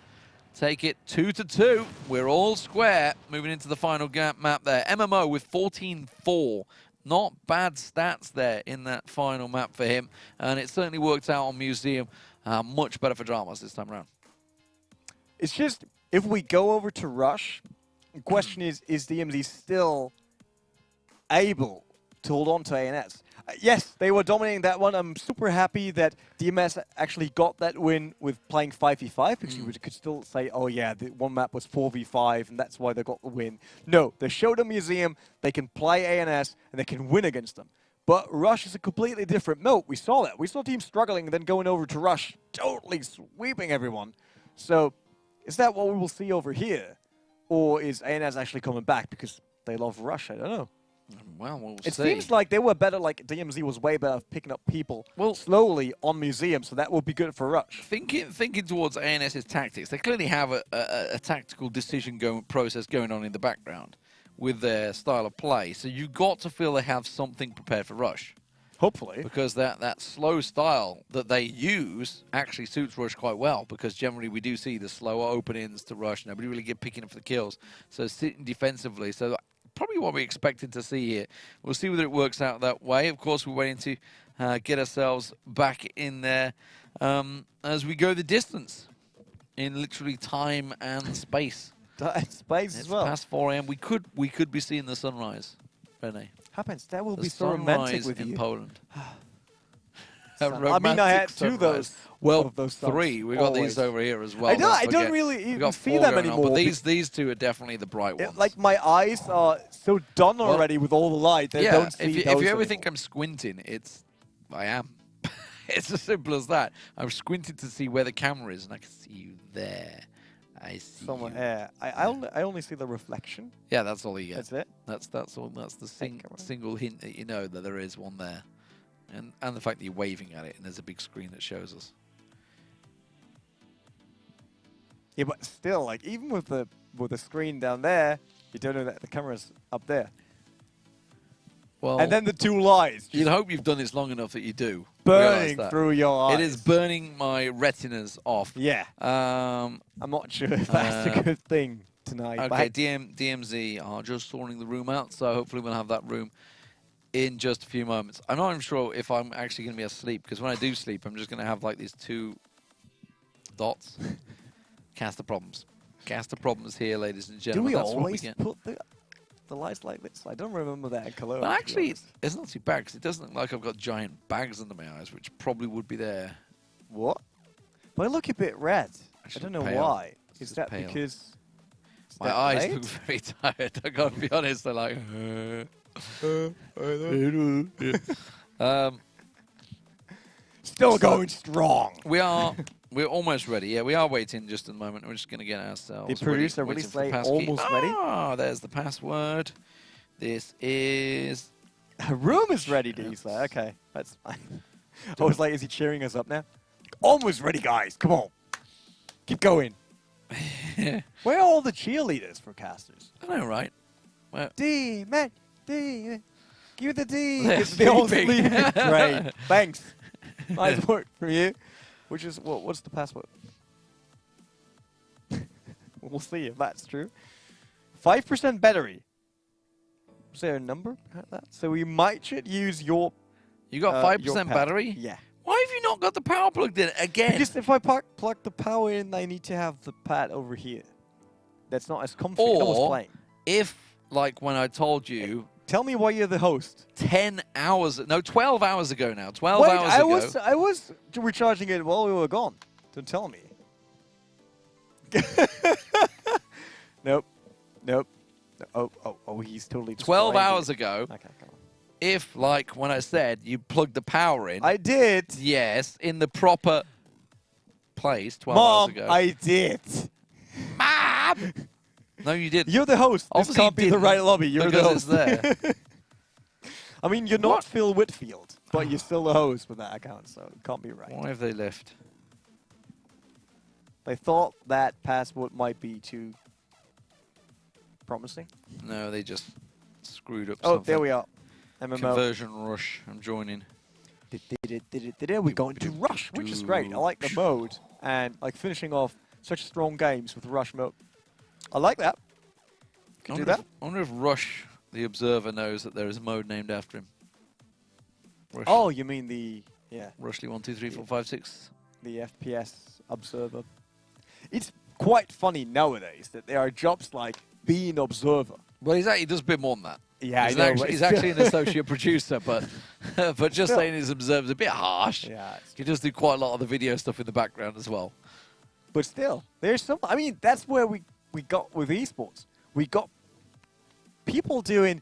take it 2-2. We're all square moving into the final map there. MMO with 14-4. Not bad stats there in that final map for him. And it certainly worked out on Museum. Much better for Dramas this time around. It's just, if we go over to Rush, the question is DMZ still able to hold on to ANS? Yes, they were dominating that one. I'm super happy that DMS actually got that win with playing 5v5, because you could still say, oh yeah, the one map was 4v5 and that's why they got the win. No, they showed a Museum, they can play ANS and they can win against them. But Rush is a completely different mode. We saw that. We saw teams struggling and then going over to Rush, totally sweeping everyone. So, is that what we will see over here? Or is ANS actually coming back because they love Rush? I don't know. Well, we'll it see. seems like they were better, like DMZ was way better at picking up people slowly on Museum, so that will be good for Rush. Thinking towards ANS's tactics, they clearly have a tactical decision process going on in the background with their style of play. So you got to feel they have something prepared for Rush. Hopefully. Because that slow style that they use actually suits Rush quite well, because generally we do see the slower openings to Rush. Nobody really get picking up for the kills. So sitting defensively. So probably what we expected to see here. We'll see whether it works out that way. Of course, we're waiting to get ourselves back in there as we go the distance in literally time and space. Space as well. It's past 4 a.m. We could be seeing the sunrise, Rene. Happens. That will The be so romantic with in you. Poland. I mean, I had 2 of those. Well, of those 3. We got these over here as well. I don't really even see them anymore. But these 2 are definitely the bright ones. Like, my eyes are so done already with all the light. They don't see if those you ever anymore. think I'm squinting, I am. It's as simple as that. I'm squinting to see where the camera is, and I can see you there. I see somewhere. you. Yeah, I only see the reflection. Yeah, that's all you get. That's it. That's all. That's the single hint that you know that there is one there, and the fact that you're waving at it and there's a big screen that shows us. Yeah, but still, like, even with the screen down there, you don't know that the camera's up there. Well, and then the 2 lights. You'd hope you've done this long enough that you do. Burning through your eyes. It is burning my retinas off. Yeah. I'm not sure if that's a good thing tonight. Okay, DMZ are just sorting the room out, so hopefully we'll have that room in just a few moments. I'm not even sure if I'm actually going to be asleep, because when I do sleep, I'm just going to have like these 2 dots. Caster problems. Caster problems here, ladies and gentlemen. Do we That's always what we put the lights like this? I don't remember that in Cologne. Well, actually, it's not too bad, because it doesn't look like I've got giant bags under my eyes, which probably would be there. What? But I look a bit red. I don't know pale. why. It's Is that pale. because My eyes look very tired. I gotta be honest. They're like. Still going strong. We're almost ready. Yeah, we are waiting just a moment. We're just going to get ourselves The producer ready, really waiting for the say passkey. almost ready? Ah, there's the password. This is... The room is ready, do you say? Okay, that's fine. I was like, is he cheering us up now? Almost ready, guys. Come on. Keep going. Where are all the cheerleaders for casters? I know, right? Well, Demon, demon. Give the D. They're It's the old sleeping. sleeping. Great. Thanks. Nice work for you. Which is, what's the password? We'll see if that's true. 5% battery. Is there a number behind that? So we might should use your... you got your 5% pad. battery? Yeah. Why have you not got the power plugged in again? Because if I plug the power in, I need to have the pad over here. That's not as comfy. I was Or playing. if, like when I told you Tell me why you're the host. 10 hours, no, 12 hours ago now, 12 hours ago. I was recharging it while we were gone. Don't tell me. Nope. Nope. Oh, he's totally 12 destroying hours it. ago, Okay, come on. if, like when I said, you plugged the power in, I did. yes, in the proper place 12 Mom, hours ago. I did. Mom! No, you didn't. You're the host. This Obviously can't be the didn't, right lobby. You're the because host. it's there. I mean, you're not What? Phil Whitfield, but you're still the host with that account, so it can't be right. Why have they left? They thought that password might be too promising. No, they just screwed up Oh, something. there we are. MMO. Conversion rush. I'm joining. We're going to rush, which is great. I like the mode and like finishing off such strong games with rush mode. I like that. Could do that. I wonder if Rush, the observer, knows that there is a mode named after him. Rush. Oh, you mean the Rushly 1, 2, 3, 4, 5, 6. the FPS observer? It's quite funny nowadays that there are jobs like being observer. Well, he does a bit more than that. Yeah, he's I know. Actually, but he's it's actually an associate producer, but just Still. saying he's observer is a bit harsh. Yeah, He does do quite a lot of the video stuff in the background as well. but still, there's some. I mean, that's where we got with esports. We got people doing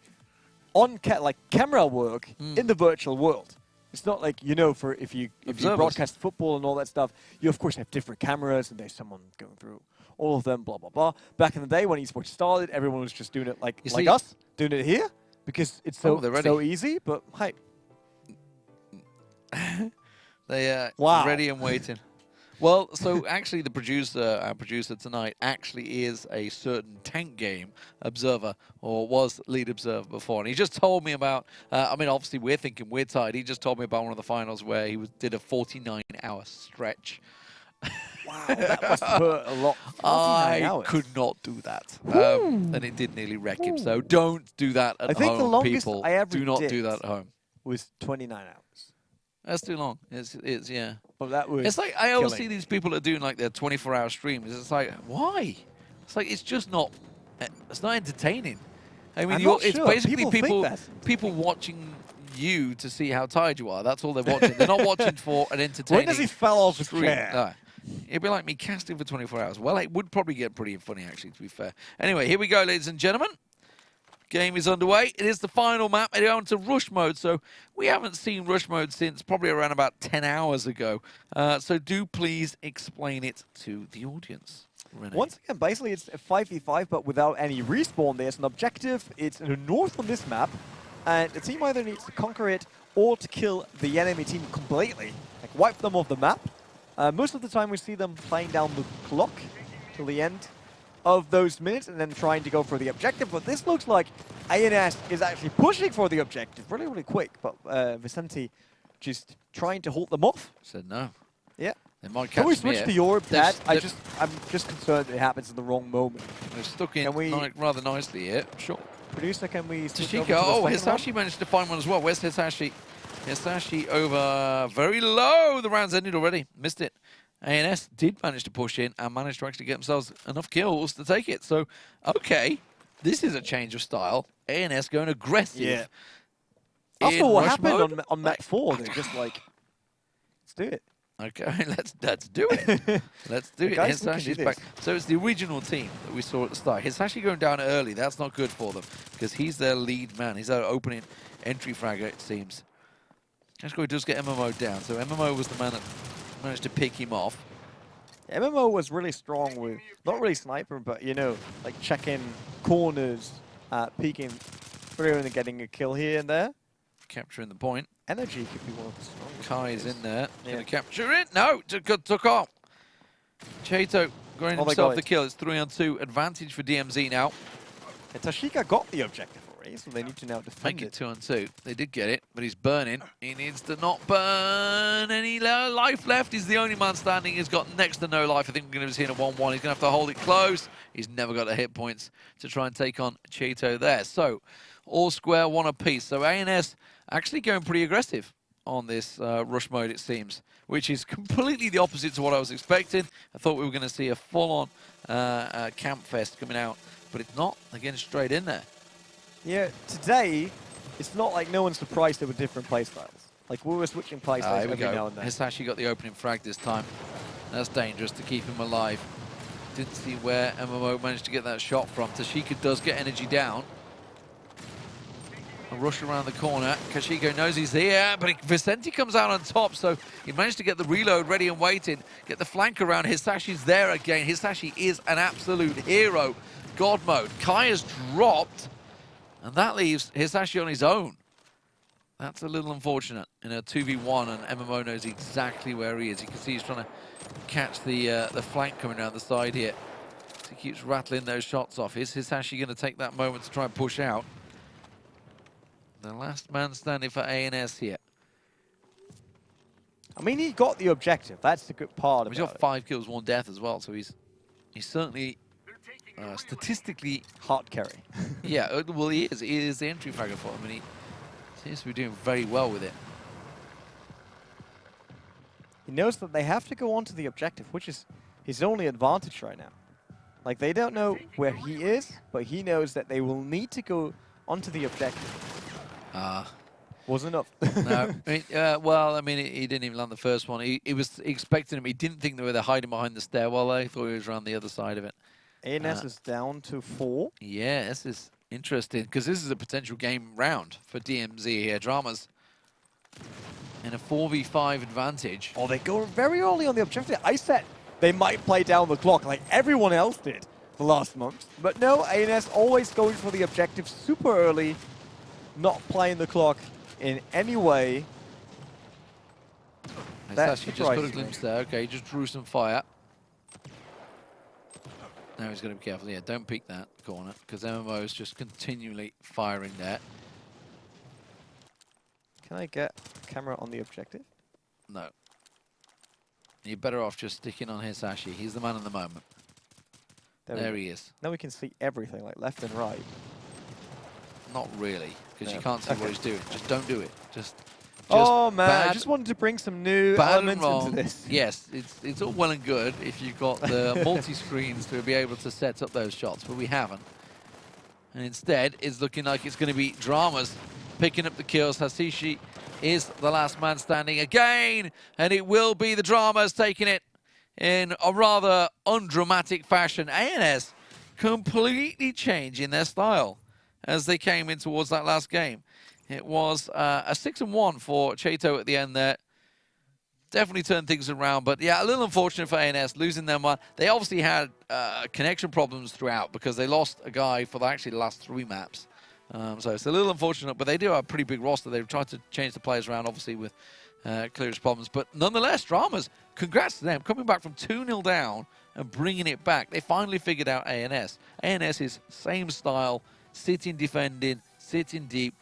camera work in the virtual world. It's not like, for if you Observers. broadcast football and all that stuff, you of course have different cameras and there's someone going through all of them, blah blah blah. Back in the day when esports started, everyone was just doing it like see- us, doing it here because it's Oh, they're ready. so easy. But hey, They Wow. ready and waiting. Well, so actually our producer tonight, actually is a certain tank game observer, or was lead observer before. And he just told me about, I mean, obviously we're thinking we're tired. He just told me about one of the finals where he did a 49-hour stretch. wow, that must hurt a lot. 49 I hours. could not do that. And it did nearly wreck him. So don't do that at I think home, the longest people. I ever do not did do that at home. was 29 hours. That's too long. It's yeah. But that was It's like I always killing. see these people that are doing like their 24-hour streams. It's like, why? It's like it's just not. It's not entertaining. I mean, I'm not it's sure. basically People think that. people watching you to see how tired you are. That's all they're watching. They're not watching for an entertaining. When does he fell off his stream. chair? No. It'd be like me casting for 24 hours. Well, it would probably get pretty funny, actually, to be fair. Anyway, here we go, ladies and gentlemen. Game is underway. It is the final map. It's on to rush mode. So we haven't seen rush mode since probably around about 10 hours ago. So do please explain it to the audience. Renee. Once again, basically it's a 5v5, but without any respawn. There's an objective. It's in the north on this map, and the team either needs to conquer it or to kill the enemy team completely, like wipe them off the map. Most of the time we see them playing down the clock till the end of those minutes and then trying to go for the objective. But this looks like ANS is actually pushing for the objective really, really quick. But Vicente just trying to hold them off. Said no. Yeah. They might catch Can we me switch here. to your pad? They've- I'm just concerned that it happens in the wrong moment. They're stuck in Can we- rather nicely here. Sure. Producer, can we switch over to Tashika, the oh, second one? Hisashi managed to find one as well. Where's Hisashi? Hisashi over very low. The round's ended already. Missed it. ANS did manage to push in and managed to actually get themselves enough kills to take it. So, okay, this is a change of style. ANS going aggressive. Yeah. in After what rush happened mode. on map 4, they're just like, let's do it. Okay, let's do it. Let's do it. Guys, we can do Hisashi's back. this. So it's the original team that we saw at the start. Hisashi going down early. That's not good for them because he's their lead man. He's their opening entry fragger, it seems. Kashko does get MMO down, so MMO was the man that managed to pick him off. MMO was really strong with, not really sniper, but, you know, like checking corners, peeking through and getting a kill here and there. Capturing the point. Energy could be one of the strongest. Kai is in there. Yeah. Gonna capture it. No, took off. Chato going Oh, they himself got the it. kill. It's 3-on-2 advantage for DMZ now. And Tashika got the objective already, so they need to now defend Make it it. 2-on-2. They did get it, but he's burning. He needs to not burn any life left. He's the only man standing. He's got next to no life. I think we're going to see in a 1-1. He's going to have to hold it close. He's never got the hit points to try and take on Chato there. So, all square, one apiece. So, ANS actually going pretty aggressive on this rush mode, it seems, which is completely the opposite to what I was expecting. I thought we were going to see a full-on camp fest coming out, but it's not. They're getting straight in there. Yeah, today, it's not like no one's surprised there were different playstyles. Like, we were switching playstyles Here we every now go. and then. Hisashi got the opening frag this time. That's dangerous to keep him alive. Didn't see where MMO managed to get that shot from. Tashika does get energy down. A rush around the corner. Kashiko knows he's here, but Vicente comes out on top, so he managed to get the reload ready and waiting. Get the flank around. Hisashi's there again. Hisashi is an absolute hero. God mode. Kai has dropped, and that leaves Hisashi on his own. That's a little unfortunate in a 2v1, and MMO knows exactly where he is. You can see he's trying to catch the flank coming down the side here. So he keeps rattling those shots off. Is Hisashi going to take that moment to try and push out? The last man standing for ANS here. I mean, he got the objective. That's the good part He's about got it. 5 kills, 1 death as well, so he's certainly statistically, Hard carry. yeah, well, he is. He is the entry fragger for him, and he seems to be doing very well with it. He knows that they have to go on to the objective, which is his only advantage right now. Like, they don't know where he is, but he knows that they will need to go onto the objective. Wasn't enough. No, I mean, well, I mean, he didn't even land the first one. He was expecting him. He didn't think they were there hiding behind the stairwell. They thought he was around the other side of it. ANS is down to 4. Yeah, this is interesting because this is a potential game round for DMZ here. Dramas in a 4v5 advantage. Oh, they go very early on the objective. I said they might play down the clock like everyone else did the last month. But no, ANS always going for the objective super early, not playing the clock in any way. That Hisashi just got a surprises me. glimpse there. Okay, he just drew some fire. Now he's got to be careful. Yeah, don't peek that corner because MMO is just continually firing there. Can I get camera on the objective? No. You're better off just sticking on Hisashi. He's the man in the moment. There he is. Now we can see everything, like left and right. Not really, because No. you can't see Okay. what he's doing. Just don't do it. Just Oh man, I bad- just wanted to bring some new bad and elements wrong. into this. Yes, it's all well and good if you've got the multi-screens to be able to set up those shots, but we haven't. And instead, it's looking like it's going to be Dramas picking up the kills. Hisashi is the last man standing again, and it will be the Dramas taking it in a rather undramatic fashion. ANS completely changing their style as they came in towards that last game. It was a 6-1 for Chato at the end there. Definitely turned things around, but yeah, a little unfortunate for ANS losing them one. They obviously had connection problems throughout because they lost a guy for actually the last 3 maps. So it's a little unfortunate, but they do have a pretty big roster. They've tried to change the players around, obviously, with clearance problems. But nonetheless, Dramas, congrats to them, coming back from 2-0 down and bringing it back. They finally figured out ANS. ANS is same style, sitting, defending, sitting deep,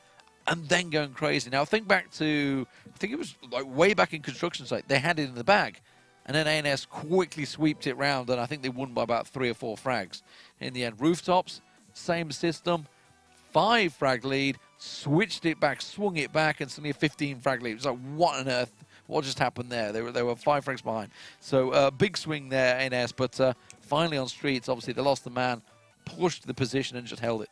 and then going crazy. Now, think back to, I think it was like way back in construction site, they had it in the bag. And then ANS quickly sweeped it round, and I think they won by about 3 or 4 frags. In the end, Rooftops, same system, 5 frag lead, switched it back, swung it back, and suddenly a 15 frag lead. It was like, what on earth? What just happened there? They were 5 frags behind. So big swing there, ANS, but finally on streets, obviously they lost the man, pushed the position and just held it.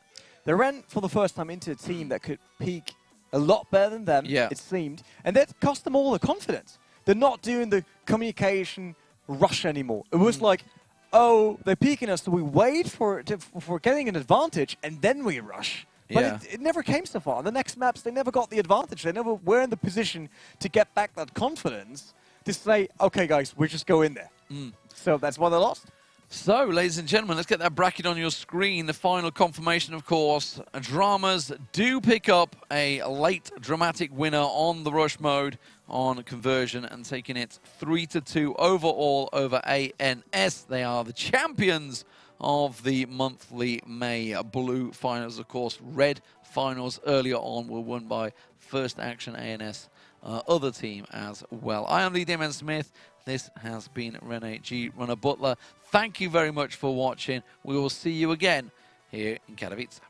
They ran for the first time into a team that could peak a lot better than them, Yeah. it seemed. And that cost them all the confidence. They're not doing the communication rush anymore. It was like, oh, they're peaking us, so we wait for getting an advantage, and then we rush. But Yeah. it never came so far. On the next maps, they never got the advantage. They never were in the position to get back that confidence to say, okay, guys, we just go in there. So that's why they lost. So, ladies and gentlemen, let's get that bracket on your screen. The final confirmation, of course, Dramas do pick up a late dramatic winner on the rush mode on conversion and taking it 3-2 overall over ANS. They are the champions of the monthly May Blue finals. Of course, Red finals earlier on were won by First Action ANS, other team as well. I am Lee Damon Smith. This has been Rene G. Runner Butler. Thank you very much for watching. We will see you again here in Katowice.